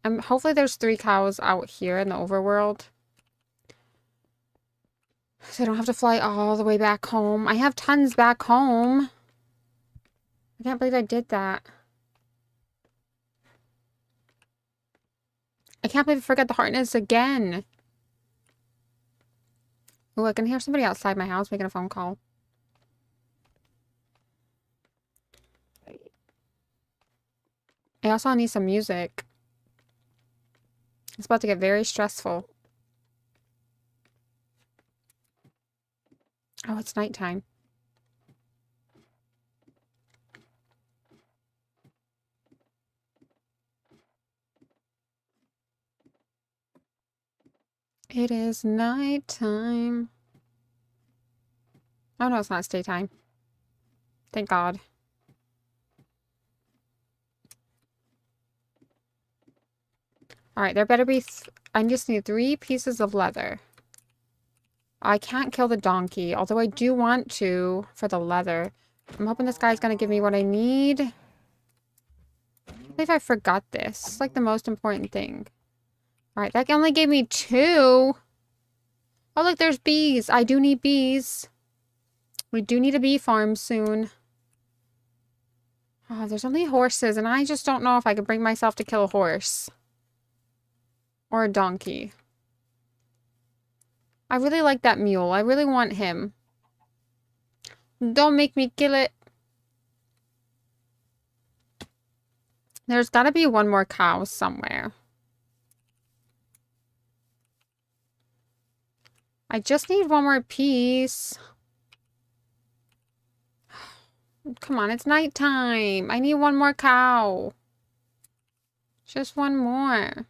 Speaker 1: Hopefully there's 3 cows out here in the overworld. So I don't have to fly all the way back home. I have tons back home. I can't believe I did that. I can't believe I forgot the harness again. Oh, I can hear somebody outside my house making a phone call. I also need some music. It's about to get very stressful. it's nighttime. It is nighttime. Oh no, it's not. It's daytime. Thank God. Alright, there better be... I just need 3 pieces of leather. I can't kill the donkey, although I do want to for the leather. I'm hoping this guy's gonna give me what I need. I believe I forgot this. It's like the most important thing. Alright, that only gave me 2. Oh, look, there's bees. I do need bees. We do need a bee farm soon. Oh, there's only horses, and I just don't know if I could bring myself to kill a horse. Or a donkey. I really like that mule. I really want him. Don't make me kill it. There's gotta be one more cow somewhere. I just need one more piece. Come on, it's nighttime. I need one more cow. Just one more.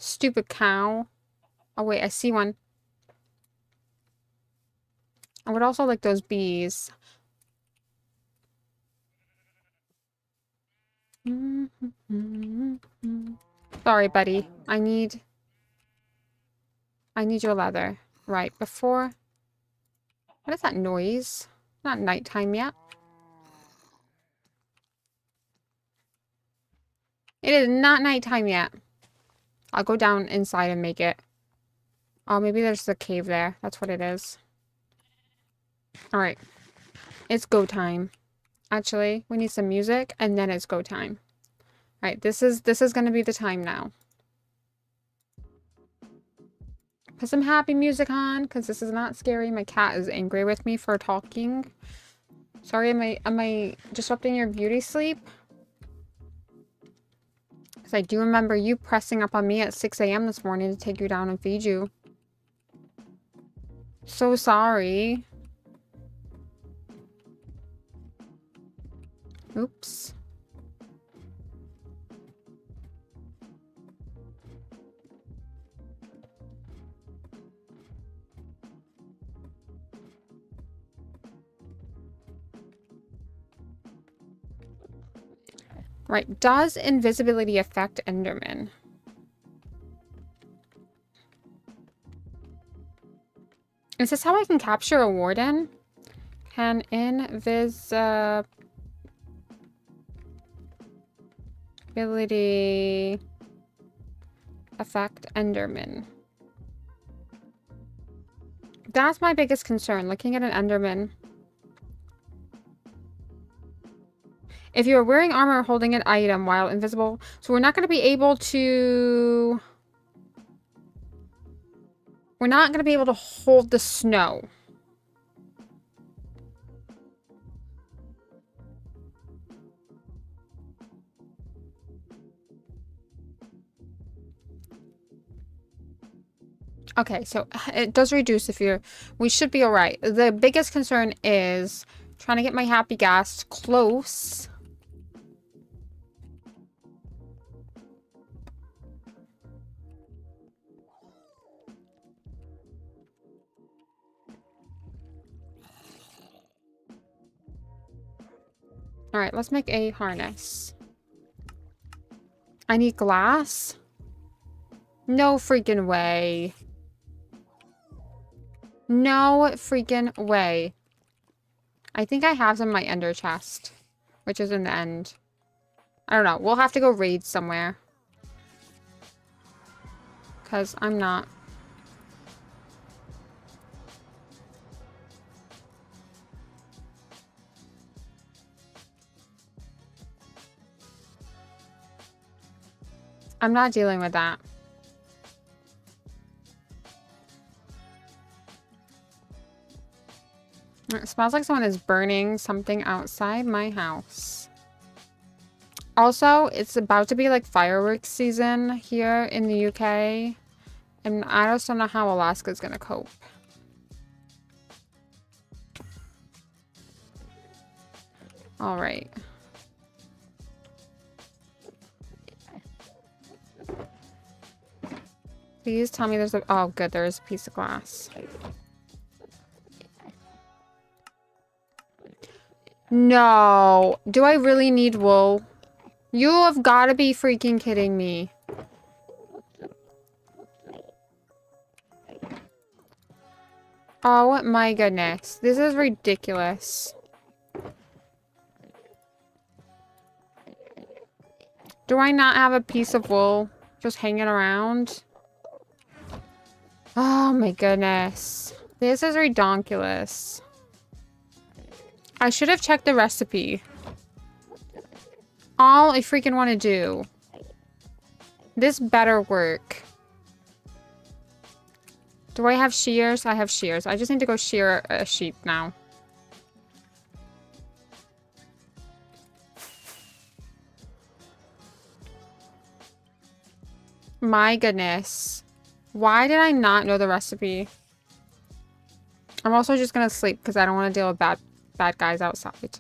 Speaker 1: Stupid cow. Oh, wait, I see one. I would also like those bees. Sorry, buddy. I need your leather. Right, before... What is that noise? Not nighttime yet. It is not nighttime yet. I'll go down inside and make it. Oh, maybe there's a cave there. That's what it is. Alright. It's go time. Actually, we need some music, and then it's go time. Alright, this is gonna be the time now. Put some happy music on, because this is not scary. My cat is angry with me for talking. Sorry, am I disrupting your beauty sleep? Because I do remember you pressing up on me at 6 a.m. this morning to take you down and feed you. So sorry. Oops. Right, does invisibility affect Enderman? Is this how I can capture a warden? Can invisibility affect Enderman? That's my biggest concern, looking at an Enderman. If you're wearing armor or holding an item while invisible, so we're not going to be able to... We're not going to be able to hold the snow. Okay, so it does reduce if you're... We should be alright. The biggest concern is trying to get my happy gas close. Alright, let's make a harness. I need glass? No freaking way. No freaking way. I think I have some in my ender chest, which is in the end. I don't know. We'll have to go raid somewhere. Because I'm not. I'm not dealing with that. It smells like someone is burning something outside my house. Also, it's about to be like fireworks season here in the UK. And I just don't know how Alaska's gonna cope. All right. Please tell me there's a... Oh, good. There is a piece of glass. No. Do I really need wool? You have got to be freaking kidding me. Oh my goodness. This is ridiculous. Do I not have a piece of wool just hanging around? Oh my goodness. This is redonkulous. I should have checked the recipe. All I freaking want to do. This better work. Do I have shears? I have shears. I just need to go shear a sheep now. My goodness. Why did I not know the recipe? I'm also just gonna sleep because I don't want to deal with bad guys outside.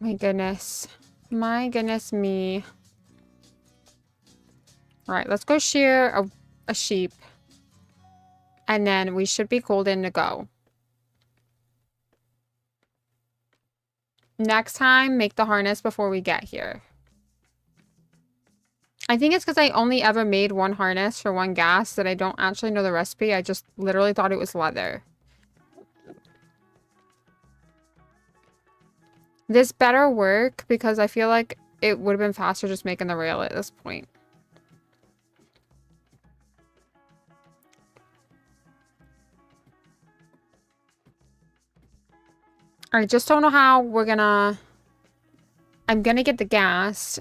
Speaker 1: My goodness. My goodness me. Alright, let's go shear a sheep. And then we should be golden to go. Next time, make the harness before we get here. I think it's because I only ever made one harness for one gas that I don't actually know the recipe. I just literally thought it was leather. This better work because I feel like it would have been faster just making the rail at this point. I just don't know how we're gonna... I'm gonna get the gas.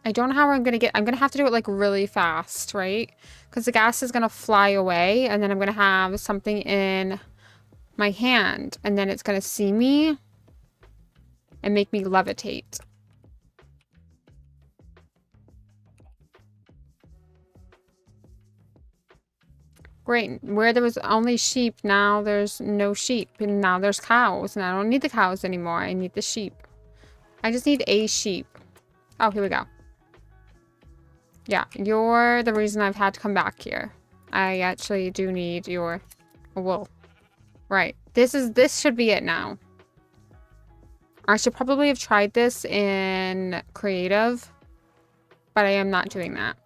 Speaker 1: I don't know how I'm gonna get... I'm gonna have to do it like really fast, right? Because the gas is gonna fly away and then I'm gonna have something in my hand and then it's gonna see me and make me levitate. Great. Where there was only sheep, now there's no sheep. And now there's cows. And I don't need the cows anymore. I need the sheep. I just need a sheep. Oh, here we go. Yeah, you're the reason I've had to come back here. I actually do need your wool. Right. This should be it now. I should probably have tried this in creative. But I am not doing that.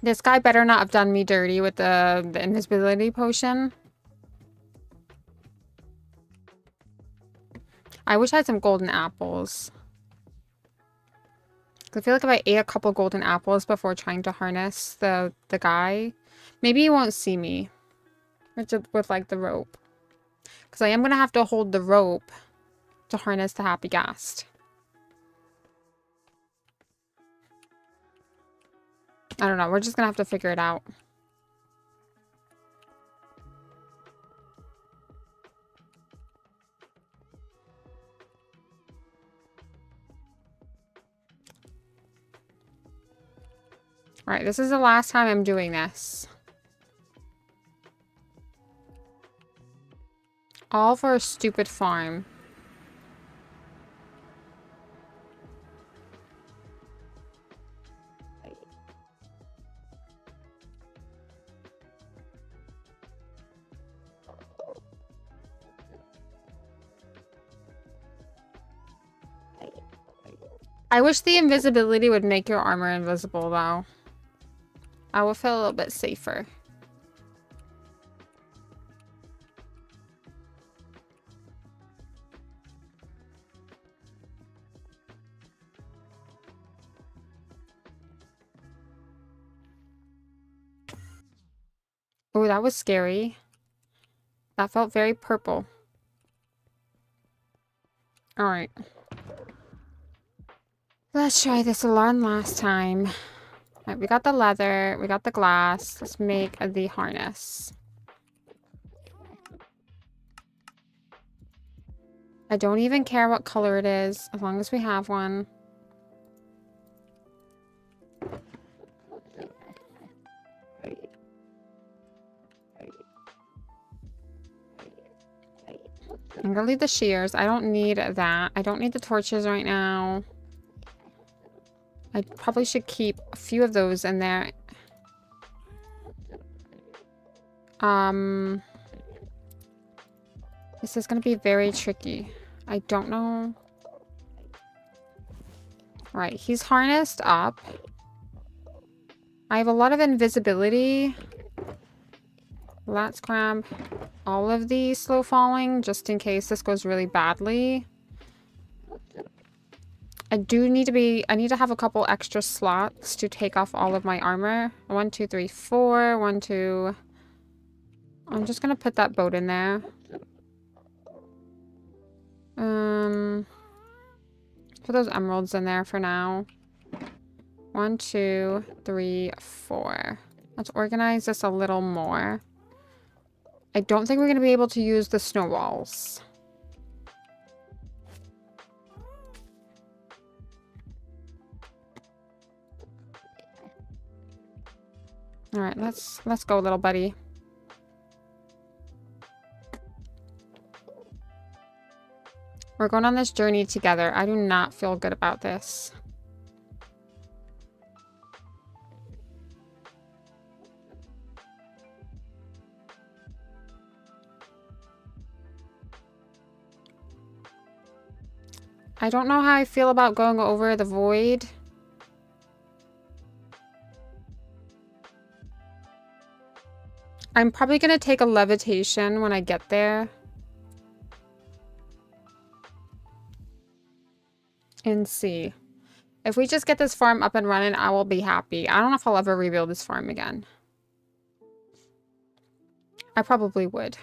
Speaker 1: This guy better not have done me dirty with the invisibility potion. I wish I had some golden apples. I feel like if I ate a couple golden apples before trying to harness the guy, maybe he won't see me with like the rope. Because I am going to have to hold the rope to harness the happy ghast. I don't know. We're just going to have to figure it out. Alright, this is the last time I'm doing this. All for a stupid farm. I wish the invisibility would make your armor invisible, though. I will feel a little bit safer. Oh, that was scary. That felt very purple. All right. Let's try this one last time. All right, we got the leather, we got the glass. Let's make the harness. I don't even care what color it is, as long as we have one. I'm gonna leave the shears. I don't need that. I don't need the torches right now. I probably should keep a few of those in there. This is gonna be very tricky. I don't know. Right, he's harnessed up. I have a lot of invisibility. Let's grab all of the slow falling just in case this goes really badly. I need to have a couple extra slots to take off all of my armor. 1, 2, 3, 4. 1, 2. I'm just gonna put that boat in there. Put those emeralds in there for now. 1, 2, 3, 4. Let's organize this a little more. I don't think we're going to be able to use the snow walls. All right, let's go, little buddy. We're going on this journey together. I do not feel good about this. I don't know how I feel about going over the void. I'm probably going to take a levitation when I get there. And see. If we just get this farm up and running, I will be happy. I don't know if I'll ever rebuild this farm again. I probably would.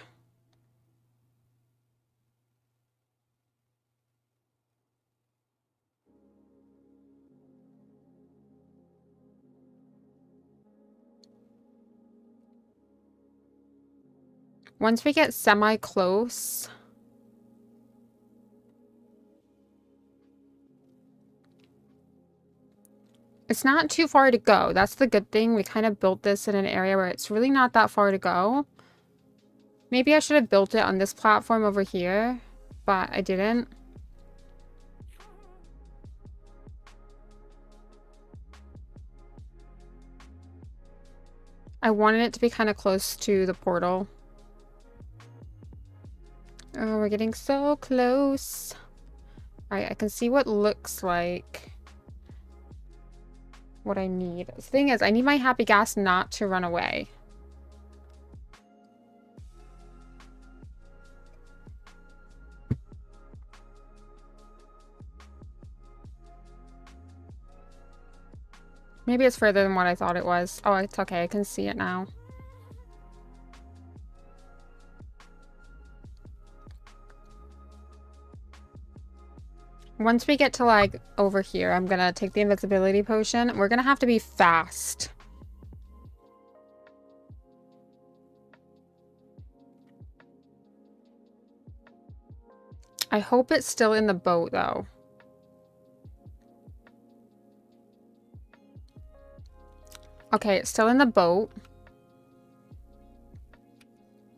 Speaker 1: Once we get semi-close... It's not too far to go. That's the good thing. We kind of built this in an area where it's really not that far to go. Maybe I should have built it on this platform over here, but I didn't. I wanted it to be kind of close to the portal. Oh, we're getting so close. All right, I can see what looks like what I need. The thing is, I need my happy gas not to run away. Maybe it's further than what I thought it was. Oh, it's okay. I can see it now. Once we get to, like, over here, I'm gonna take the invisibility potion. We're gonna have to be fast. I hope it's still in the boat, though. Okay, it's still in the boat.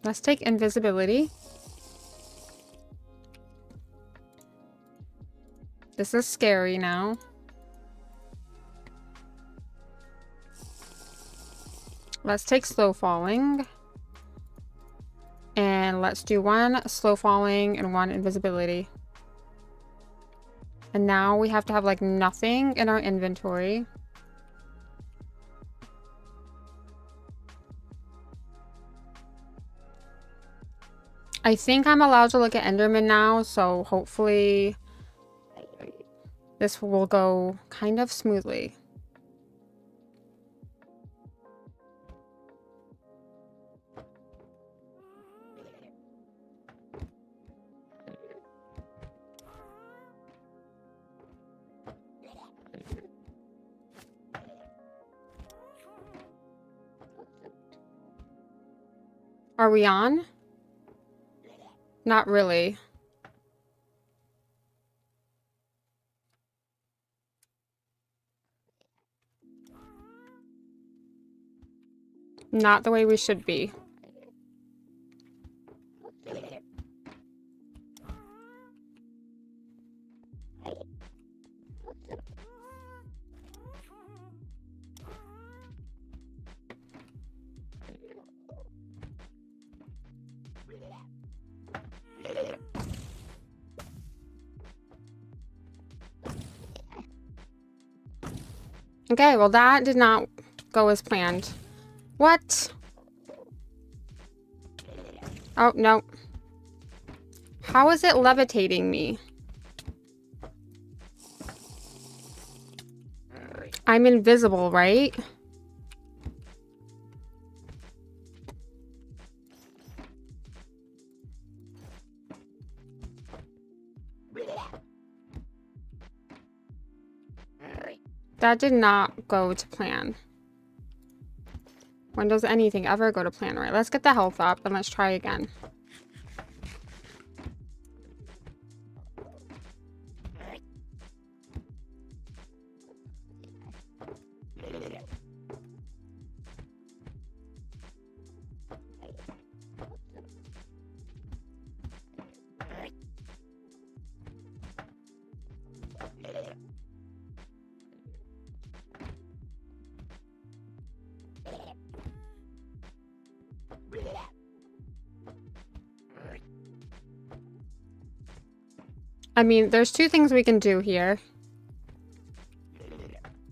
Speaker 1: Let's take invisibility. This is scary now. Let's take slow falling. And let's do 1 slow falling and 1 invisibility. And now we have to have, like, nothing in our inventory. I think I'm allowed to look at Enderman now, so hopefully this will go kind of smoothly. Are we on? Not really. Not the way we should be. Okay, well that did not go as planned. What? Oh, no. How is it levitating me? I'm invisible, right? That did not go to plan. When does anything ever go to plan? Right, let's get the health up and let's try again. I mean, there's two things we can do here.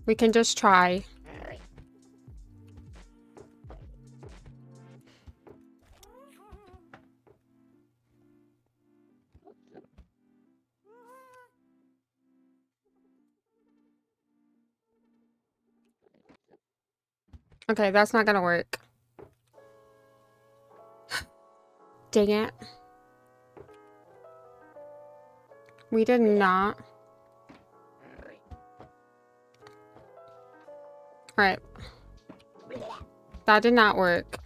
Speaker 1: We can just try. Okay, that's not gonna work. Dang it. We did not. Alright. That did not work.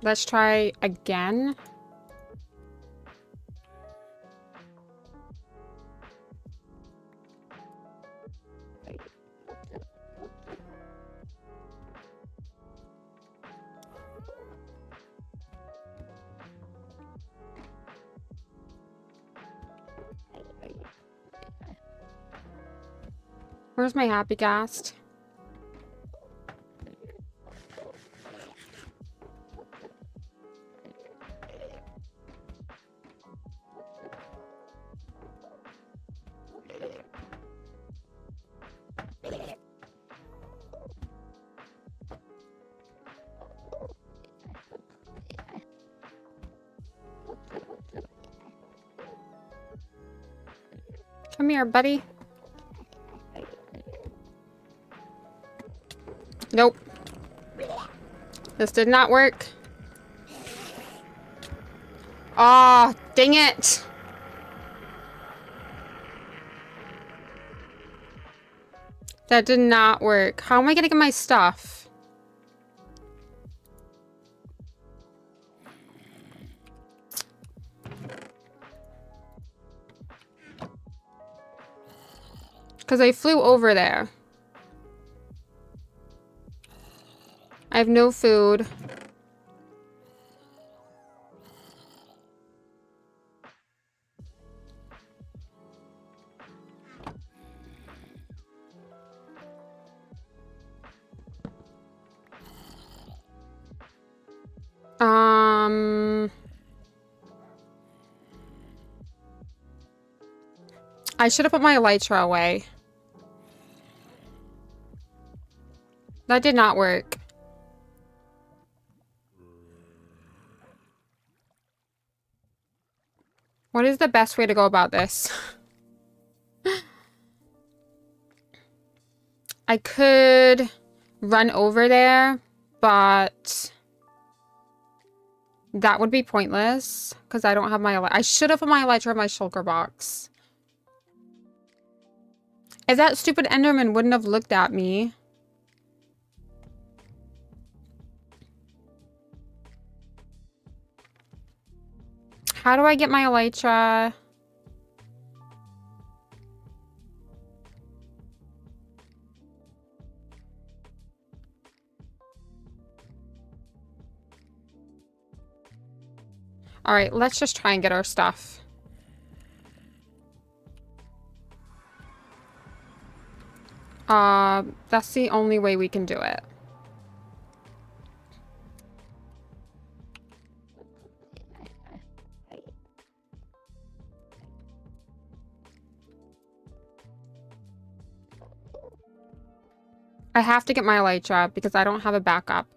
Speaker 1: Let's try again. Where's my happy ghast? Come here, buddy. Nope. This did not work. Aw, dang it. That did not work. How am I gonna get my stuff? Because I flew over there. I have no food. I should have put my elytra away. That did not work. What is the best way to go about this? I could run over there, but that would be pointless because I don't have my I should have put my elytra in my shulker box. If that stupid Enderman wouldn't have looked at me. How do I get my elytra? All right, let's just try and get our stuff. That's the only way we can do it. I have to get my elytra because I don't have a backup.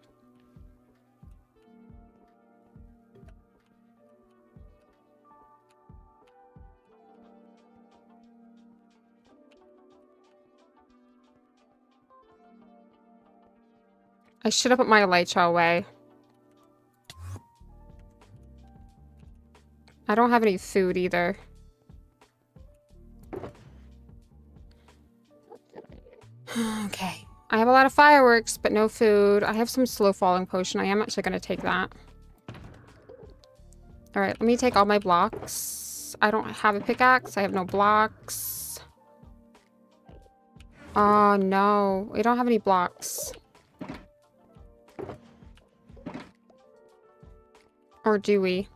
Speaker 1: I should have put my elytra away. I don't have any food either. Okay. I have a lot of fireworks, but no food. I have some slow falling potion. I am actually going to take that. All right, let me take all my blocks. I don't have a pickaxe. I have no blocks. Oh, no. We don't have any blocks. Or do we?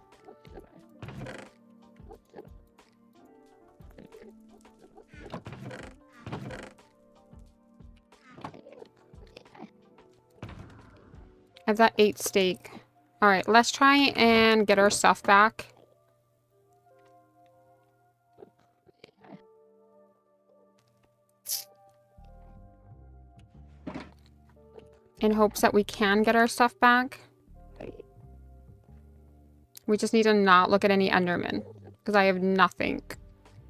Speaker 1: I have that 8 steak. All right, let's try and get our stuff back. In hopes that we can get our stuff back. We just need to not look at any Endermen. Because I have nothing.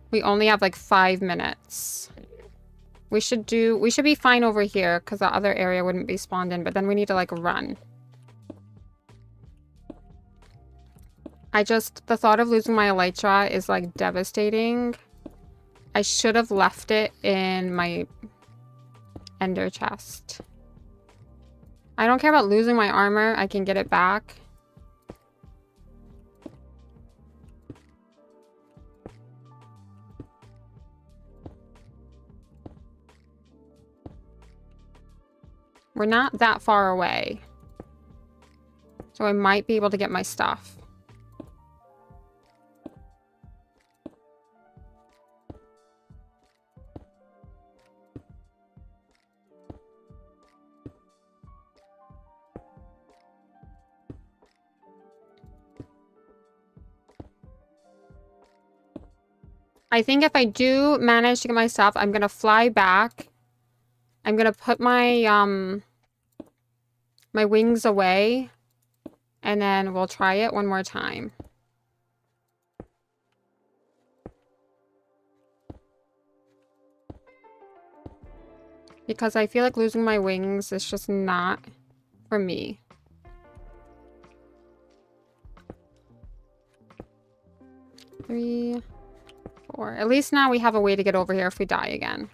Speaker 1: We only have like 5 minutes. We should be fine over here because the other area wouldn't be spawned in, but then we need to like run. The thought of losing my elytra is like devastating. I should have left it in my ender chest. I don't care about losing my armor. I can get it back. We're not that far away. So I might be able to get my stuff. I think if I do manage to get my stuff, I'm gonna fly back. I'm gonna put my my wings away, and then we'll try it one more time. Because I feel like losing my wings is just not for me. Three, four. At least now we have a way to get over here if we die again.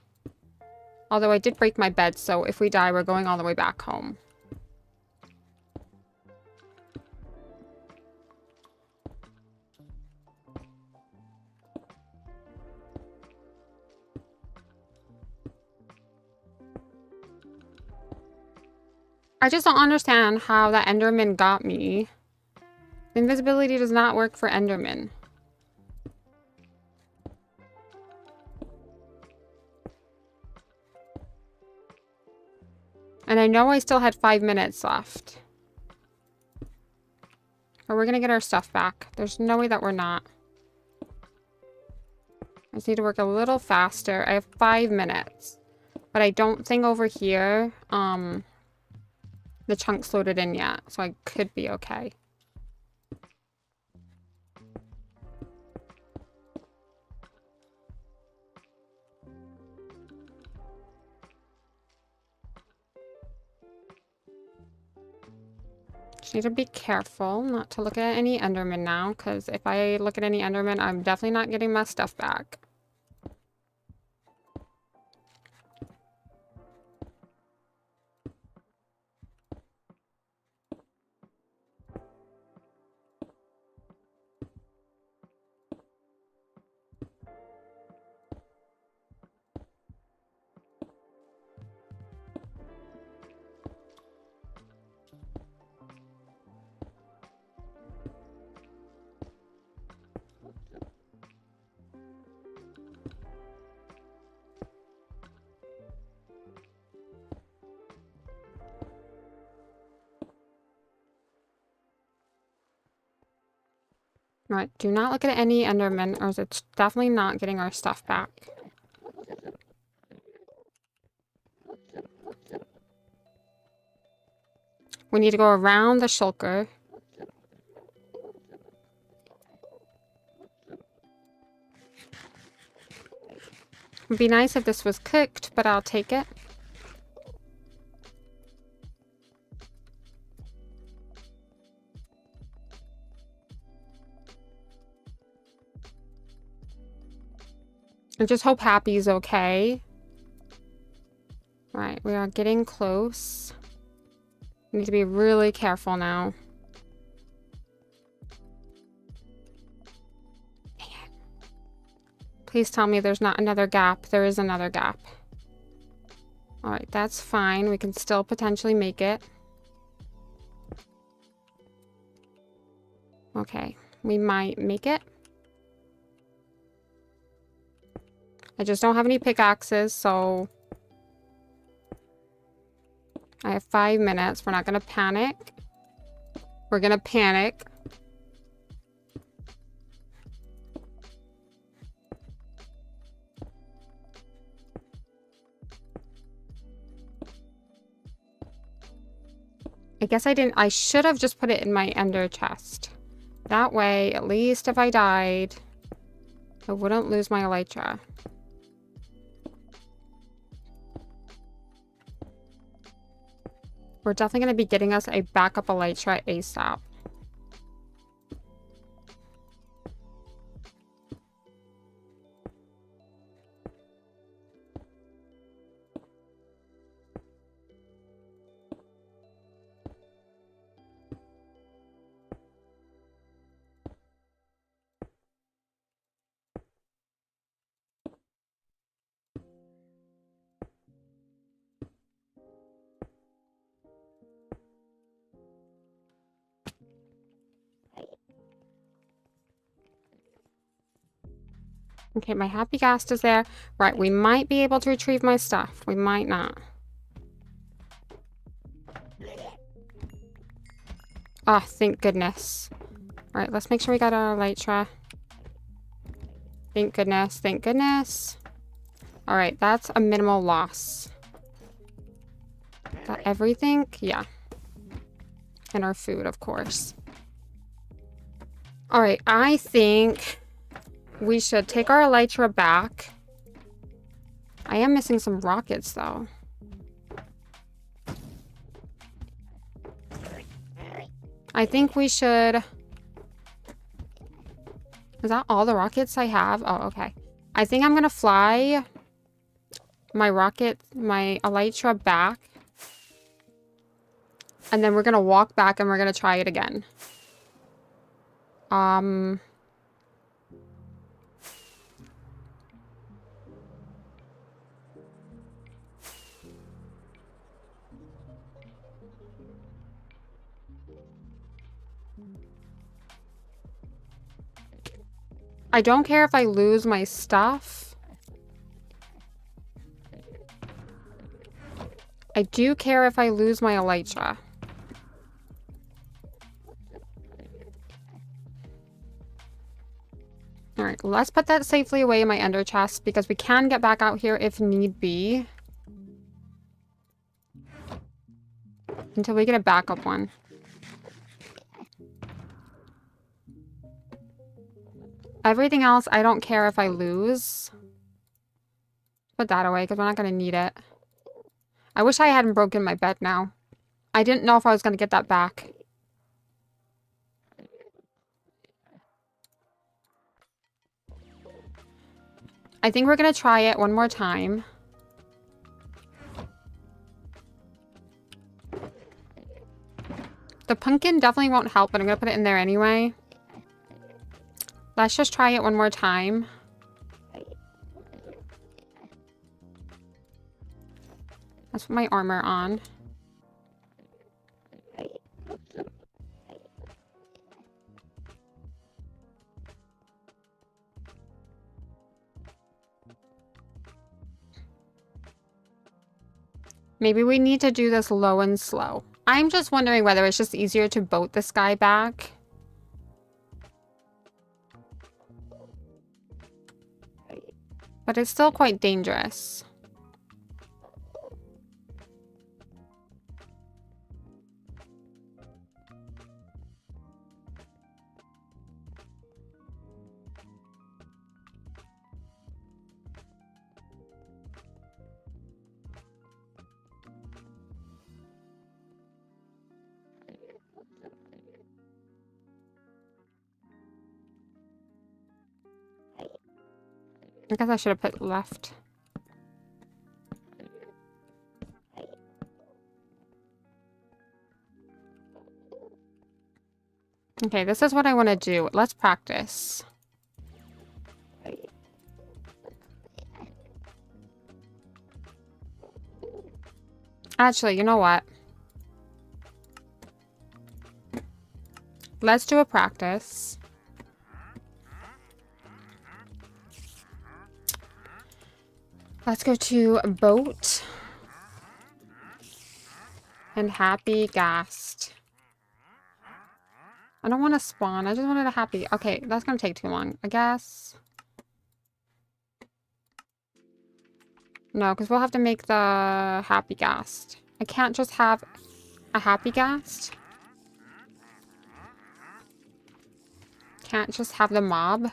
Speaker 1: Although I did break my bed, so if we die, we're going all the way back home. I just don't understand how that Enderman got me. Invisibility does not work for Enderman. And I know I still had 5 minutes left. But we're gonna get our stuff back. There's no way that we're not. I just need to work a little faster. I have 5 minutes. But I don't think over here, the chunk's loaded in yet. So I could be okay. Just need to be careful not to look at any Enderman now, because if I look at any Enderman, I'm definitely not getting my stuff back. Alright, do not look at any Enderman, or it's definitely not getting our stuff back. We need to go around the shulker. It'd be nice if this was cooked, but I'll take it. I just hope Happy's okay. Right, we are getting close. We need to be really careful now. Dang it. Please tell me there's not another gap. There is another gap. Alright, that's fine. We can still potentially make it. Okay, we might make it. I just don't have any pickaxes, so I have 5 minutes. We're not gonna panic. We're gonna panic. I guess I should have just put it in my ender chest. That way, at least if I died, I wouldn't lose my elytra. We're definitely going to be getting us a backup elytra ASAP. Okay, my happy ghast is there. Right, we might be able to retrieve my stuff. We might not. Oh, thank goodness. All right, let's make sure we got our elytra. Thank goodness, thank goodness. All right, that's a minimal loss. Got everything? Yeah. And our food, of course. All right, I think we should take our elytra back. I am missing some rockets, though. I think we should... Is that all the rockets I have? Oh, okay. I think I'm gonna fly my elytra back. And then we're gonna walk back and we're gonna try it again. I don't care if I lose my stuff. I do care if I lose my elytra. Alright, let's put that safely away in my ender chest because we can get back out here if need be. Until we get a backup one. Everything else, I don't care if I lose. Put that away because we're not going to need it. I wish I hadn't broken my bed now. I didn't know if I was going to get that back. I think we're going to try it one more time. The pumpkin definitely won't help, but I'm going to put it in there anyway. Let's just try it one more time. Let's put my armor on. Maybe we need to do this low and slow. I'm just wondering whether it's just easier to boat this guy back. But it's still quite dangerous. I guess I should have put left. Okay, this is what I want to do. Let's practice. Actually, you know what? Let's do a practice. Let's go to boat and happy gassed. I don't want to spawn. I just wanted a happy. Okay, that's going to take too long, I guess. No, because we'll have to make the happy gassed. I can't just have a happy gassed. Can't just have the mob.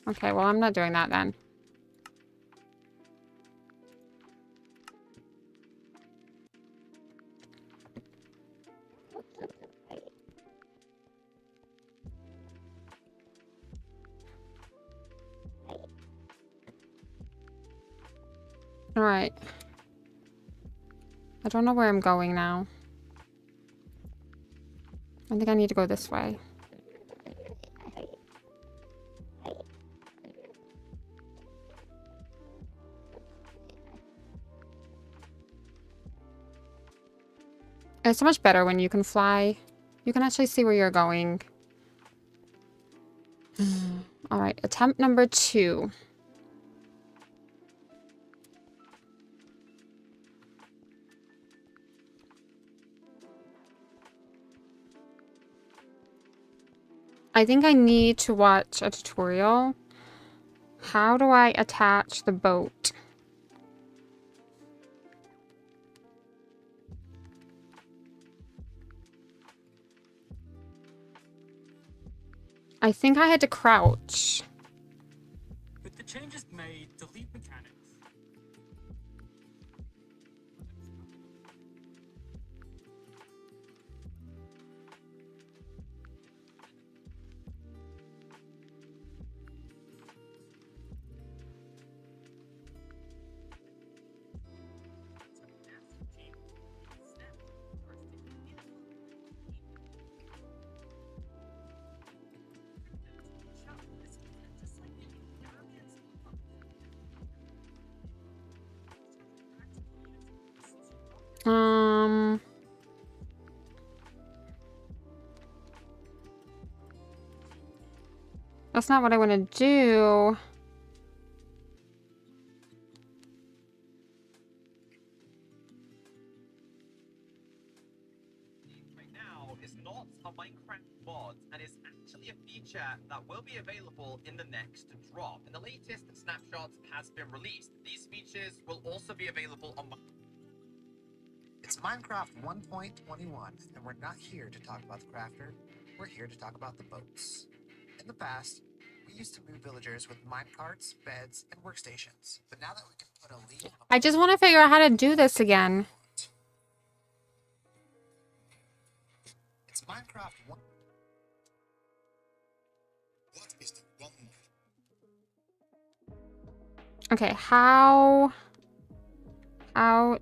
Speaker 1: Okay, well, I'm not doing that then. All right. I don't know where I'm going now. I think I need to go this way. It's so much better when you can fly. You can actually see where you're going. All right, attempt number 2. I think I need to watch a tutorial. How do I attach the boat? I think I had to crouch.
Speaker 6: With the changes made, delete mechanics.
Speaker 1: That's not what I want to do.
Speaker 7: Right now is not a Minecraft mod and is actually a feature that will be available in the next drop. And the latest snapshot has been released. These features will also be available on
Speaker 3: It's Minecraft 1.21, and we're not here to talk about the crafter. We're here to talk about the boats. In the past, we used to move villagers with minecarts, beds, and workstations. But now that we can put a lead on
Speaker 1: I just want to figure out how to do this again.
Speaker 3: It's Minecraft 1.
Speaker 2: What is the wonder?
Speaker 1: Okay, how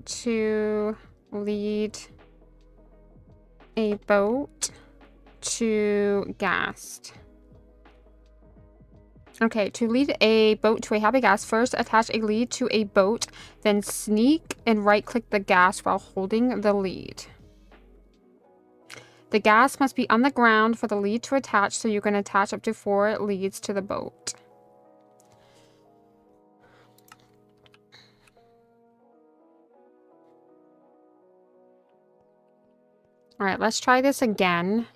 Speaker 1: to lead a boat to ghast. Okay, to lead a boat to a happy ghast, first attach a lead to a boat, then sneak and right-click the ghast while holding the lead. The ghast must be on the ground for the lead to attach, so you can attach up to 4 leads to the boat. All right, let's try this again.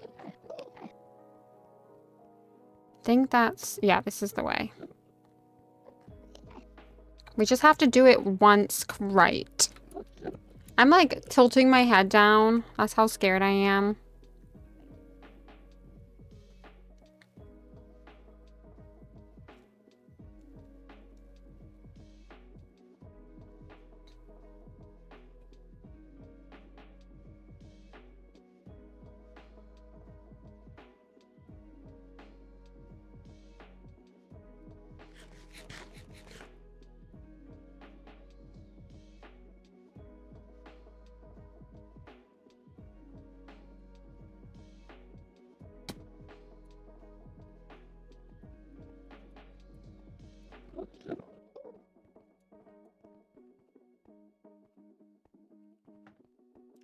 Speaker 1: think that's... Yeah, this is the way. We just have to do it once right. I'm like tilting my head down. That's how scared I am.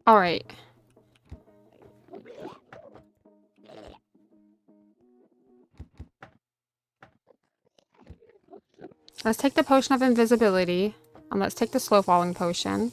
Speaker 1: All right. Let's take the potion of invisibility. And let's take the slow falling potion.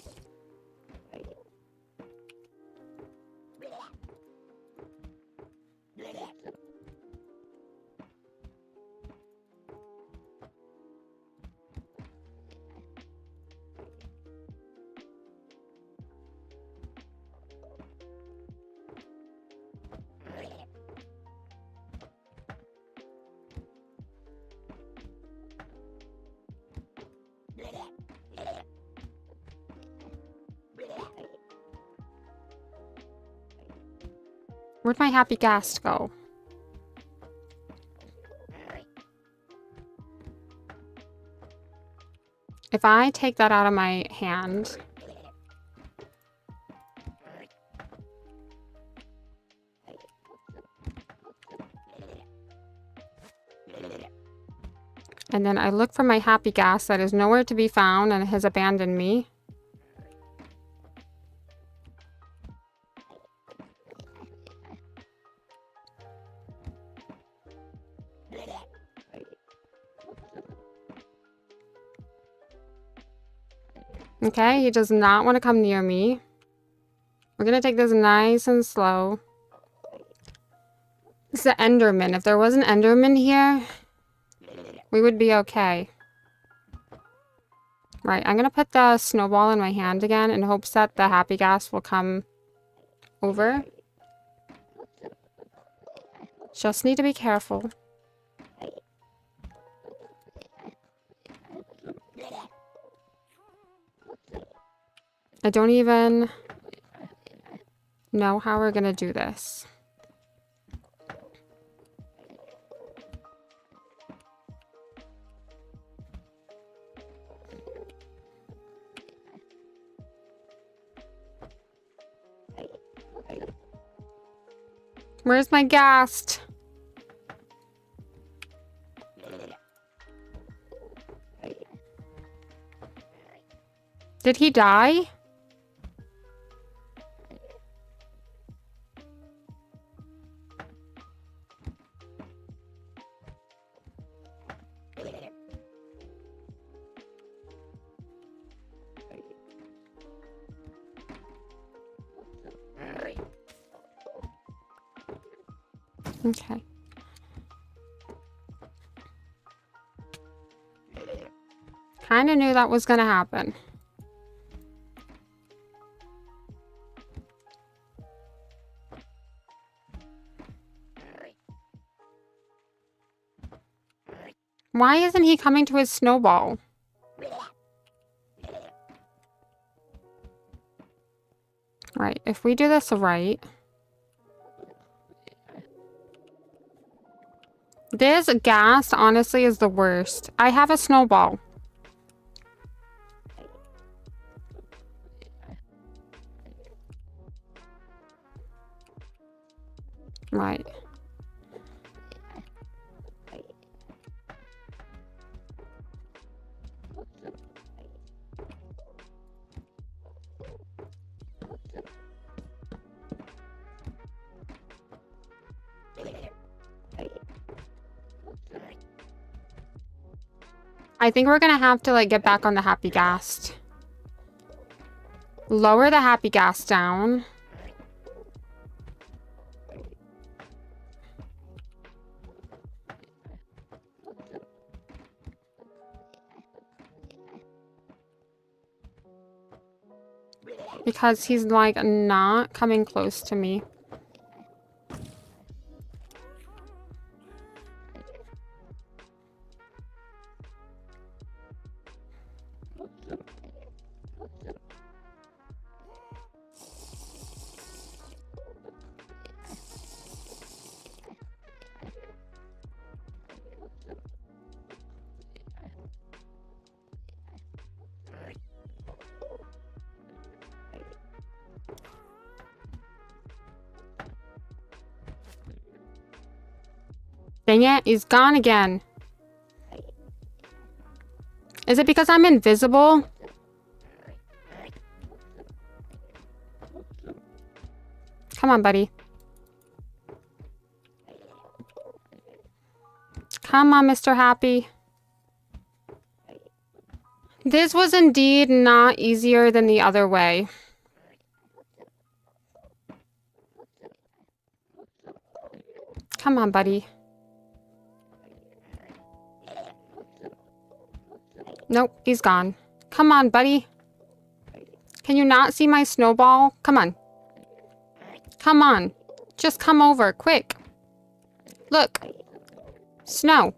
Speaker 1: Where'd my happy ghast go? If I take that out of my hand... And then I look for my happy ghast that is nowhere to be found and has abandoned me. Okay, he does not want to come near me. We're gonna take this nice and slow. This is the Enderman. If there was an Enderman here, we would be okay. Right, I'm gonna put the snowball in my hand again in hopes that the happy ghast will come over. Just need to be careful. I don't even know how we're gonna do this. Where's my ghast? Did he die? Okay. Kind of knew that was going to happen. Why isn't he coming to his snowball? Right, if we do this right... This ghast, honestly, is the worst. I have a snowball. Right. I think we're gonna have to, like, get back on the happy ghast. Lower the happy ghast down. Because he's like not coming close to me. Dang it, he's gone again. Is it because I'm invisible? Come on, buddy. Come on, Mr. Happy. This was indeed not easier than the other way. Come on, buddy. Nope, he's gone. Come on, buddy. Can you not see my snowball? Come on. Come on. Just come over, quick. Look. Snow.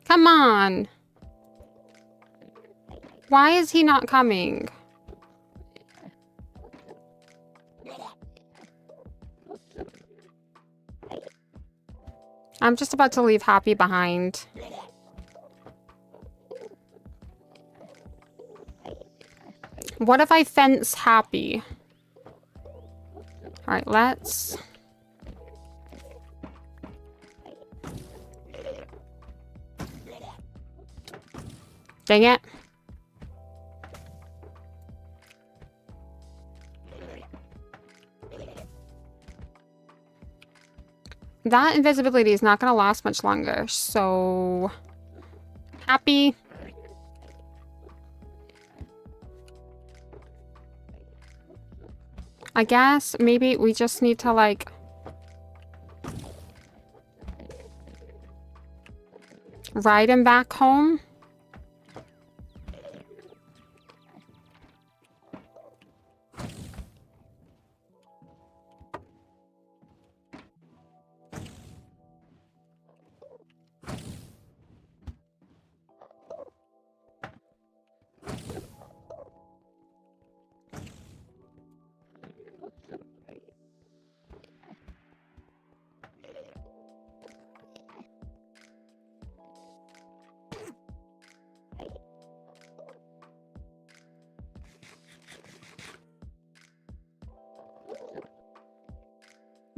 Speaker 1: Come on. Why is he not coming? I'm just about to leave Happy behind. What if I fence Happy? All right, let's... Dang it. That invisibility is not going to last much longer, so... Happy. I guess maybe we just need to, like... ride him back home.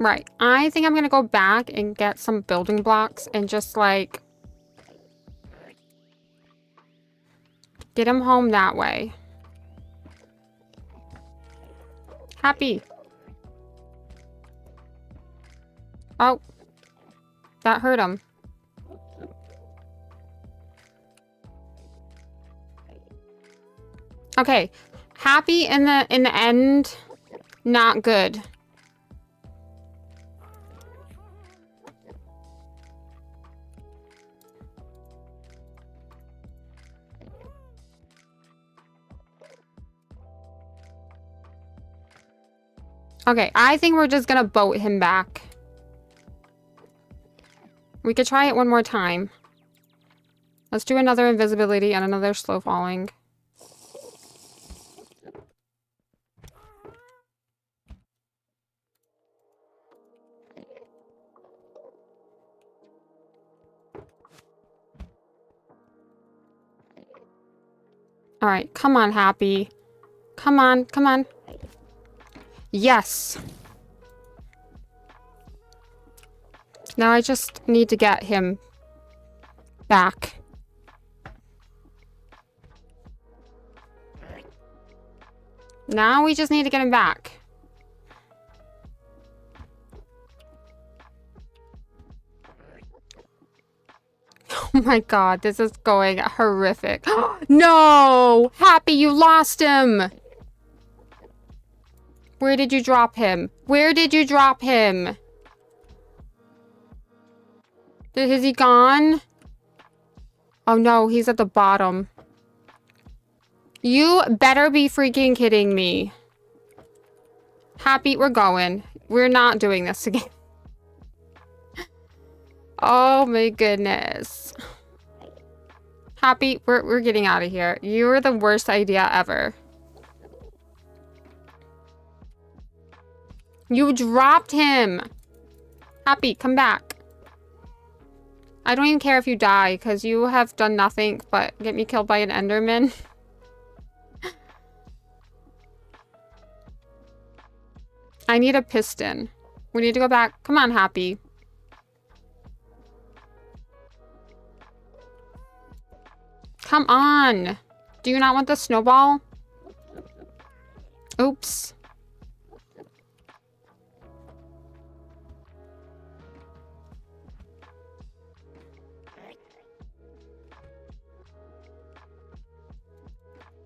Speaker 1: Right. I think I'm gonna go back and get some building blocks and just, like, get him home that way. Happy. Oh. That hurt him. Okay. Happy in the end, not good. Okay, I think we're just gonna boat him back. We could try it one more time. Let's do another invisibility and another slow falling. All right, come on, Happy. Come on, come on. Yes. Now I just need to get him back. Now we just need to get him back. Oh my god, this is going horrific. No! Happy, you lost him! Where did you drop him? Where did you drop him? Is he gone? Oh no, he's at the bottom. You better be freaking kidding me. Happy, we're going. We're not doing this again. Oh my goodness. Happy, we're getting out of here. You're the worst idea ever. You dropped him. Happy, come back. I don't even care if you die, because you have done nothing but get me killed by an Enderman. I need a piston. We need to go back. Come on, Happy. Come on. Do you not want the snowball? Oops.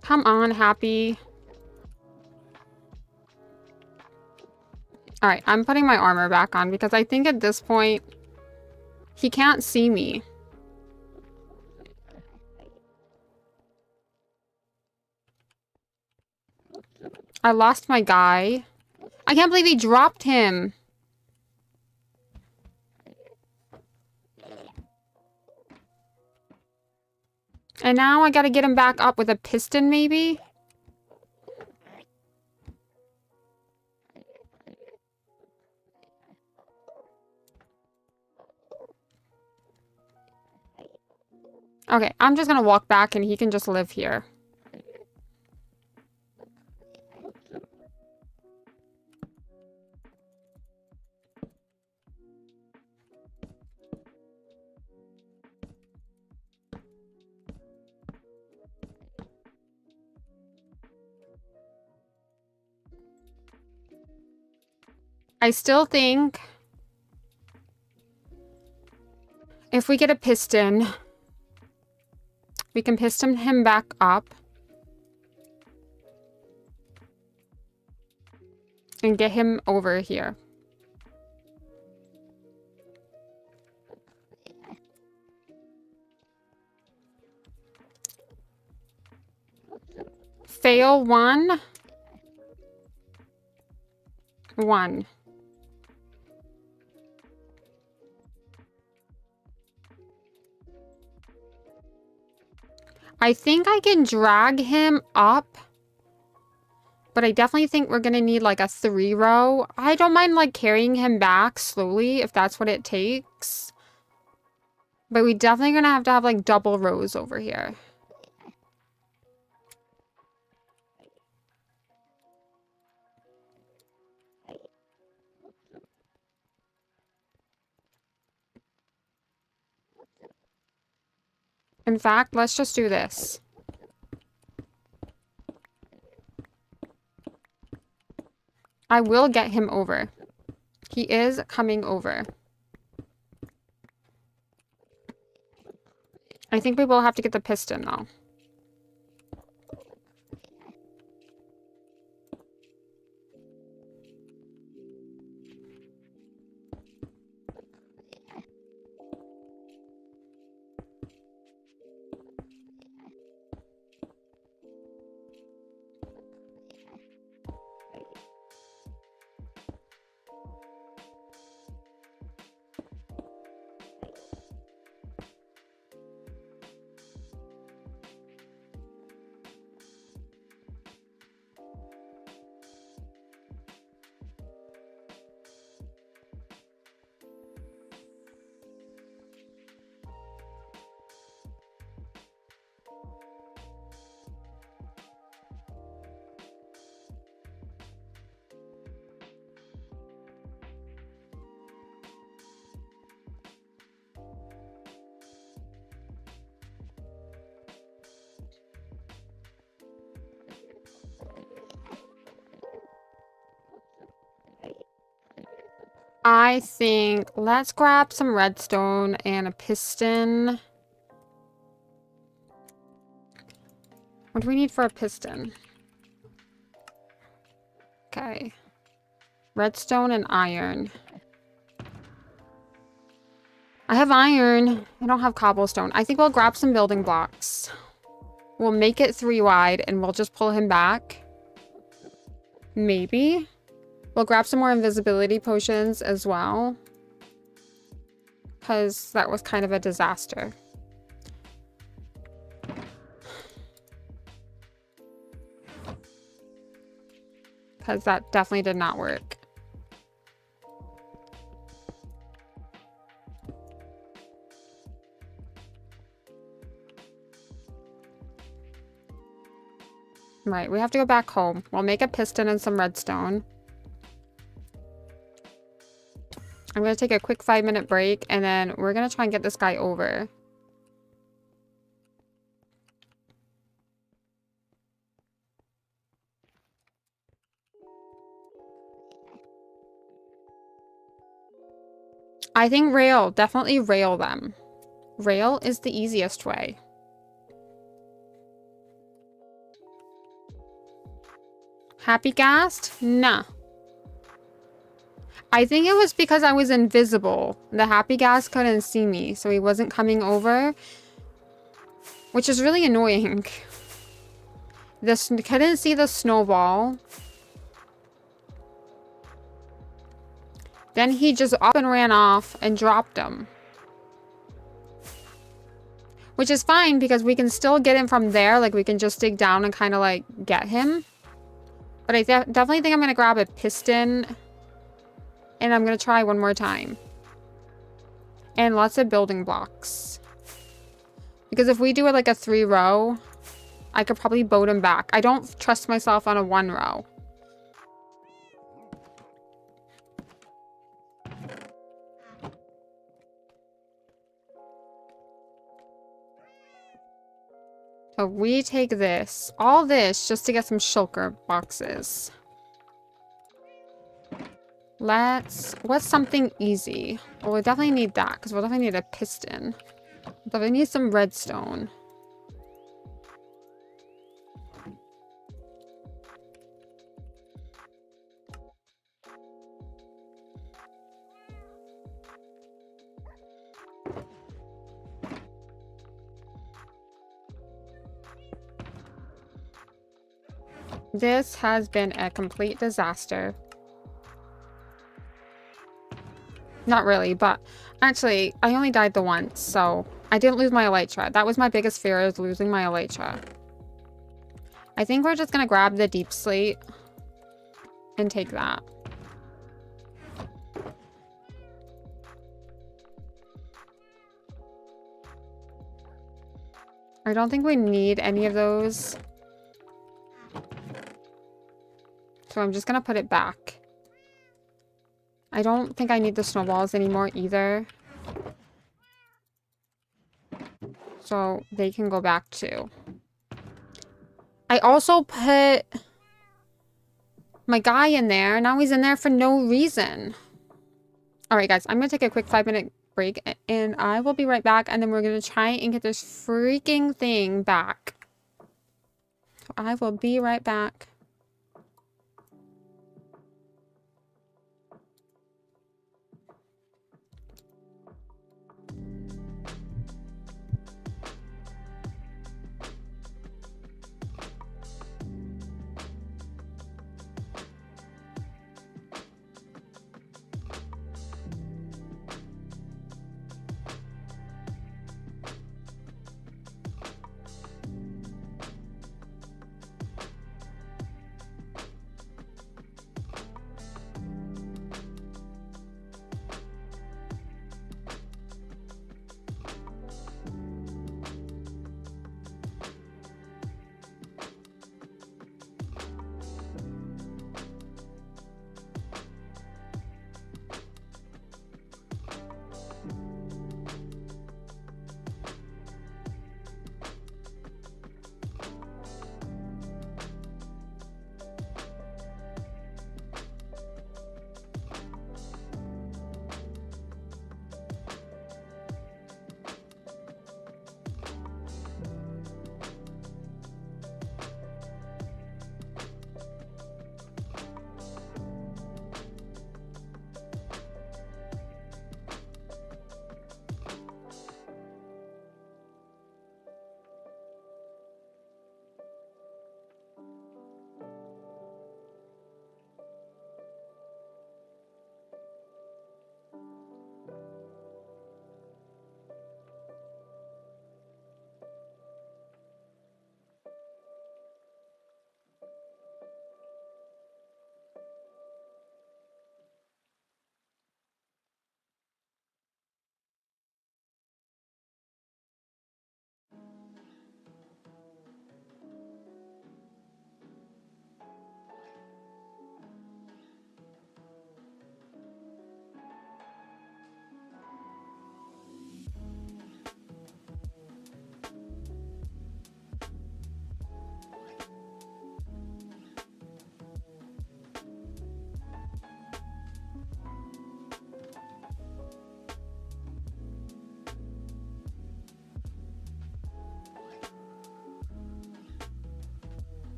Speaker 1: Come on, Happy. Alright, I'm putting my armor back on because I think at this point, he can't see me. I lost my guy. I can't believe he dropped him. And now I gotta get him back up with a piston, maybe? Okay, I'm just gonna walk back and he can just live here. I still think if we get a piston, we can piston him back up and get him over here. Fail 1. 1. I think I can drag him up, but I definitely think we're gonna need like a 3-row. I don't mind like carrying him back slowly if that's what it takes. But we definitely gonna have to have like double rows over here. In fact, let's just do this. I will get him over. He is coming over. I think we will have to get the piston, though. I think let's grab some redstone and a piston. What do we need for a piston? Okay. Redstone and iron. I have iron. I don't have cobblestone. I think we'll grab some building blocks. We'll make it 3 wide and we'll just pull him back. Maybe. We'll grab some more invisibility potions as well. Because that was kind of a disaster. Because that definitely did not work. Right, we have to go back home. We'll make a piston and some redstone. I'm going to take a quick 5-minute break, and then we're going to try and get this guy over. I think rail. Definitely rail them. Rail is the easiest way. Happy gassed? Nah. I think it was because I was invisible. The happy gas couldn't see me, so he wasn't coming over. Which is really annoying. This couldn't see the snowball. Then he just up and ran off and dropped him. Which is fine because we can still get him from there. Like we can just dig down and kind of like get him. But I definitely think I'm going to grab a piston. And I'm going to try one more time. And lots of building blocks. Because if we do it like a 3-row, I could probably boat him back. I don't trust myself on a 1-row. So we take this. All this just to get some shulker boxes. What's something easy? Well, we definitely need that because we'll definitely need a piston. Definitely need some redstone. This has been a complete disaster. Not really, but actually, I only died the once, so I didn't lose my elytra. That was my biggest fear, is losing my elytra. I think we're just gonna grab the deep slate and take that. I don't think we need any of those. So I'm just gonna put it back. I don't think I need the snowballs anymore either. So they can go back too. I also put my guy in there. Now he's in there for no reason. Alright guys, I'm gonna take a quick 5-minute break and I will be right back, and then we're gonna try and get this freaking thing back. So I will be right back.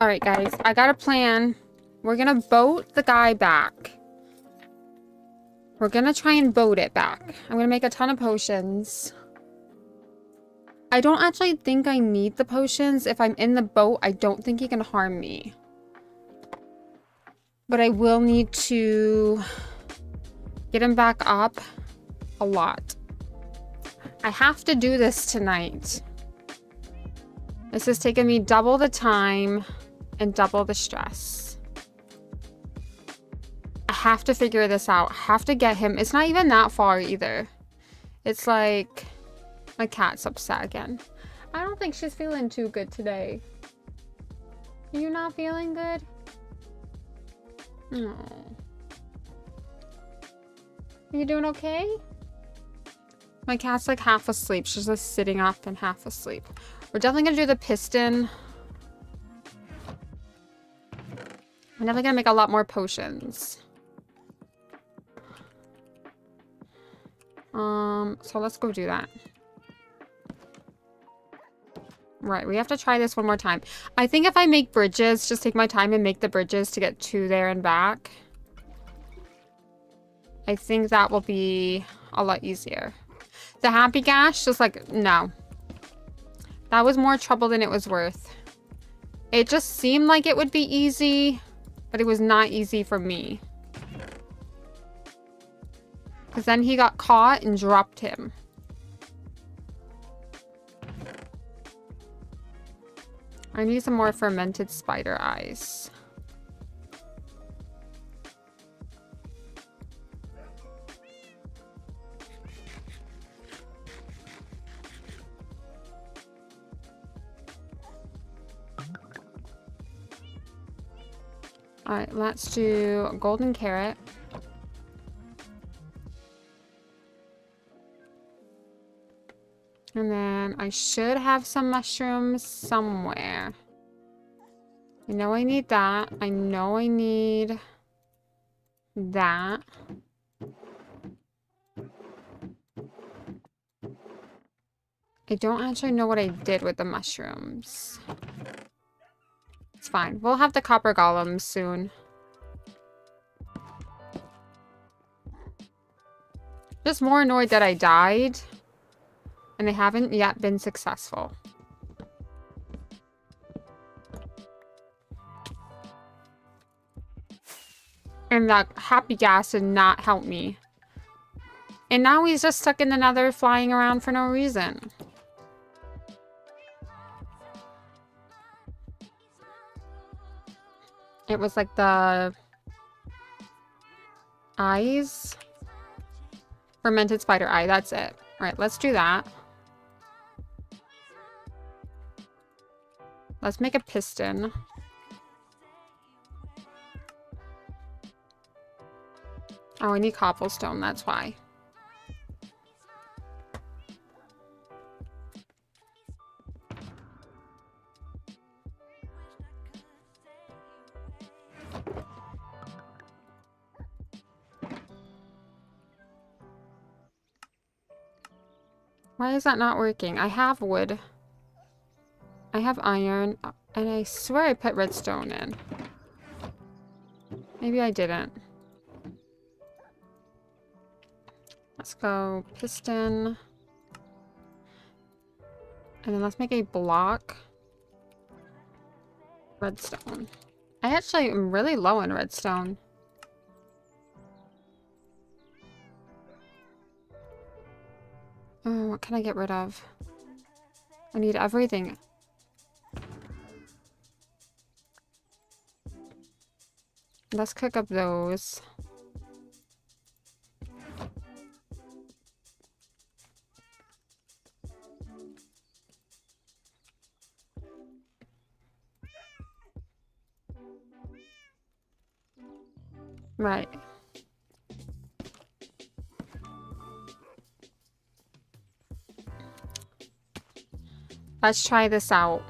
Speaker 1: All right, guys, I got a plan. We're gonna boat the guy back. We're gonna try and boat it back. I'm gonna make a ton of potions. I don't actually think I need the potions. If I'm in the boat, I don't think he can harm me. But I will need to get him back up a lot. I have to do this tonight. This has taken me double the time and double the stress. I have to figure this out. I have to get him. It's not even that far either. It's like my cat's upset again. I don't think she's feeling too good today. Are you not feeling good? No. Are you doing okay? My cat's like half asleep. She's just sitting up and half asleep. We're definitely gonna do the piston. I'm definitely gonna make a lot more potions. So let's go do that. Right, we have to try this one more time. I think if I make bridges, just take my time and make the bridges to get to there and back. I think that will be a lot easier. The happy gash, just like, no. That was more trouble than it was worth. It just seemed like it would be easy, but it was not easy for me. Because then he got caught and dropped him. I need some more fermented spider eyes. All right, let's do a golden carrot. And then I should have some mushrooms somewhere. I know I need that. I know I need that. I don't actually know what I did with the mushrooms. It's fine. We'll have the copper golems soon. Just more annoyed that I died. And they haven't yet been successful. And that happy gas did not help me. And now he's just stuck in the nether flying around for no reason. It was like the eyes. Fermented spider eye, that's it. Alright, let's do that. Let's make a piston. Oh, I need cobblestone, that's why. Why is that not working? I have wood. I have iron. And I swear I put redstone in. Maybe I didn't. Let's go piston. And then let's make a block. Redstone. I actually am really low on redstone. Oh, what can I get rid of? I need everything. Let's cook up those. Right. Let's try this out.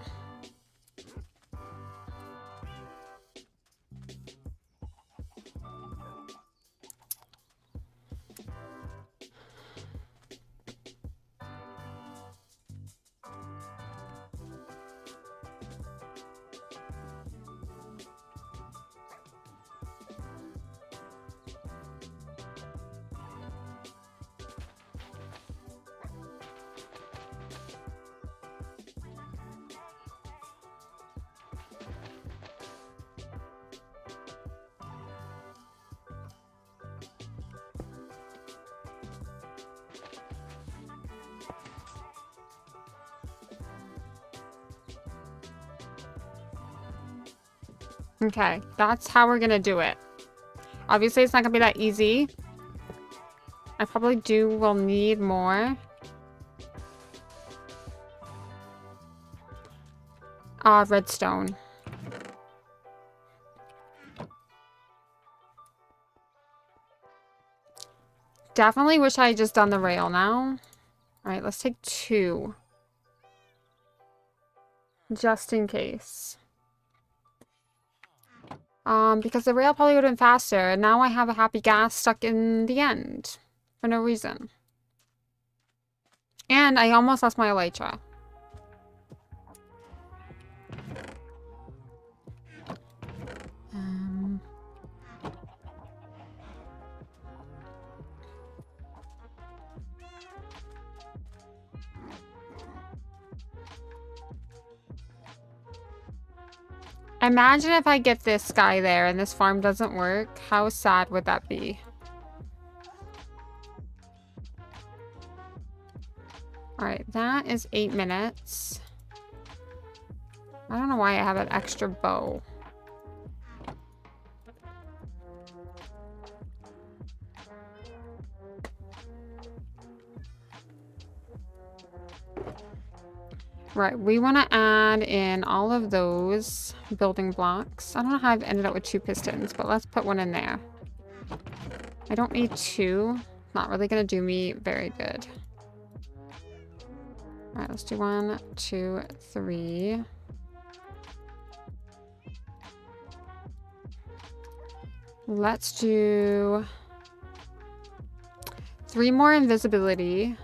Speaker 1: Okay, that's how we're gonna do it. Obviously, it's not gonna be that easy. I probably will need more. Redstone. Definitely wish I had just done the rail now. Alright, let's take 2. Just in case. Because the rail probably would have been faster, and now I have a happy gas stuck in the end. For no reason. And I almost lost my elytra. Imagine if I get this guy there and this farm doesn't work. How sad would that be? Alright, that is 8 minutes. I don't know why I have an extra bow. Right, we want to add in all of those building blocks. I don't know how I've ended up with 2 pistons, but let's put one in there. I don't need 2. Not really going to do me very good. Alright, let's do 1, 2, 3. Let's do 3 more invisibility.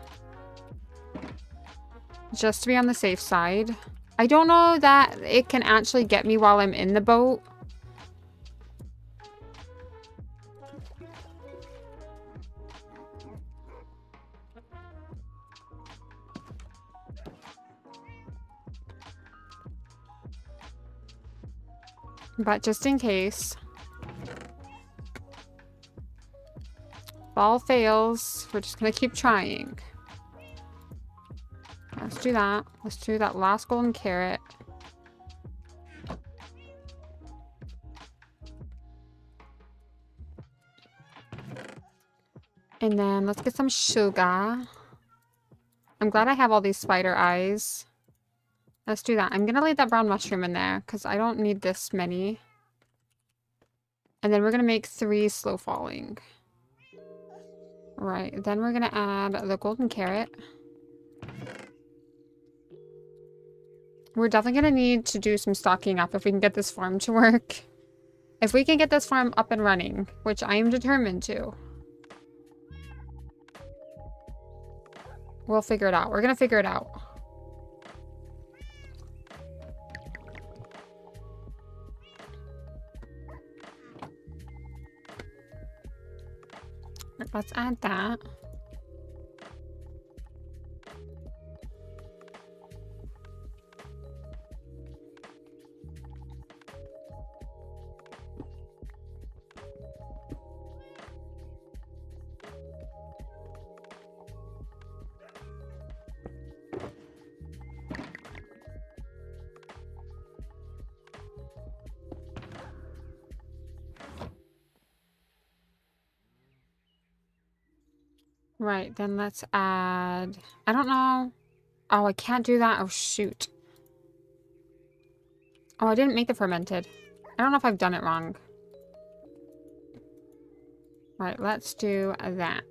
Speaker 1: Just to be on the safe side. I don't know that it can actually get me while I'm in the boat. But just in case. If all fails, we're just gonna keep trying. Let's do that. Let's do that last golden carrot. And then let's get some sugar. I'm glad I have all these spider eyes. Let's do that. I'm gonna leave that brown mushroom in there because I don't need this many. And then we're gonna make 3 slow falling. Right, then we're gonna add the golden carrot. We're definitely gonna need to do some stocking up if we can get this farm to work. If we can get this farm up and running, which I am determined to. We'll figure it out. We're gonna figure it out. Let's add that. Right, then let's add... I don't know. Oh, I can't do that. Oh, shoot. Oh, I didn't make the fermented. I don't know if I've done it wrong. Right, let's do that.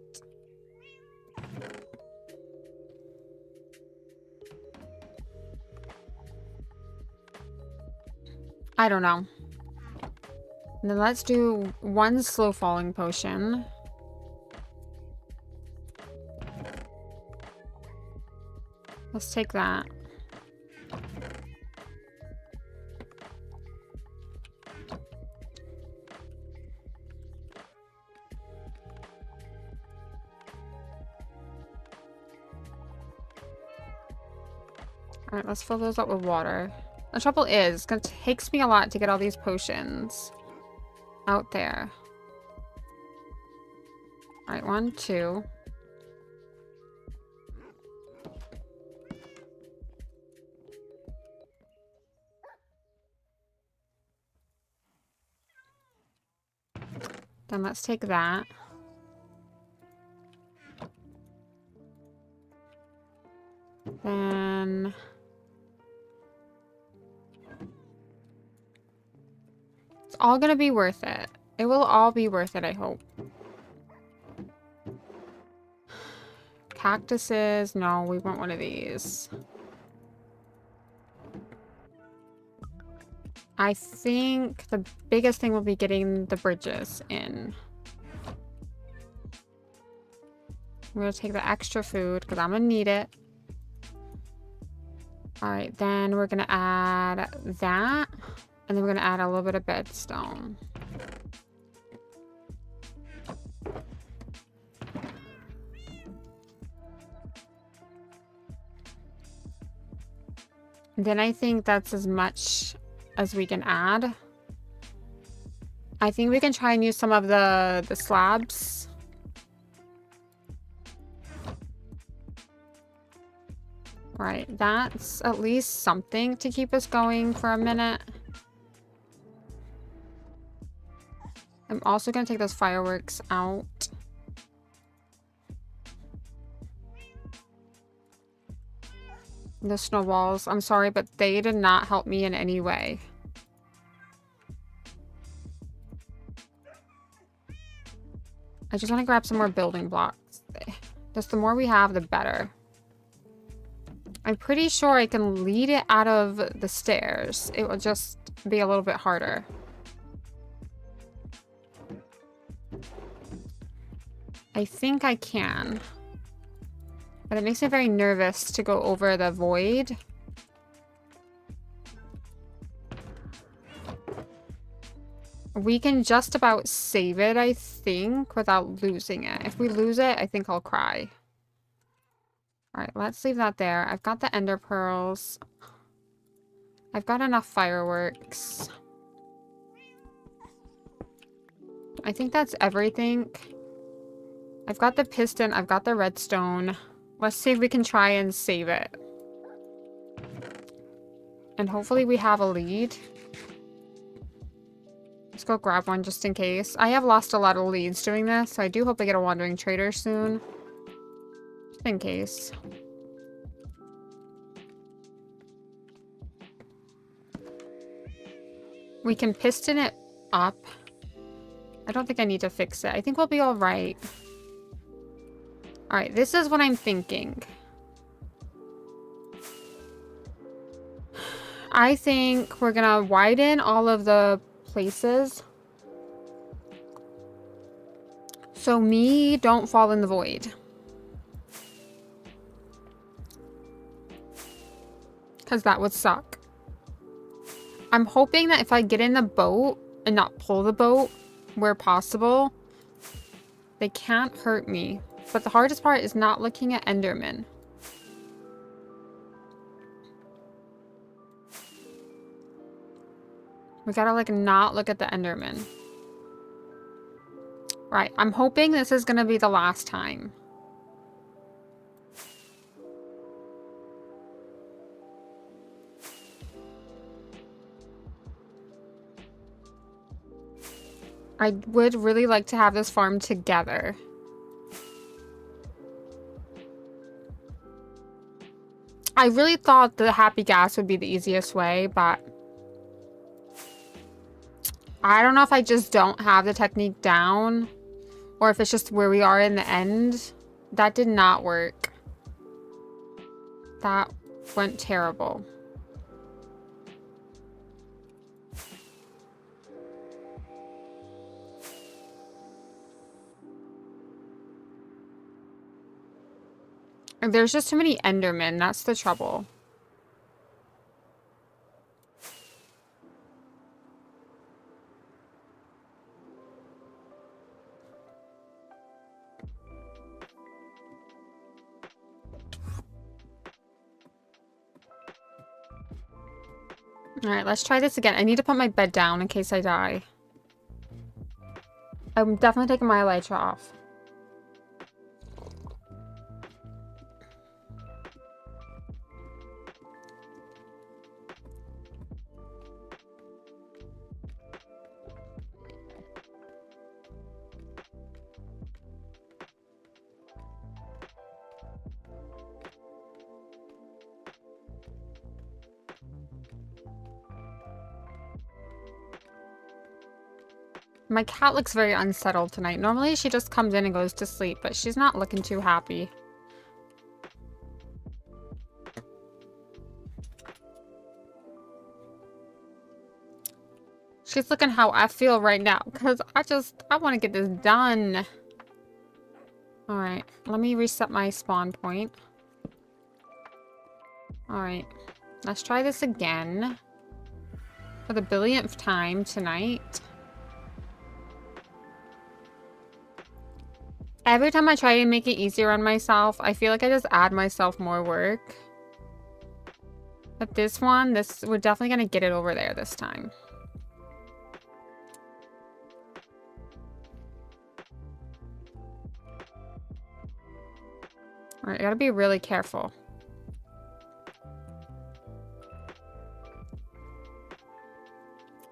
Speaker 1: I don't know. And then let's do 1 slow falling potion. Let's take that. Alright, let's fill those up with water. The trouble is, it takes me a lot to get all these potions out there. Alright, 1, 2. Then let's take that. Then it's all gonna be worth it. It will all be worth it, I hope. Cactuses. No, we want one of these. I think the biggest thing will be getting the bridges in. I'm going to take the extra food because I'm going to need it. Alright, then we're going to add that. And then we're going to add a little bit of bedstone. Then I think that's as much as we can add. I think we can try and use some of the slabs. Right, that's at least something to keep us going for a minute. I'm also going to take those fireworks out. The snowballs, I'm sorry, but they did not help me in any way. I just want to grab some more building blocks. Just the more we have, the better. I'm pretty sure I can lead it out of the stairs. It will just be a little bit harder. I think I can. But it makes me very nervous to go over the void. We can just about save it, I think, without losing it. If we lose it, I think I'll cry. Alright, let's leave that there. I've got the ender pearls. I've got enough fireworks. I think that's everything. I've got the piston. I've got the redstone. Let's see if we can try and save it. And hopefully we have a lead. Let's go grab one just in case. I have lost a lot of leads doing this, so I do hope I get a wandering trader soon. Just in case. We can piston it up. I don't think I need to fix it. I think we'll be all right. All right, this is what I'm thinking. I think we're gonna widen all of the places. So me don't fall in the void. Because that would suck. I'm hoping that if I get in the boat and not pull the boat where possible, they can't hurt me. But the hardest part is not looking at Enderman. We gotta like not look at the Enderman. Right, I'm hoping this is gonna be the last time. I would really like to have this farm together. I really thought the happy gas would be the easiest way, but I don't know if I just don't have the technique down or if it's just where we are in the end. That did not work. That went terrible. There's just too many Endermen. That's the trouble. Alright, let's try this again. I need to put my bed down in case I die. I'm definitely taking my elytra off. My cat looks very unsettled tonight. Normally she just comes in and goes to sleep, but she's not looking too happy. She's looking how I feel right now, because I want to get this done. Alright, let me reset my spawn point. Alright, let's try this again. For the billionth time tonight. Every time I try to make it easier on myself, I feel like I just add myself more work. But this one, we're definitely going to get it over there this time. Alright, I gotta be really careful.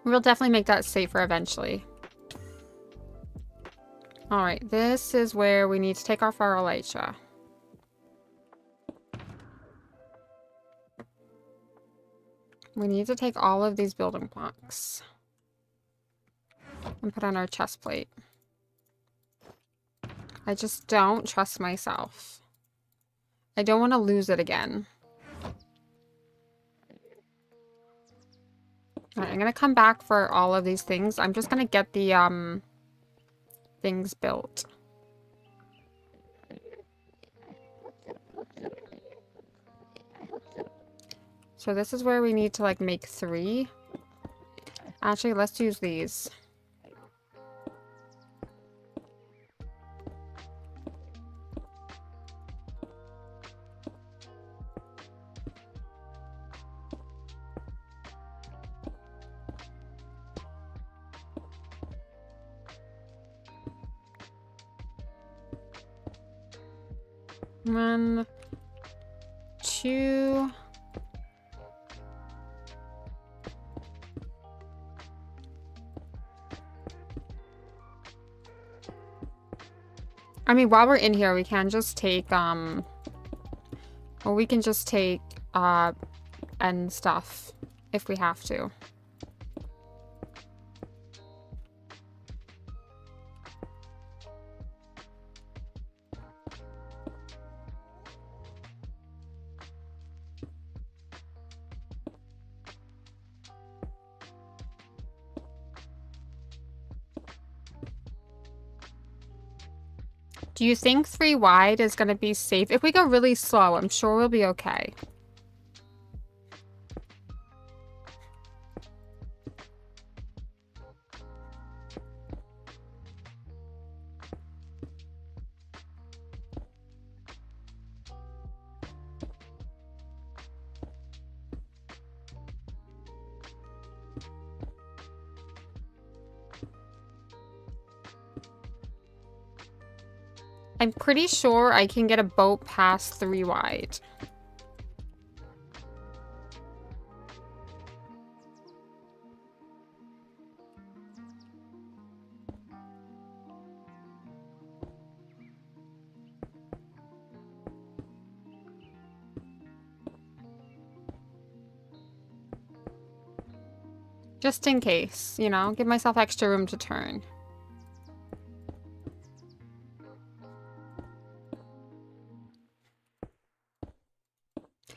Speaker 1: We'll definitely make that safer eventually. Alright, this is where we need to take off our elytra. We need to take all of these building blocks and put on our chest plate. I just don't trust myself. I don't want to lose it again. Alright, I'm gonna come back for all of these things. I'm just gonna get the things built. So this is where we need to like make 3. Actually, let's use these. One, 2. I mean, while we're in here, we can just take, or we can just take, end stuff if we have to. Do you think 3 wide is going to be safe? If we go really slow, I'm sure we'll be okay. I'm pretty sure I can get a boat past 3 wide. Just in case, you know, give myself extra room to turn.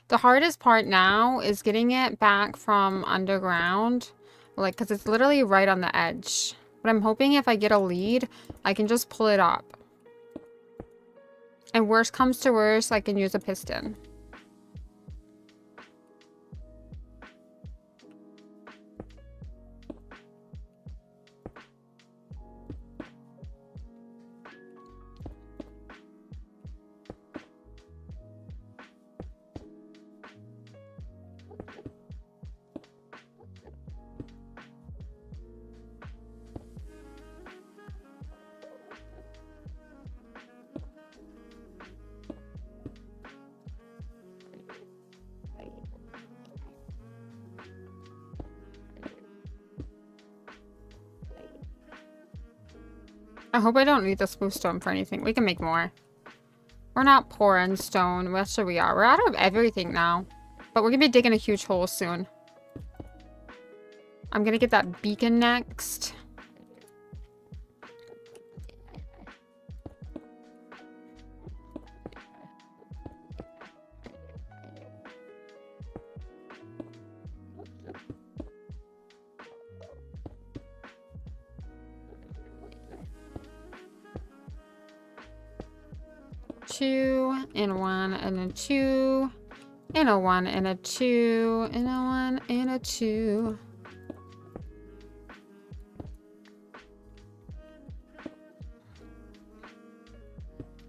Speaker 1: The hardest part now is getting it back from underground, like, because it's literally right on the edge. But I'm hoping if I get a lead, I can just pull it up. And worst comes to worst, I can use a piston. I hope I don't need the smooth stone for anything. We can make more. We're not poor in stone. Well, sure we are. We're out of everything now. But we're going to be digging a huge hole soon. I'm going to get that beacon next. 2, and a 1, and a 2, and a 1, and a 2, and a 1, and a 2.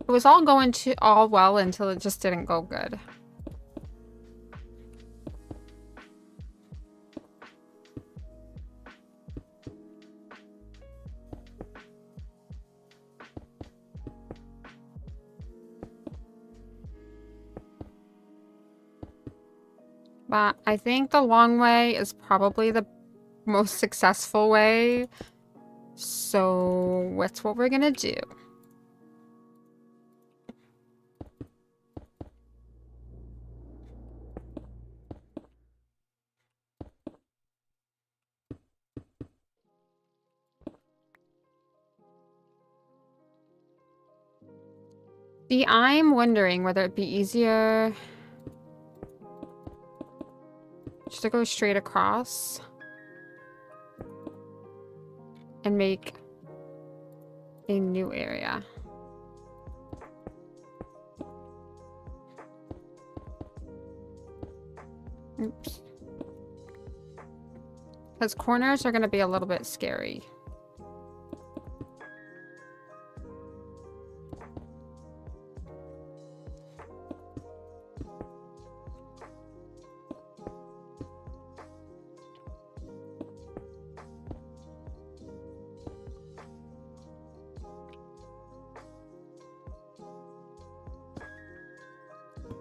Speaker 1: It was all going all well until it just didn't go good. But I think the long way is probably the most successful way. So that's what we're gonna do. See, I'm wondering whether it'd be easier just to go straight across and make a new area. Oops. Because corners are going to be a little bit scary.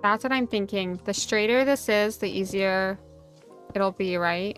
Speaker 1: That's what I'm thinking. The straighter this is, the easier it'll be, right?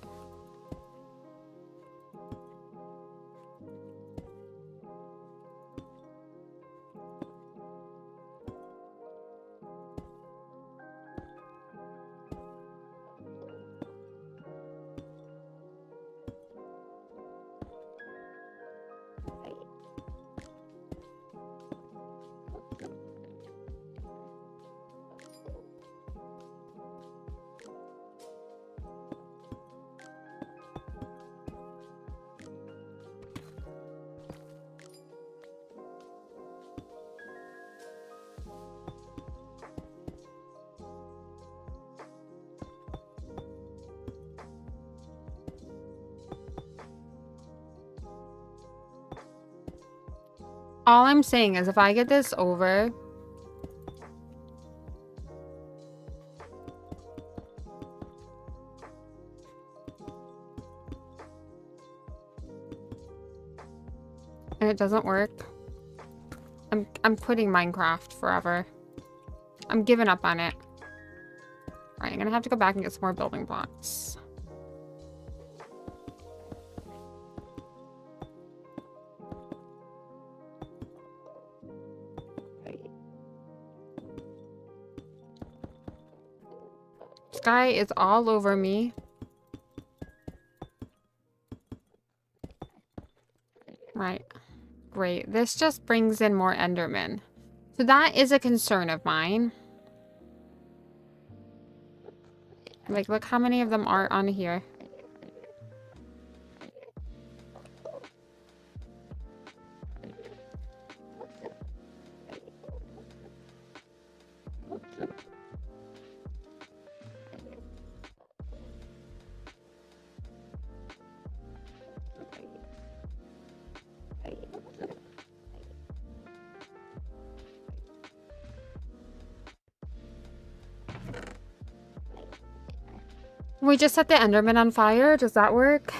Speaker 1: All I'm saying is if I get this over, and it doesn't work, I'm quitting Minecraft forever. I'm giving up on it. Alright, I'm gonna have to go back and get some more building blocks. Sky is all over me. Right. Great. This just brings in more Endermen. So that is a concern of mine. Like, look how many of them are on here. We just set the Enderman on fire. Does that work?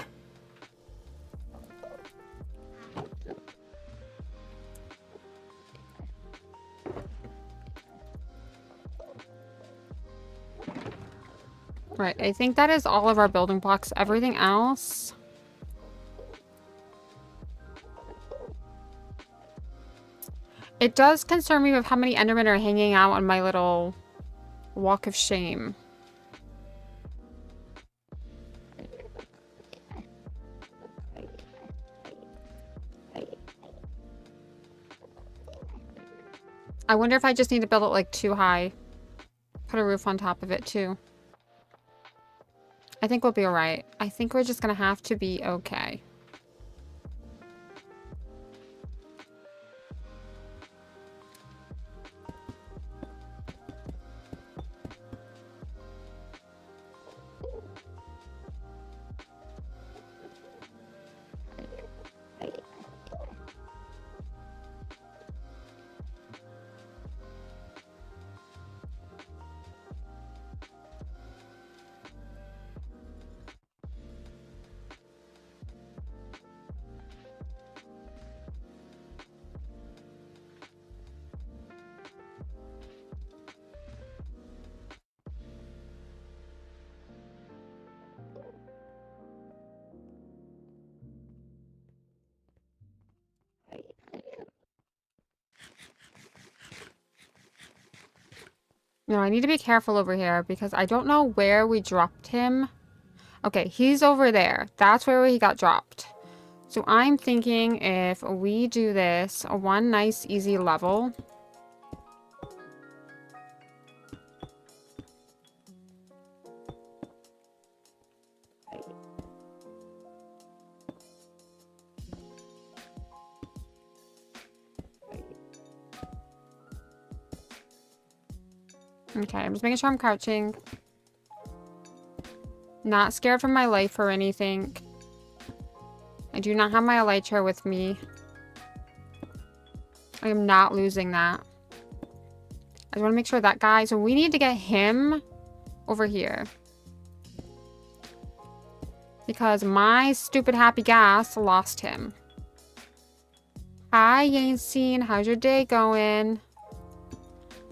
Speaker 1: Right, I think that is all of our building blocks. Everything else... It does concern me with how many Endermen are hanging out on my little walk of shame. I wonder if I just need to build it like too high. Put a roof on top of it too. I think we'll be alright. I think we're just gonna have to be okay. No, I need to be careful over here because I don't know where we dropped him. Okay, he's over there. That's where he got dropped. So I'm thinking if we do this, one nice easy level. Okay, I'm just making sure I'm crouching. Not scared for my life or anything. I do not have my elytra with me. I am not losing that. I want to make sure that guy... So we need to get him over here. Because my stupid happy gas lost him. Hi, Yancine. How's your day going?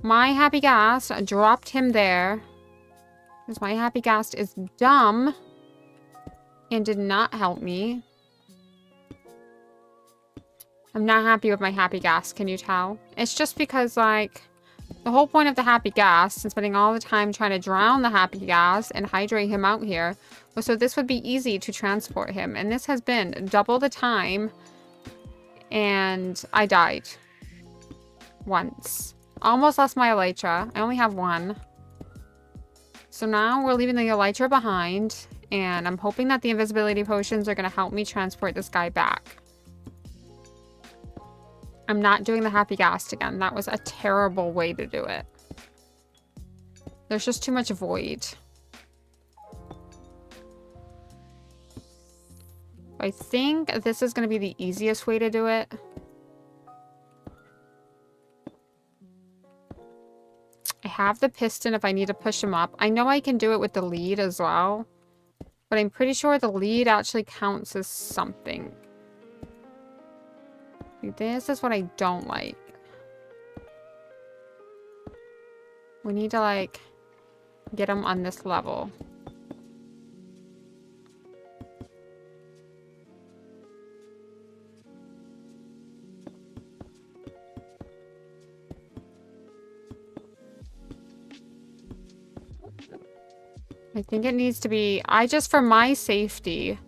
Speaker 1: My happy gas dropped him there. Because my happy gas is dumb. And did not help me. I'm not happy with my happy gas, can you tell? It's just because, like, the whole point of the happy gas and spending all the time trying to drown the happy gas and hydrate him out here was so this would be easy to transport him. And this has been double the time. And I died. Once. Almost lost my elytra. I only have one. So now we're leaving the elytra behind. And I'm hoping that the invisibility potions are going to help me transport this guy back. I'm not doing the happy gas again. That was a terrible way to do it. There's just too much void. I think this is going to be the easiest way to do it. I have the piston if I need to push him up. I know I can do it with the lead as well. But I'm pretty sure the lead actually counts as something. This is what I don't like. We need to, like, get him on this level. I think it needs to be... I just, for my safety,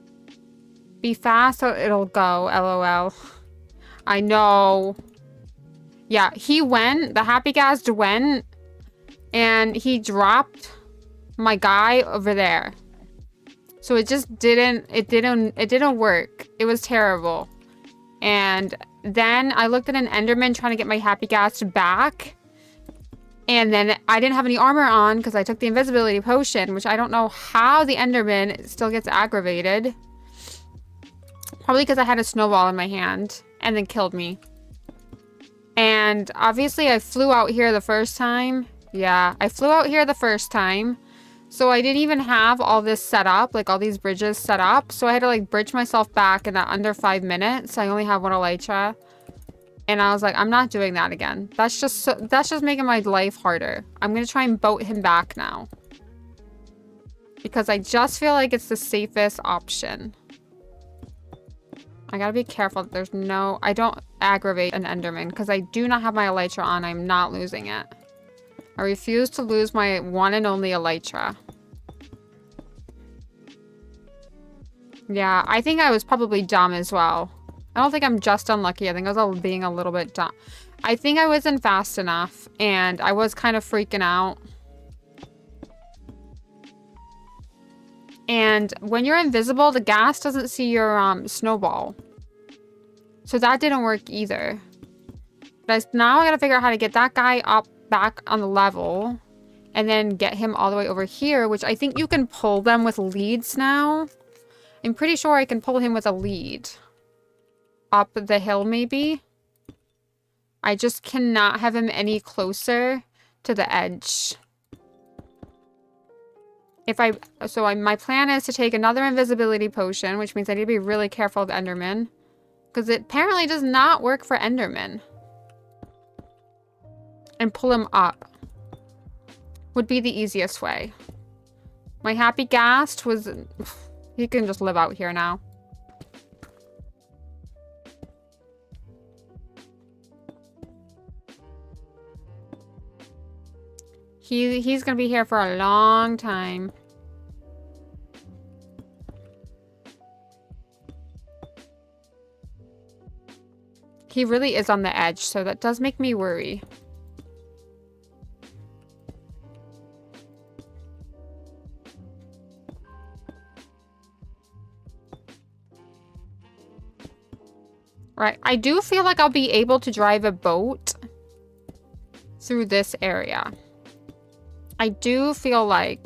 Speaker 1: be fast so it'll go, LOL. I know. Yeah, he went. The happy gas went. And he dropped my guy over there. So it just didn't... It didn't work. It was terrible. And then I looked at an Enderman trying to get my happy gas back. And then I didn't have any armor on because I took the invisibility potion, which I don't know how the Enderman still gets aggravated. Probably because I had a snowball in my hand and then killed me. And obviously I flew out here the first time. Yeah, I flew out here the first time. So I didn't even have all this set up, like all these bridges set up. So I had to like bridge myself back in under 5 minutes. I only have one elytra. And I was like, I'm not doing that again. That's just making my life harder. I'm going to try and boat him back now. Because I just feel like it's the safest option. I gotta be careful that there's no... I don't aggravate an Enderman. Because I do not have my elytra on. I'm not losing it. I refuse to lose my one and only elytra. Yeah, I think I was probably dumb as well. I don't think I'm just unlucky. I think I was being a little bit dumb. I think I wasn't fast enough. And I was kind of freaking out. And when you're invisible, the gas doesn't see your snowball. So that didn't work either. But now I gotta figure out how to get that guy up back on the level. And then get him all the way over here. Which I think you can pull them with leads now. I'm pretty sure I can pull him with a lead. Up the hill, maybe. I just cannot have him any closer to the edge. My plan is to take another invisibility potion, which means I need to be really careful of Enderman. Because it apparently does not work for Enderman. And pull him up. Would be the easiest way. My happy ghast was... He can just live out here now. He's gonna be here for a long time. He really is on the edge, so that does make me worry. Right, I do feel like I'll be able to drive a boat through this area. I do feel like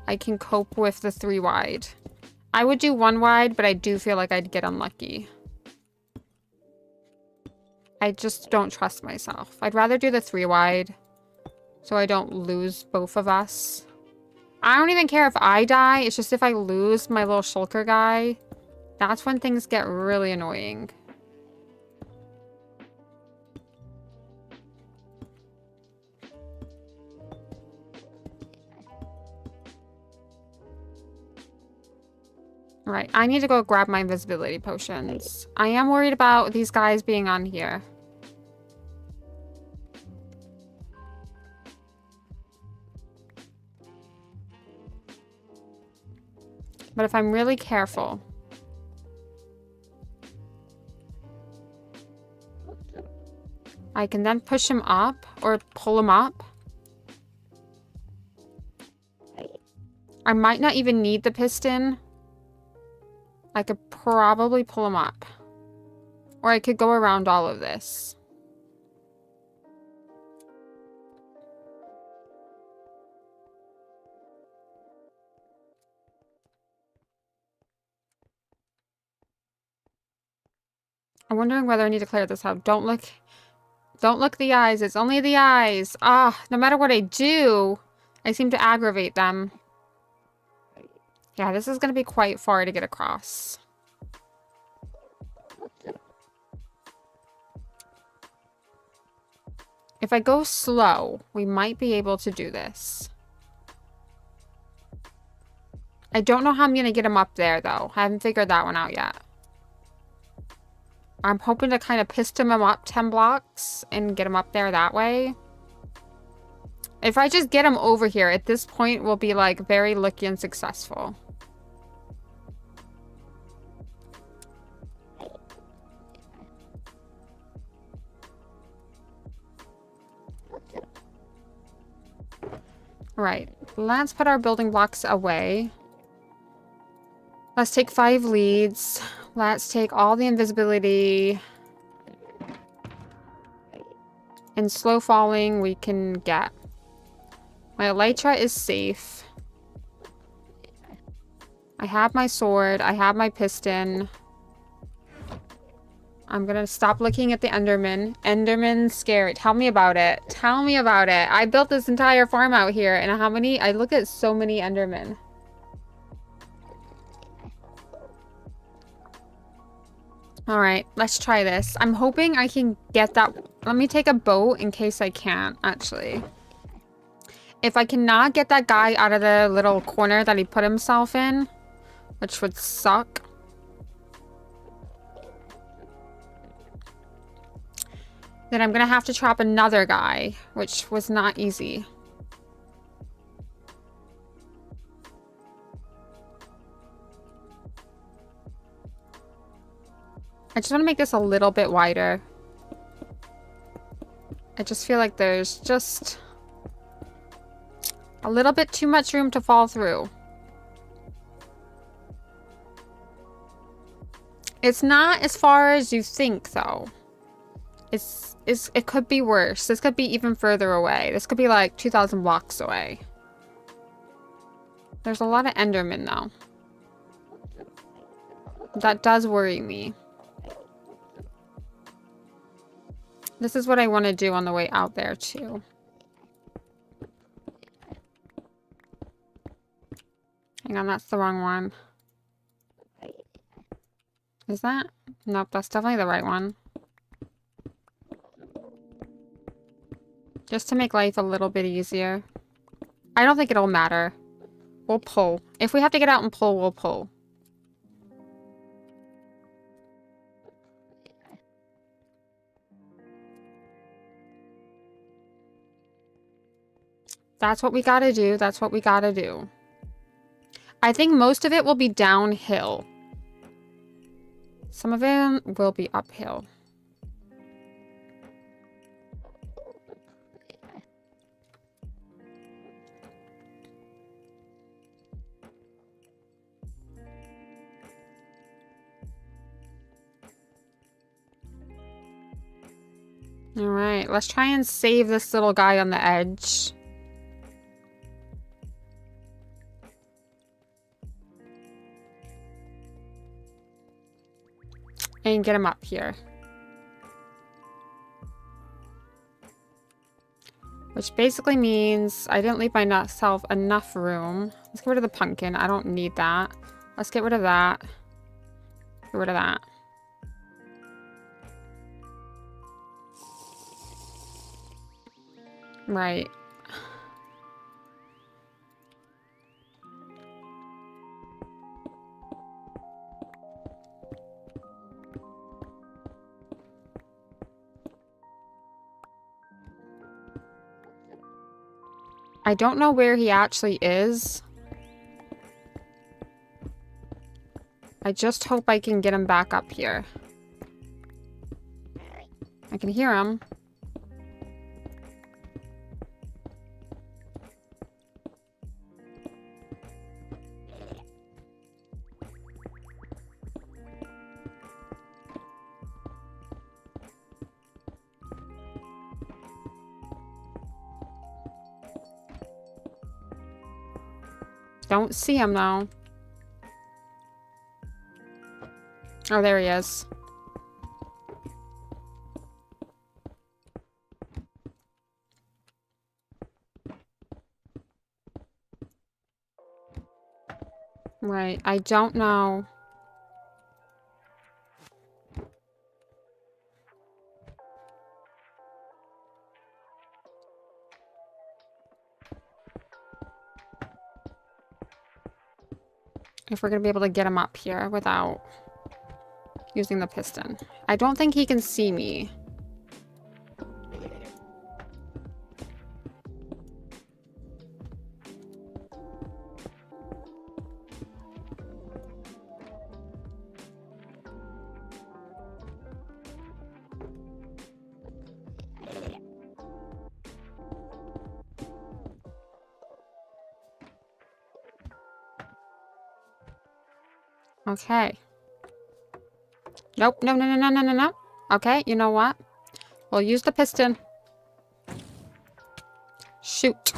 Speaker 1: I can cope with the 3 wide. I would do 1 wide, but I do feel like I'd get unlucky. I just don't trust myself. I'd rather do the 3 wide so I don't lose both of us. I don't even care if I die. It's just if I lose my little shulker guy, that's when things get really annoying. Right, I need to go grab my invisibility potions. I am worried about these guys being on here. But if I'm really careful... I can then push him up or pull him up. I might not even need the piston. I could probably pull him up. Or I could go around all of this. I'm wondering whether I need to clear this out. Don't look the eyes. It's only the eyes. Ah, no matter what I do, I seem to aggravate them. Yeah, this is going to be quite far to get across. If I go slow, we might be able to do this. I don't know how I'm going to get him up there, though. I haven't figured that one out yet. I'm hoping to kind of piston him up 10 blocks and get him up there that way. If I just get him over here, at this point, we'll be, like, very lucky and successful. Right. Let's put our building blocks away. Let's take 5 leads. Let's take all the invisibility. And slow falling we can get. My elytra is safe. I have my sword. I have my piston. I'm gonna stop looking at the Enderman. Enderman's scary. Tell me about it. Tell me about it. I built this entire farm out here, and how many? I look at so many Endermen. Alright, let's try this. I'm hoping I can get that. Let me take a boat in case I can't, actually. If I cannot get that guy out of the little corner that he put himself in, which would suck. Then I'm gonna have to trap another guy, which was not easy. I just want to make this a little bit wider. I just feel like there's just a little bit too much room to fall through. It's not as far as you think, though. It could be worse. This could be even further away. This could be like 2,000 blocks away. There's a lot of Endermen, though. That does worry me. This is what I want to do on the way out there, too. Hang on, that's the wrong one. Is that? Nope, that's definitely the right one. Just to make life a little bit easier. I don't think it'll matter. We'll pull. If we have to get out and pull, we'll pull. That's what we gotta do. That's what we gotta do. I think most of it will be downhill. Some of it will be uphill. All right, let's try and save this little guy on the edge. And get him up here. Which basically means I didn't leave myself enough room. Let's get rid of the pumpkin. I don't need that. Let's get rid of that. Get rid of that. Right. I don't know where he actually is. I just hope I can get him back up here. I can hear him. Don't see him though. Oh, there he is. Right, I don't know. If we're gonna be able to get him up here without using the piston. I don't think he can see me. Okay. Nope. No, no, no, no, no, no, no. Okay, you know what? We'll use the piston. Shoot.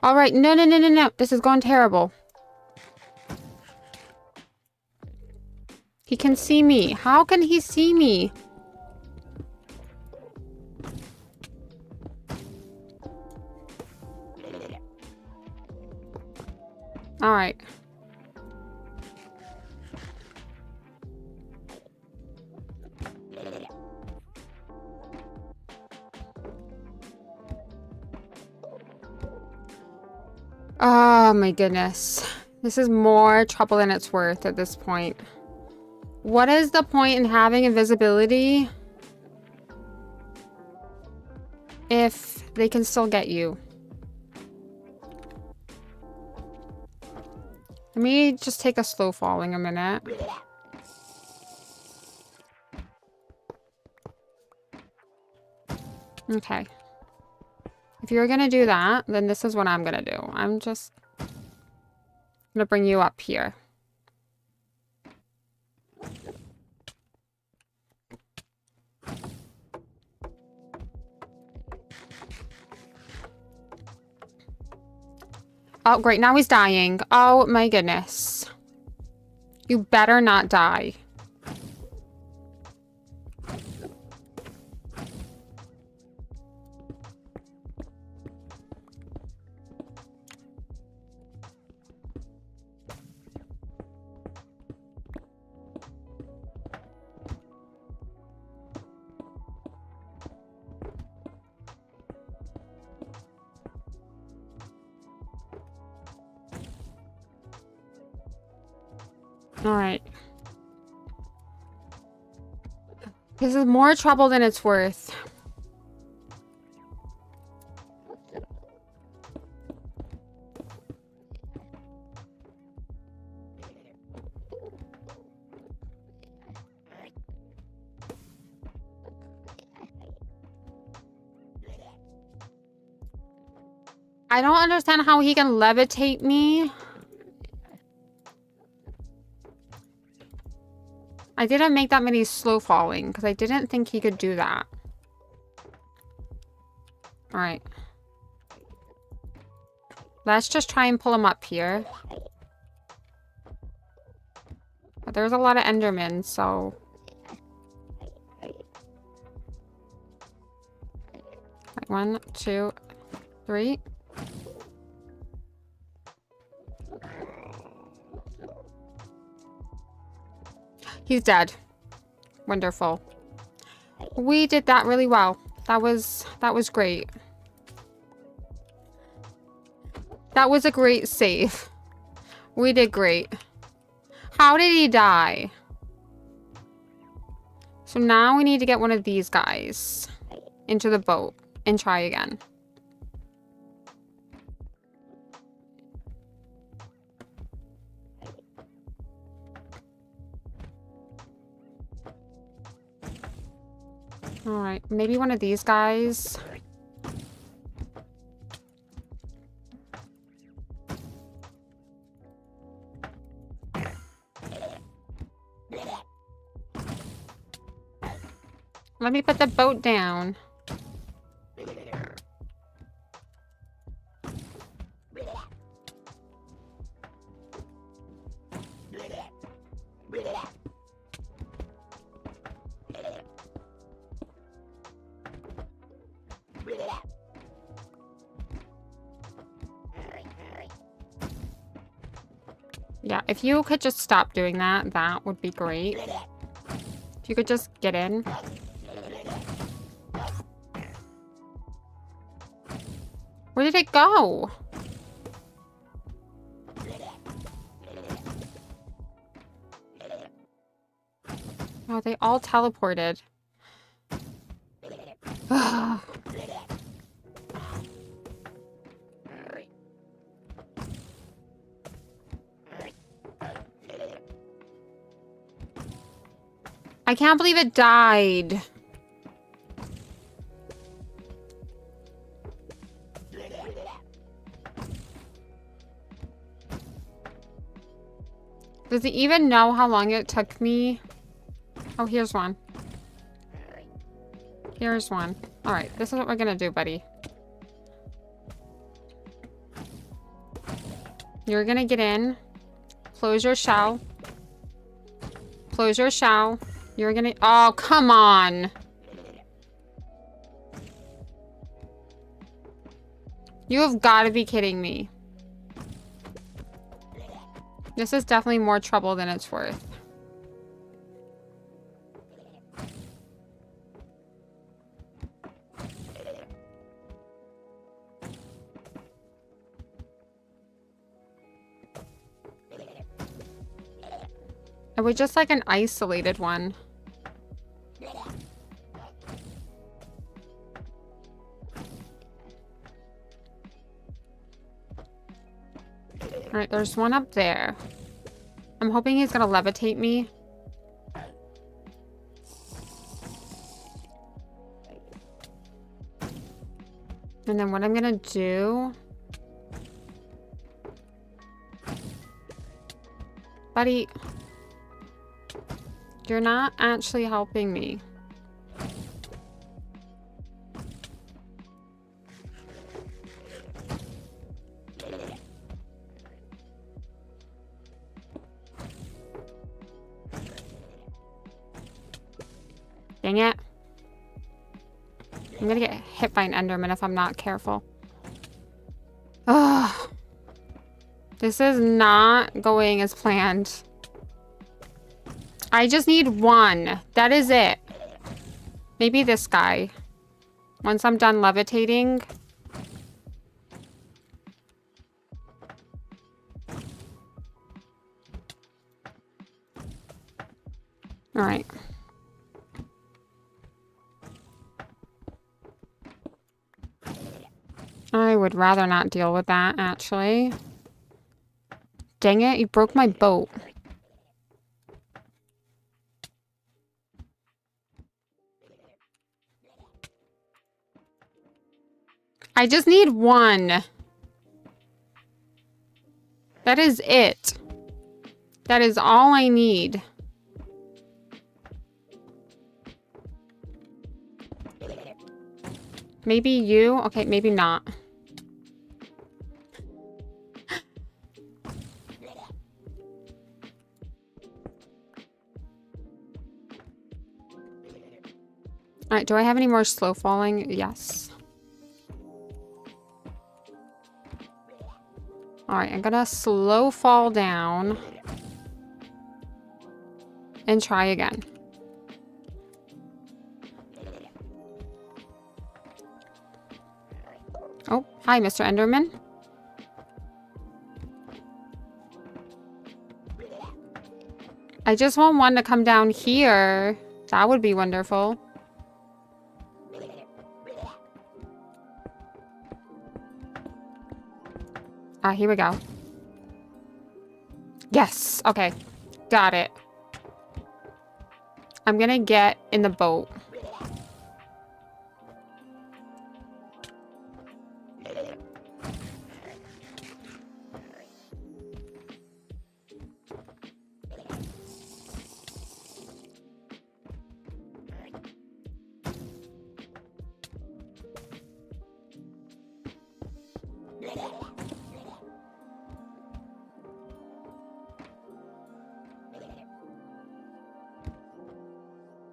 Speaker 1: All right. No, no, no, no, no. This is going terrible. He can see me. How can he see me? All right. Oh my goodness. This is more trouble than it's worth at this point. What is the point in having invisibility if they can still get you? Let me just take a slow falling a minute. Okay. If you're gonna do that, then this is what I'm gonna do. I'm just gonna bring you up here. Oh, great. Now he's dying. Oh, my goodness. You better not die. All right. This is more trouble than it's worth. I don't understand how he can levitate me. I didn't make that many slow falling because I didn't think he could do that. All right. Let's just try and pull him up here. But there's a lot of Endermen, so... Like 1, 2, 3. He's dead. Wonderful. We did that really well. That was great. That was a great save. We did great. How did he die? So now we need to get one of these guys into the boat and try again. All right, maybe one of these guys. Let me put the boat down. Yeah, if you could just stop doing that, that would be great. If you could just get in. Where did it go? Oh, they all teleported. I can't believe it died. Does he even know how long it took me? Oh, here's one. Here's one. All right, this is what we're gonna do, buddy. You're gonna get in. Close your shell. Close your shell. You're gonna... Oh, come on. You have got to be kidding me. This is definitely more trouble than it's worth. It was just like an isolated one. Alright, there's one up there. I'm hoping he's gonna levitate me. And then what I'm gonna do... Buddy... You're not actually helping me. Dang it. I'm gonna get hit by an Enderman if I'm not careful. Ugh. This is not going as planned. I just need one. That is it. Maybe this guy. Once I'm done levitating. All right. I would rather not deal with that, actually. Dang it, you broke my boat. I just need one. That is it. That is all I need. Maybe you? Okay, maybe not. Alright, do I have any more slow falling? Yes. Alright, I'm gonna slow fall down. And try again. Oh, hi, Mr. Enderman. I just want one to come down here. That would be wonderful. Ah, here we go. Yes, okay. Got it. I'm gonna get in the boat.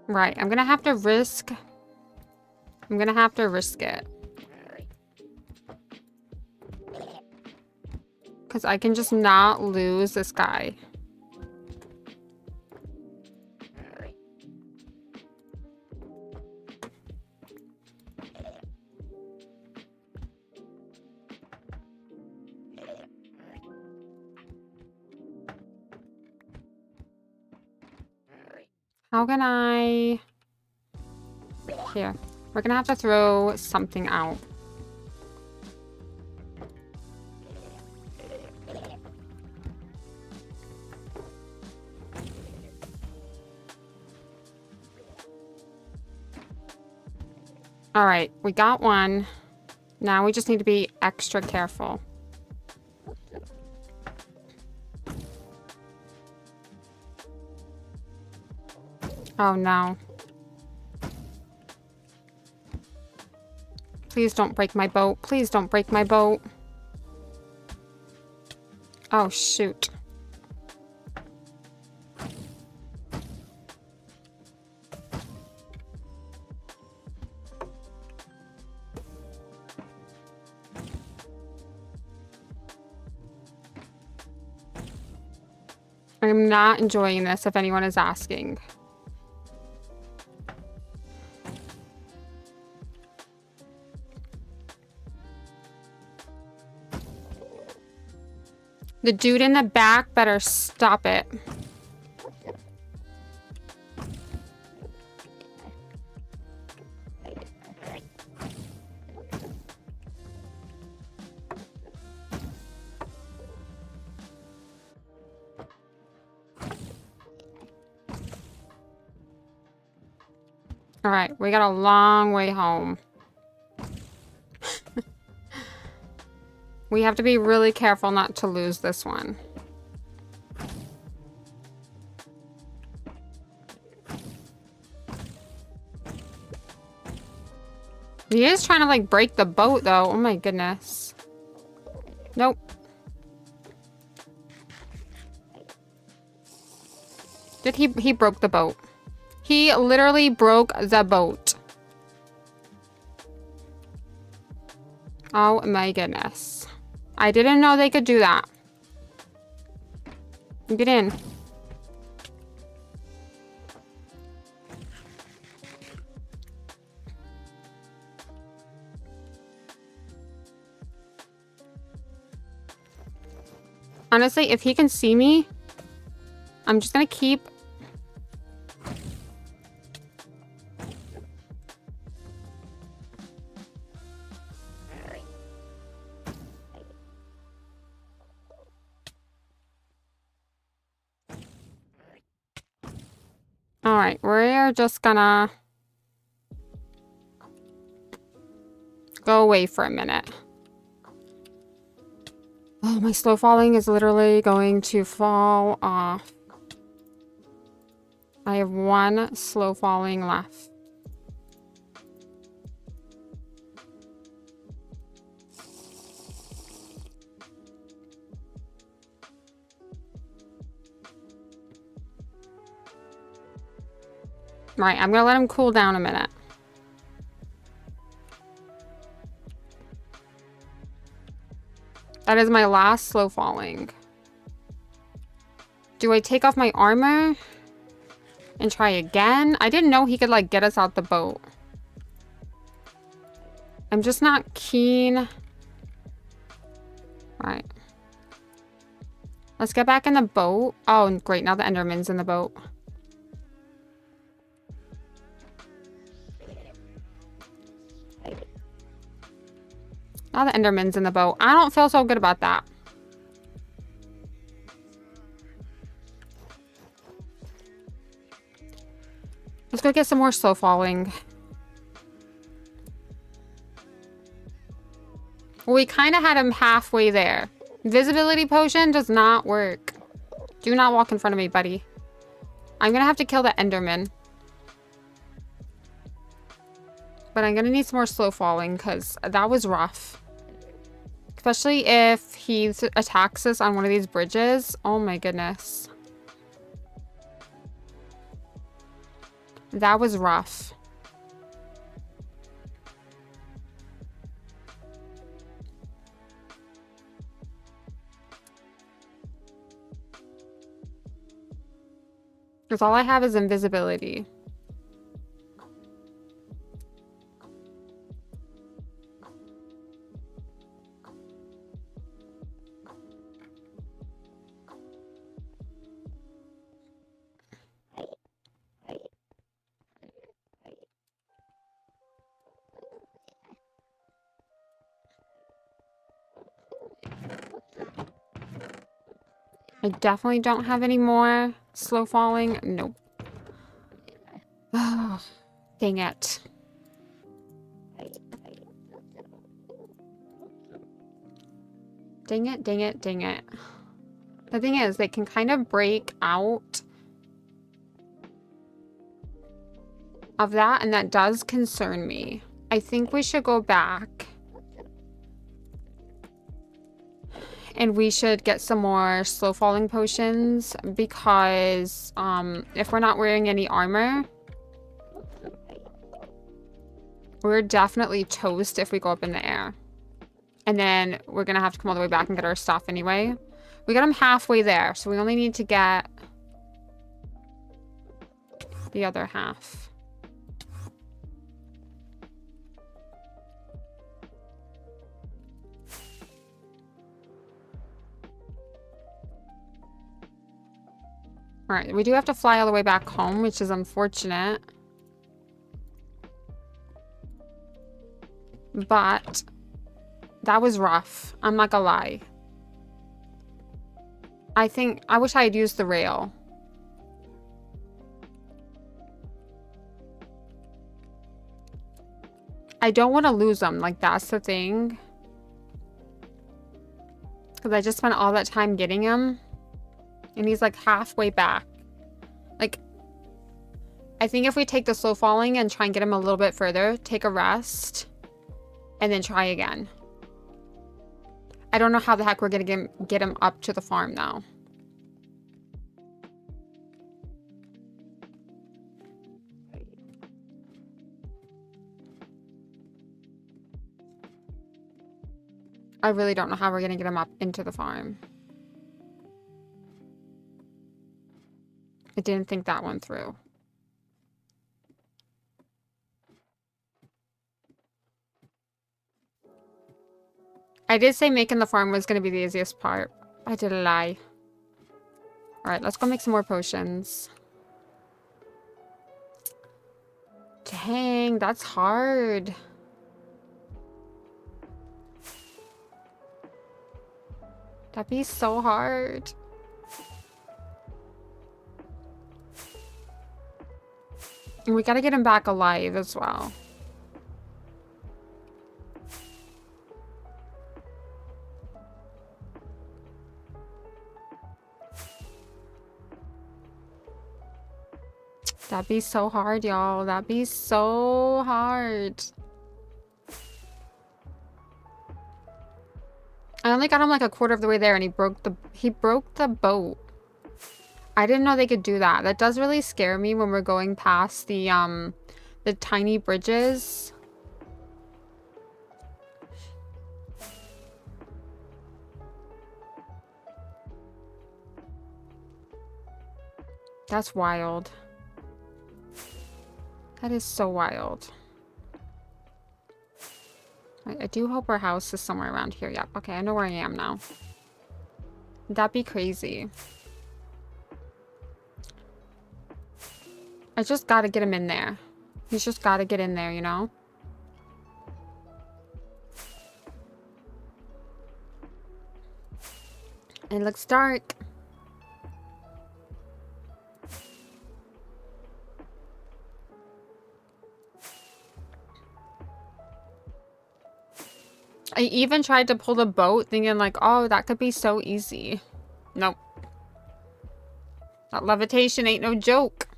Speaker 1: Right, I'm gonna have to risk it. Because I can just not lose this guy. How can I... Here. We're gonna have to throw something out. All right, we got one. Now we just need to be extra careful. Oh no. Please don't break my boat. Please don't break my boat. Oh shoot. I'm not enjoying this, if anyone is asking. The dude in the back better stop it. All right, we got a long way home. We have to be really careful not to lose this one. He is trying to like break the boat though. Oh my goodness. Nope. He broke the boat. He literally broke the boat. Oh my goodness. I didn't know they could do that. Get in. Honestly, if he can see me, I'm just gonna keep... Alright, we're just gonna go away for a minute. Oh, my slow falling is literally going to fall off. I have one slow falling left. Right, I'm gonna let him cool down a minute. That is my last slow falling. Do I take off my armor and try again? I didn't know he could like get us out the boat. I'm just not keen. Right. Let's get back in the boat. Oh, great. Now the Enderman's in the boat. Now the Enderman's in the boat. I don't feel so good about that. Let's go get some more slow falling. Well, we kind of had him halfway there. Visibility potion does not work. Do not walk in front of me, buddy. I'm gonna have to kill the Enderman. But I'm gonna need some more slow falling because that was rough. Especially if he attacks us on one of these bridges. Oh my goodness. That was rough. Because all I have is invisibility. I definitely don't have any more slow falling. Nope. Oh, dang it. Dang it, dang it, dang it. The thing is, they can kind of break out of that, and that does concern me. I think we should go back. And we should get some more slow falling potions because if we're not wearing any armor, we're definitely toast if we go up in the air. And then we're going to have to come all the way back and get our stuff anyway. We got them halfway there, so we only need to get the other half. Alright, we do have to fly all the way back home, which is unfortunate. But that was rough. I'm not gonna lie. I wish I had used the rail. I don't want to lose them. Like, that's the thing. Because I just spent all that time getting him. And he's like halfway back. Like, I think if we take the slow falling and try and get him a little bit further, take a rest, and then try again. I don't know how the heck we're going to get him up to the farm now. I really don't know how we're going to get him up into the farm. I didn't think that one through. I did say making the farm was going to be the easiest part. I did a lie. Alright, let's go make some more potions. Dang, that's hard. That'd be so hard. And we gotta get him back alive as well. That'd be so hard, y'all. That'd be so hard. I only got him like a quarter of the way there and he broke the boat. I didn't know they could do that. That does really scare me when we're going past the tiny bridges. That's wild. That is so wild. I do hope our house is somewhere around here. Yep. Okay, I know where I am now. That'd be crazy. I just gotta get him in there. He's just gotta get in there, you know? It looks dark. I even tried to pull the boat thinking like, oh, that could be so easy. Nope. That levitation ain't no joke.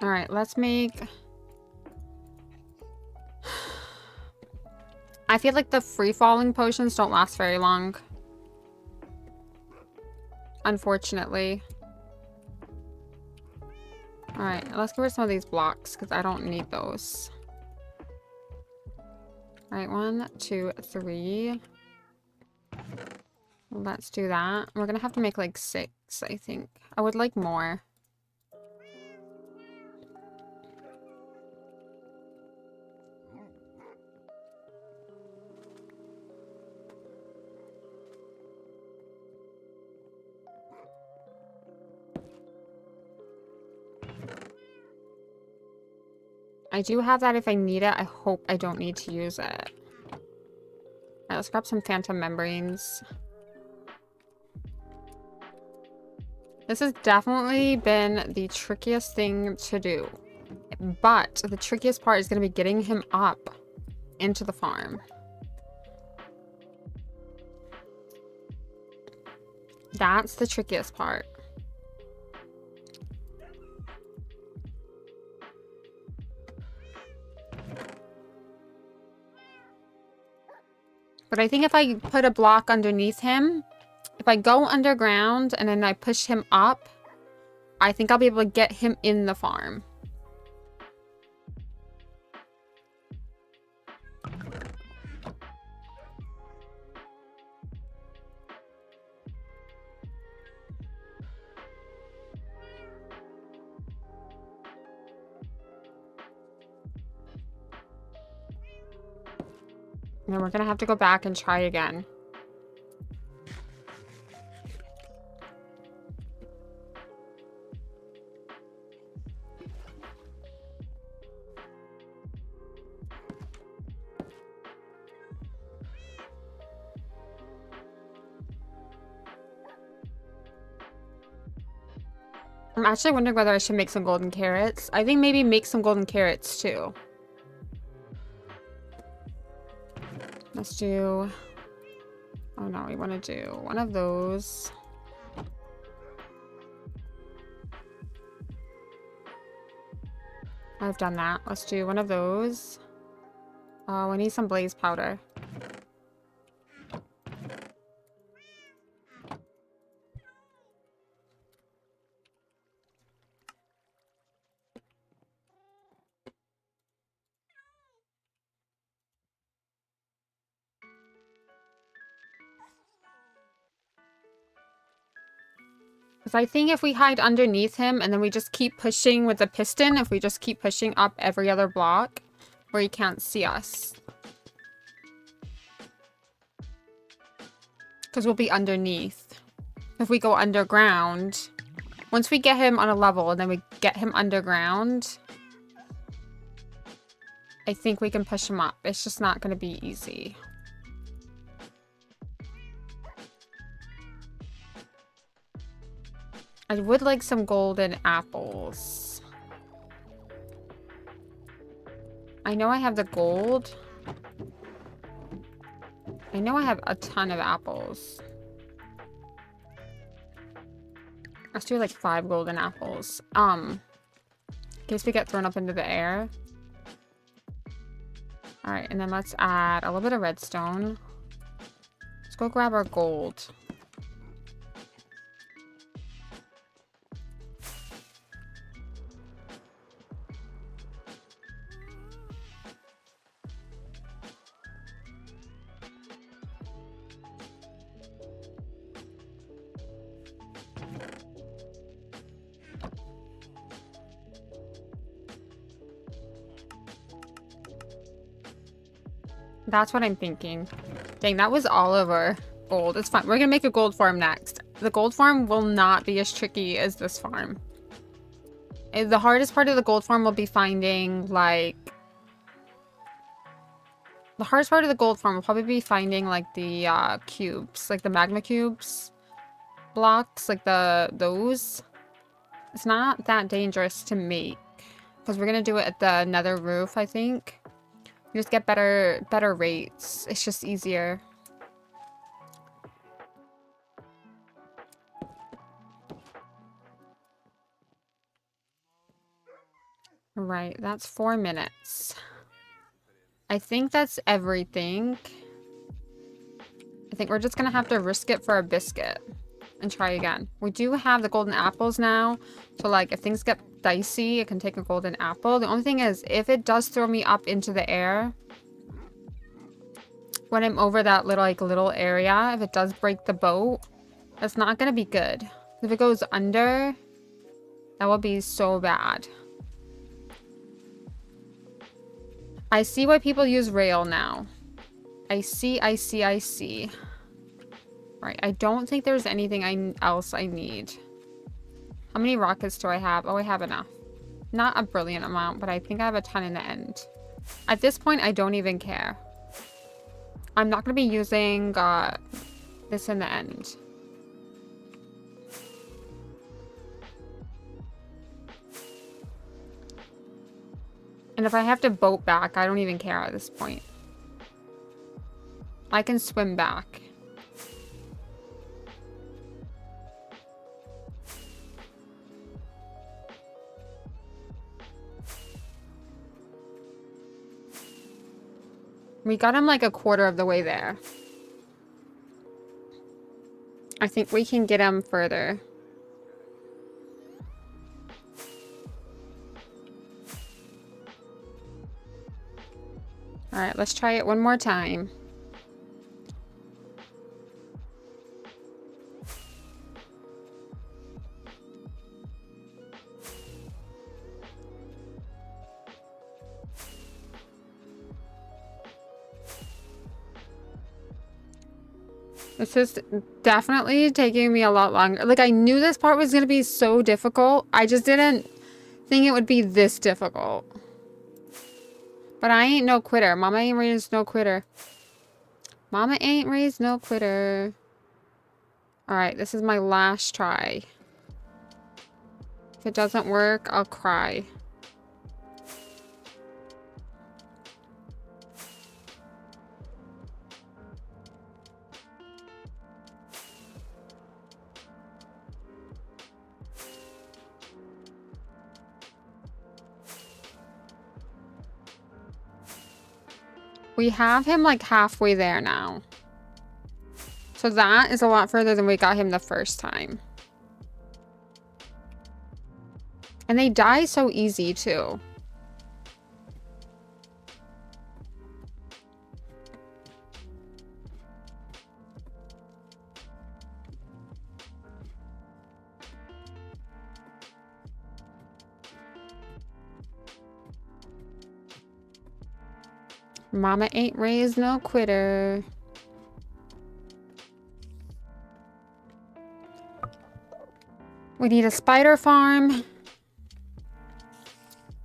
Speaker 1: Alright, let's make... I feel like the free-falling potions don't last very long. Unfortunately. Alright, let's get rid of some of these blocks, because I don't need those. Alright, 1, 2, 3. Let's do that. We're gonna have to make like 6, I think. I would like more. I do have that if I need it. I hope I don't need to use it. Alright, let's grab some phantom membranes. This has definitely been the trickiest thing to do. But the trickiest part is going to be getting him up into the farm. That's the trickiest part. But I think if I put a block underneath him, if I go underground and then I push him up, I think I'll be able to get him in the farm. And then we're gonna have to go back and try again. I'm actually wondering whether I should make some golden carrots. I think maybe make some golden carrots too. Let's do... Oh no, we want to do one of those. I've done that. Let's do one of those. We need some blaze powder. Because I think if we hide underneath him and then we just keep pushing with the piston, if we just keep pushing up every other block where he can't see us. Because we'll be underneath. If we go underground, once we get him on a level and then we get him underground, I think we can push him up. It's just not going to be easy. I would like some golden apples. I know I have the gold. I know I have a ton of apples. Let's do like 5 golden apples. In case we get thrown up into the air. Alright, and then let's add a little bit of redstone. Let's go grab our gold. That's what I'm thinking. Dang, that was all of our gold. It's fine. We're gonna make a gold farm next. The gold farm will not be as tricky as this farm. The hardest part of the gold farm will be finding, like... The hardest part of the gold farm will probably be finding, like, the cubes. Like, the magma cubes. Blocks. Like, those. It's not that dangerous to make. Because we're gonna do it at the nether roof, I think. You just get better rates. It's just easier. Right, that's 4 minutes. I think that's everything. I think we're just gonna have to risk it for a biscuit and try again. We do have the golden apples now, so like if things get dicey, it can take a golden apple. The only thing is, if it does throw me up into the air when I'm over that little area, if it does break the boat, that's not gonna be good. If it goes under, that will be so bad. I see why people use rail now. I see. Right, I don't think there's anything else I need. How many rockets do I have? Oh, I have enough. Not a brilliant amount, but I think I have a ton in the end. At this point, I don't even care. I'm not going to be using this in the end. And if I have to boat back, I don't even care at this point. I can swim back. We got him like a quarter of the way there. I think we can get him further. All right, let's try it one more time. This is definitely taking me a lot longer. Like, I knew this part was going to be so difficult. I just didn't think it would be this difficult. But I ain't no quitter. Mama ain't raised no quitter. Mama ain't raised no quitter. Alright, this is my last try. If it doesn't work, I'll cry. We have him like halfway there now. So that is a lot further than we got him the first time. And they die so easy too. Mama ain't raised no quitter. We need a spider farm.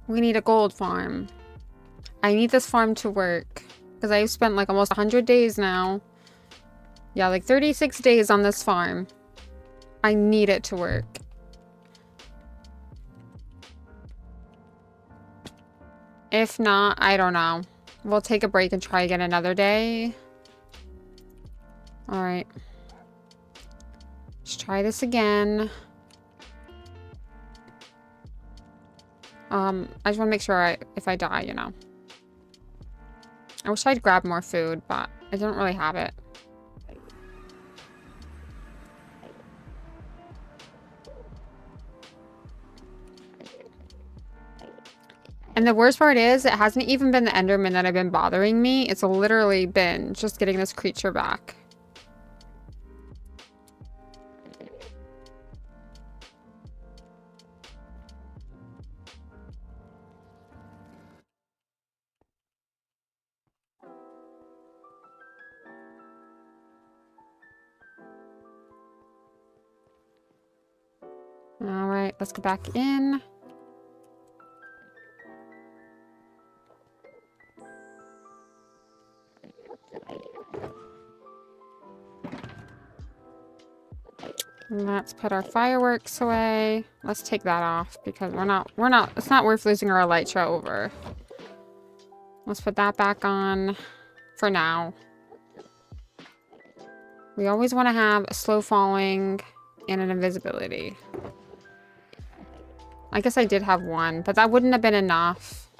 Speaker 1: We need a gold farm. I need this farm to work. Because I've spent like almost 100 days now. Yeah, like 36 days on this farm. I need it to work. If not, I don't know. We'll take a break and try again another day. Alright. Let's try this again. I just want to make sure if I die, you know. I wish I'd grab more food, but I don't really have it. And the worst part is, it hasn't even been the Enderman that have been bothering me. It's literally been just getting this creature back. All right, let's go back in. Let's put our fireworks away. Let's take that off because it's not worth losing our elytra over. Let's put that back on for now. We always want to have a slow falling and an invisibility. I guess I did have one, but that wouldn't have been enough.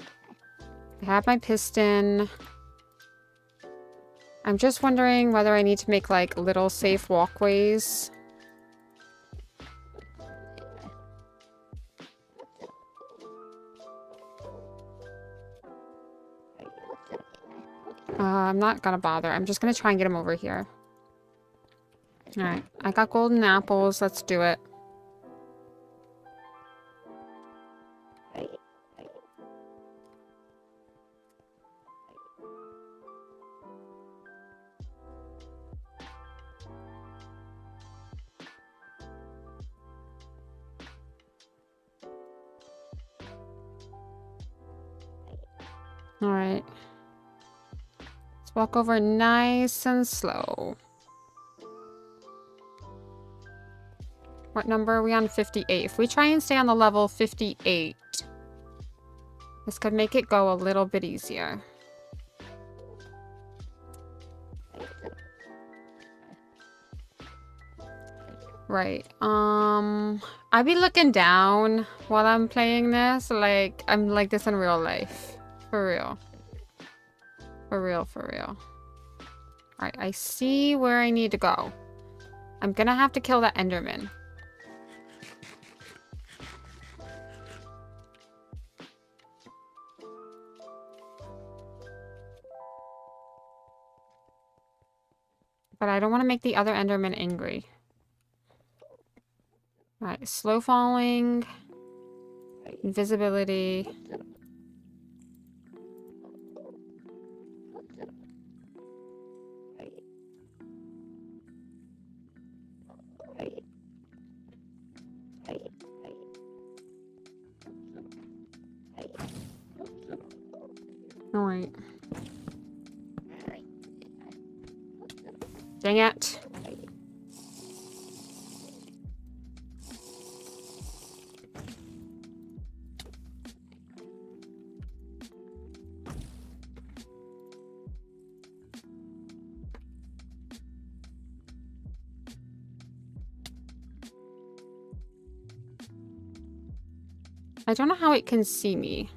Speaker 1: I have my piston. I'm just wondering whether I need to make like little safe walkways. I'm not gonna bother. I'm just gonna try and get him over here. Alright, I got golden apples. Let's do it. Alright. Let's walk over nice and slow. What number are we on? 58. If we try and stay on the level 58, this could make it go a little bit easier. Right. I'd be looking down while I'm playing this. Like, I'm like this in real life. For real. For real, for real. Alright, I see where I need to go. I'm gonna have to kill that Enderman. But I don't want to make the other Enderman angry. Alright, slow falling. Invisibility. Alright. Dang it. I don't know how it can see me.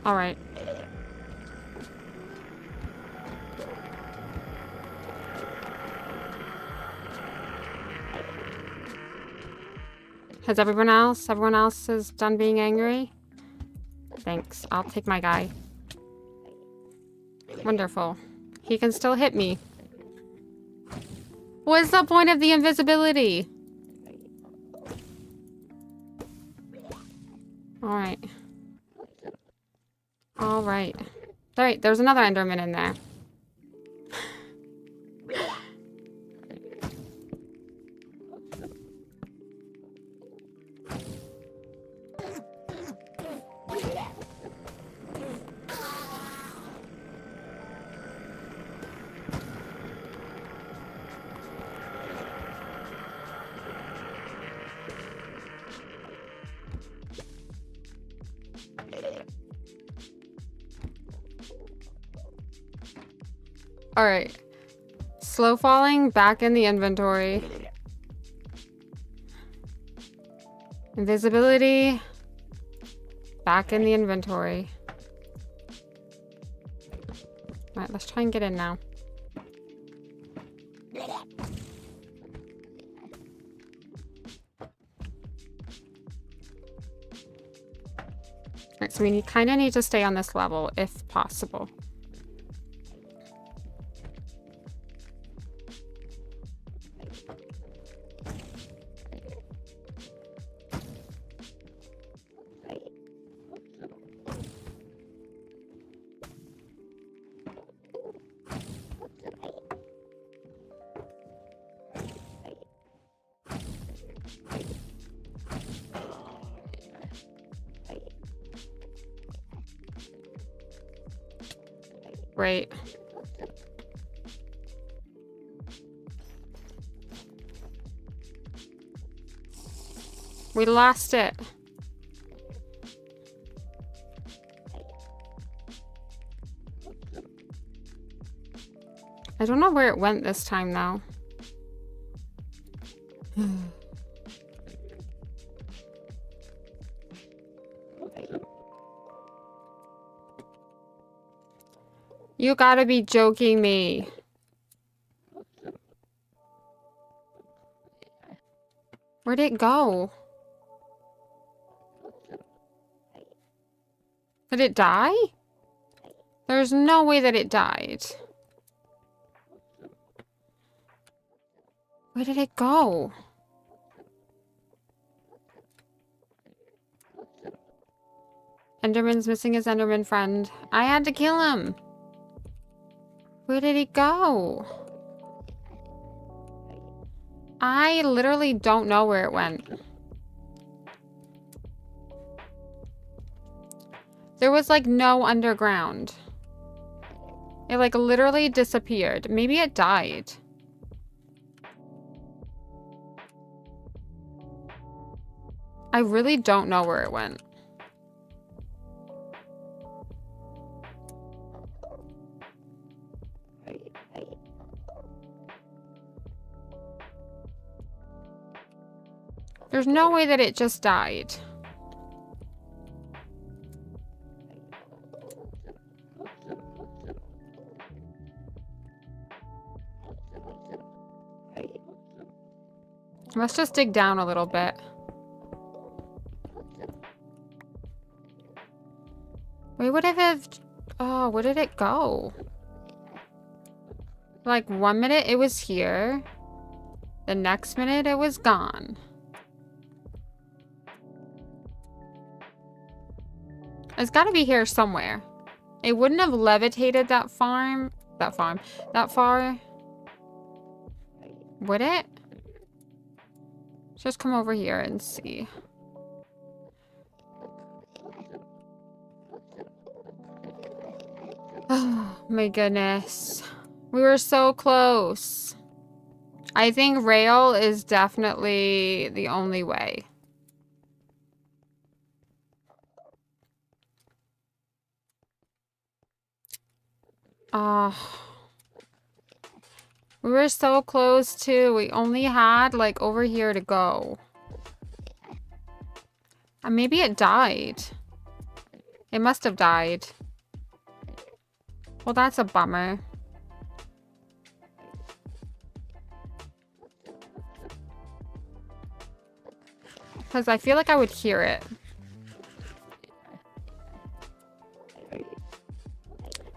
Speaker 1: All right. Has everyone else is done being angry? Thanks. I'll take my guy. Wonderful. He can still hit me. What's the point of the invisibility? Alright. Alright. Alright, there's another Enderman in there. Alright. Slow falling back in the inventory. Invisibility back in the inventory. Alright, let's try and get in now. Alright, so we kind of need to stay on this level if possible. Right. We lost it. I don't know where it went this time, though. You gotta be joking me. Where'd it go? Did it die? There's no way that it died. Where did it go? Enderman's missing his Enderman friend. I had to kill him. Where did he go? I literally don't know where it went. There was like no underground. It like literally disappeared. Maybe it died. I really don't know where it went. There's no way that it just died. Let's just dig down a little bit. Wait, would it have... Oh, where did it go? Like 1 minute it was here. The next minute it was gone. It's gotta be here somewhere. It wouldn't have levitated that far. Would it? Just come over here and see. Oh my goodness. We were so close. I think rail is definitely the only way. We were so close too. We only had like over here to go. And maybe it died. It must have died. Well, that's a bummer. Because I feel like I would hear it.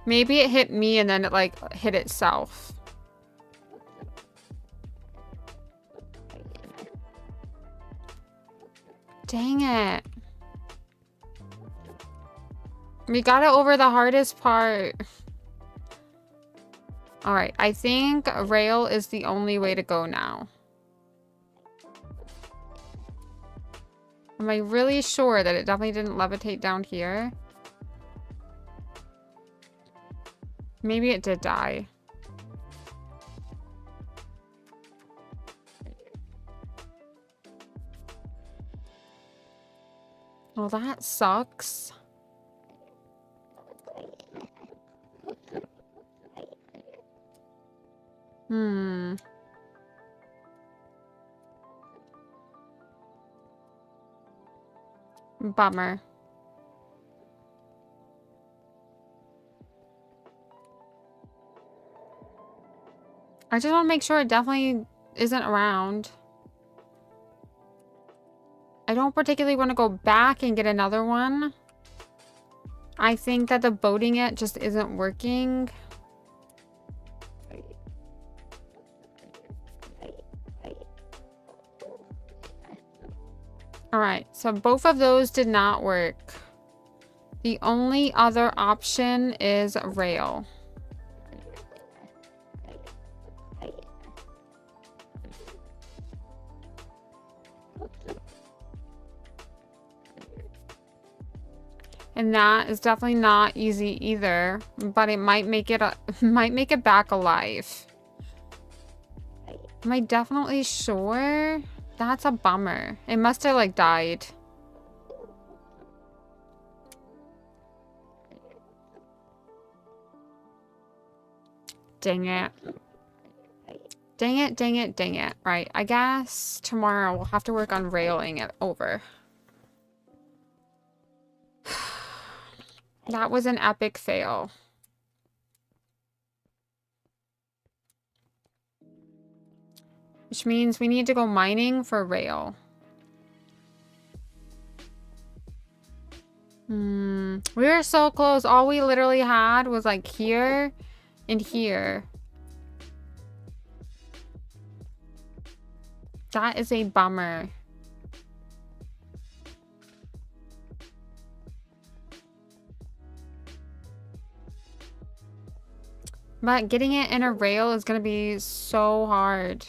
Speaker 1: Maybe it hit me and then it like hit itself. Dang it. We got it over the hardest part. Alright, I think rail is the only way to go now. Am I really sure that it definitely didn't levitate down here? Maybe it did die. Well, that sucks. Bummer. I just want to make sure it definitely isn't around. I don't particularly want to go back and get another one. I think that the boating it just isn't working. Alright, so both of those did not work. The only other option is rail. And that is definitely not easy either, but it might make it might make it back alive. Am I definitely sure? That's a bummer. It must have like died. Dang it. Dang it, dang it, dang it. Right, I guess tomorrow we'll have to work on railing it over. That was an epic fail. Which means we need to go mining for rail. We were so close. All we literally had was like here and here. That is a bummer. But getting it in a rail is going to be so hard.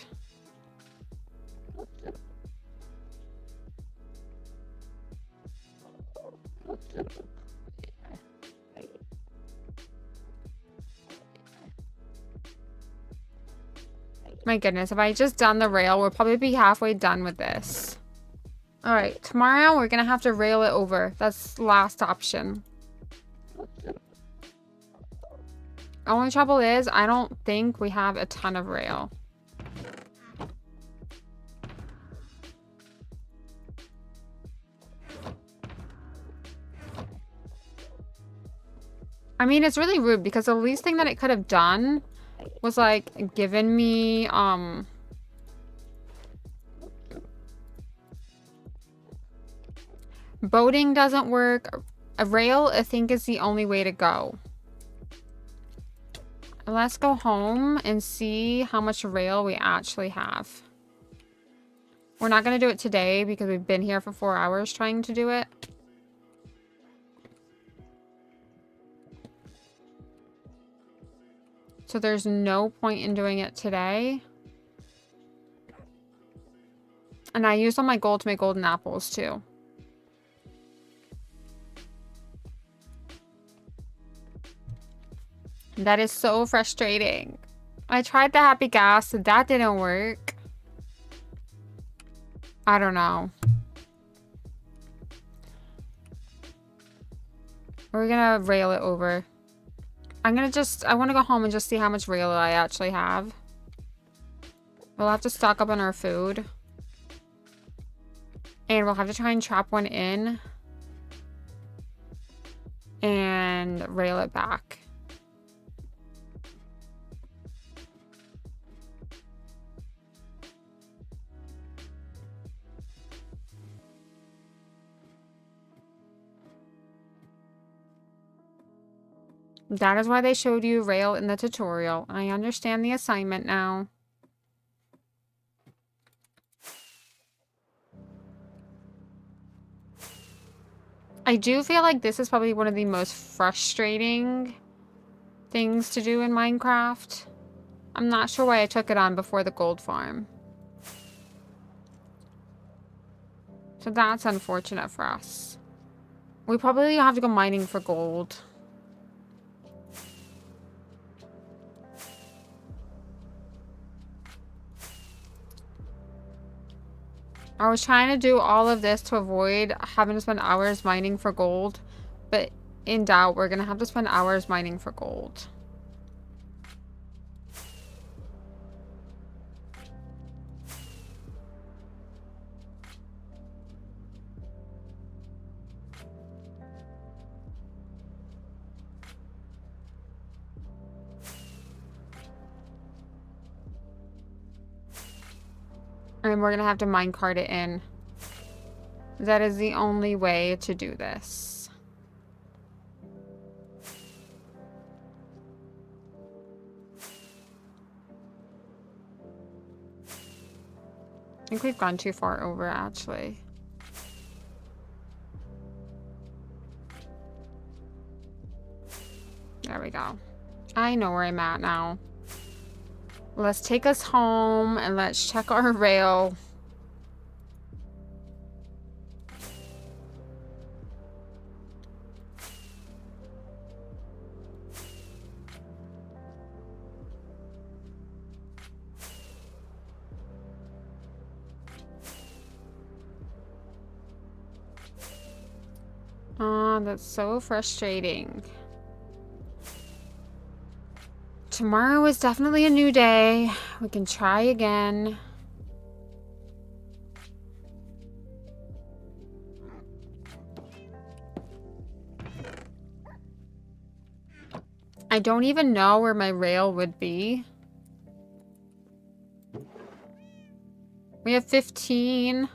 Speaker 1: My goodness, if I just done the rail, we'll probably be halfway done with this. Alright, tomorrow we're going to have to rail it over. That's the last option. Only trouble is, I don't think we have a ton of rail. I mean, it's really rude because the least thing that it could have done was like given me boating doesn't work. A rail I think is the only way to go. Let's go home and see how much rail we actually have. We're not going to do it today because we've been here for 4 hours trying to do it. So there's no point in doing it today. And I used all my gold to make golden apples too. That is so frustrating. I tried the happy gas, that didn't work. I don't know. We're gonna rail it over. I want to go home and just see how much rail I actually have. We'll have to stock up on our food. And we'll have to try and trap one in. And rail it back. That is why they showed you rail in the tutorial. I understand the assignment now. I do feel like this is probably one of the most frustrating things to do in Minecraft. I'm not sure why I took it on before the gold farm. So that's unfortunate for us. We probably have to go mining for gold. I was trying to do all of this to avoid having to spend hours mining for gold. But in doubt, we're going to have to spend hours mining for gold. And we're going to have to minecart it in. That is the only way to do this. I think we've gone too far over, actually. There we go. I know where I'm at now. Let's take us home and let's check our rail. Oh, that's so frustrating. Tomorrow is definitely a new day. We can try again. I don't even know where my rail would be. We have 15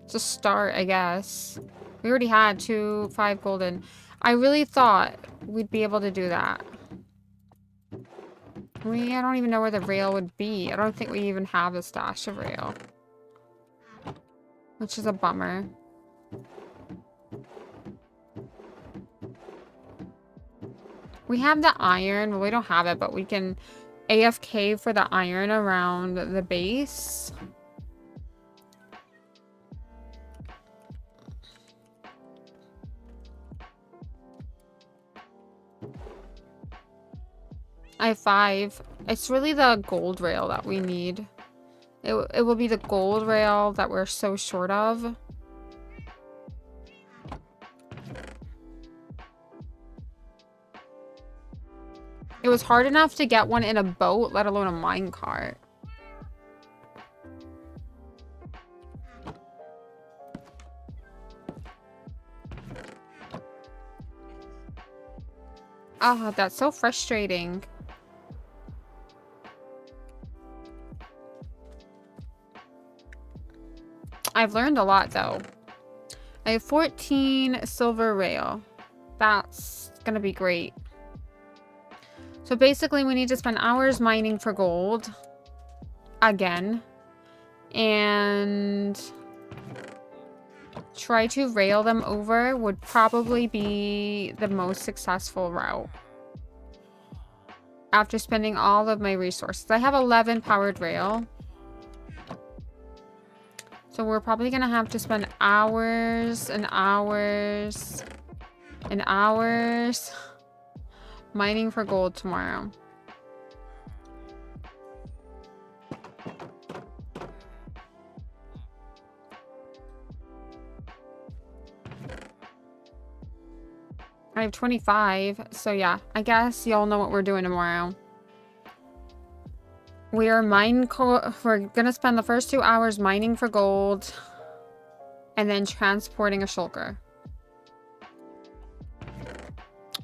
Speaker 1: to start, I guess. We already had 5 golden. I really thought we'd be able to do that. I don't even know where the rail would be. I don't think we even have a stash of rail. Which is a bummer. We have the iron. Well, we don't have it, but we can AFK for the iron around the base. I have 5. It's really the gold rail that we need. It will be the gold rail that we're so short of. It was hard enough to get one in a boat, let alone a minecart. Ah, that's so frustrating. I've learned a lot, though. I have 14 silver rail. That's gonna be great. So basically, we need to spend hours mining for gold. Again. And try to rail them over would probably be the most successful route. After spending all of my resources. I have 11 powered rail. So we're probably going to have to spend hours and hours and hours mining for gold tomorrow. I have 25, so yeah, I guess y'all know what we're doing tomorrow. We're gonna spend the first 2 hours mining for gold and then transporting a shulker.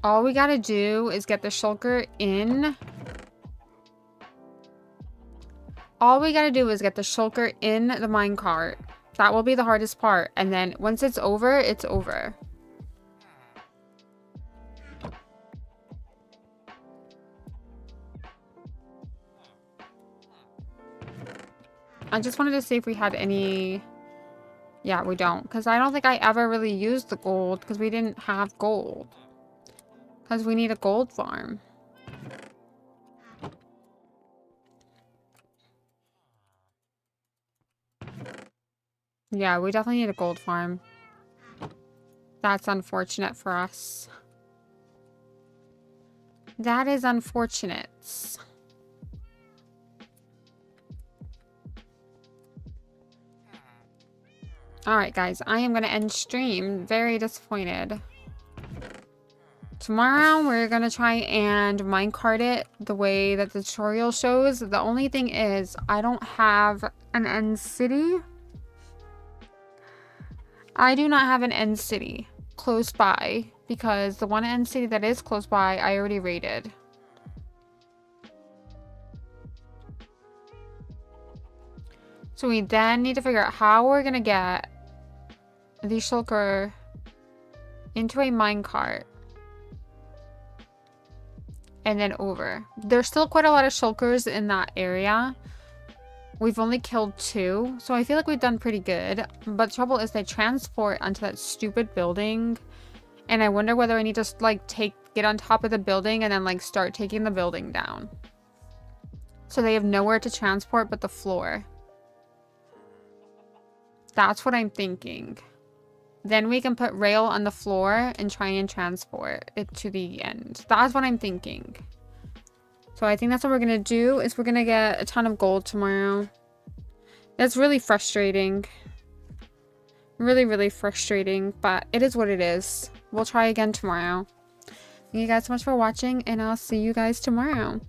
Speaker 1: All we gotta do is get the shulker in. All we gotta do is get the shulker in the minecart. That will be the hardest part. And then once it's over, it's over. I just wanted to see if we had any... Yeah, we don't. Because I don't think I ever really used the gold because we didn't have gold. Because we need a gold farm. Yeah, we definitely need a gold farm. That's unfortunate for us. That is unfortunate. Alright, guys. I am going to end stream. Very disappointed. Tomorrow, we're going to try and minecart it the way that the tutorial shows. The only thing is, I don't have an end city. I do not have an end city close by because the one end city that is close by, I already raided. So we then need to figure out how we're going to get the shulker into a minecart and then over. There's still quite a lot of shulkers in that area. We've only killed 2, so I feel like we've done pretty good. But the trouble is they transport onto that stupid building. And I wonder whether I need to, like, get on top of the building and then, like, start taking the building down. So they have nowhere to transport but the floor. That's what I'm thinking. Then we can put rail on the floor and try and transport it to the end. That's what I'm thinking. So I think that's what we're going to do, is we're going to get a ton of gold tomorrow. That's really frustrating. Really, really frustrating, but it is what it is. We'll try again tomorrow. Thank you guys so much for watching, and I'll see you guys tomorrow.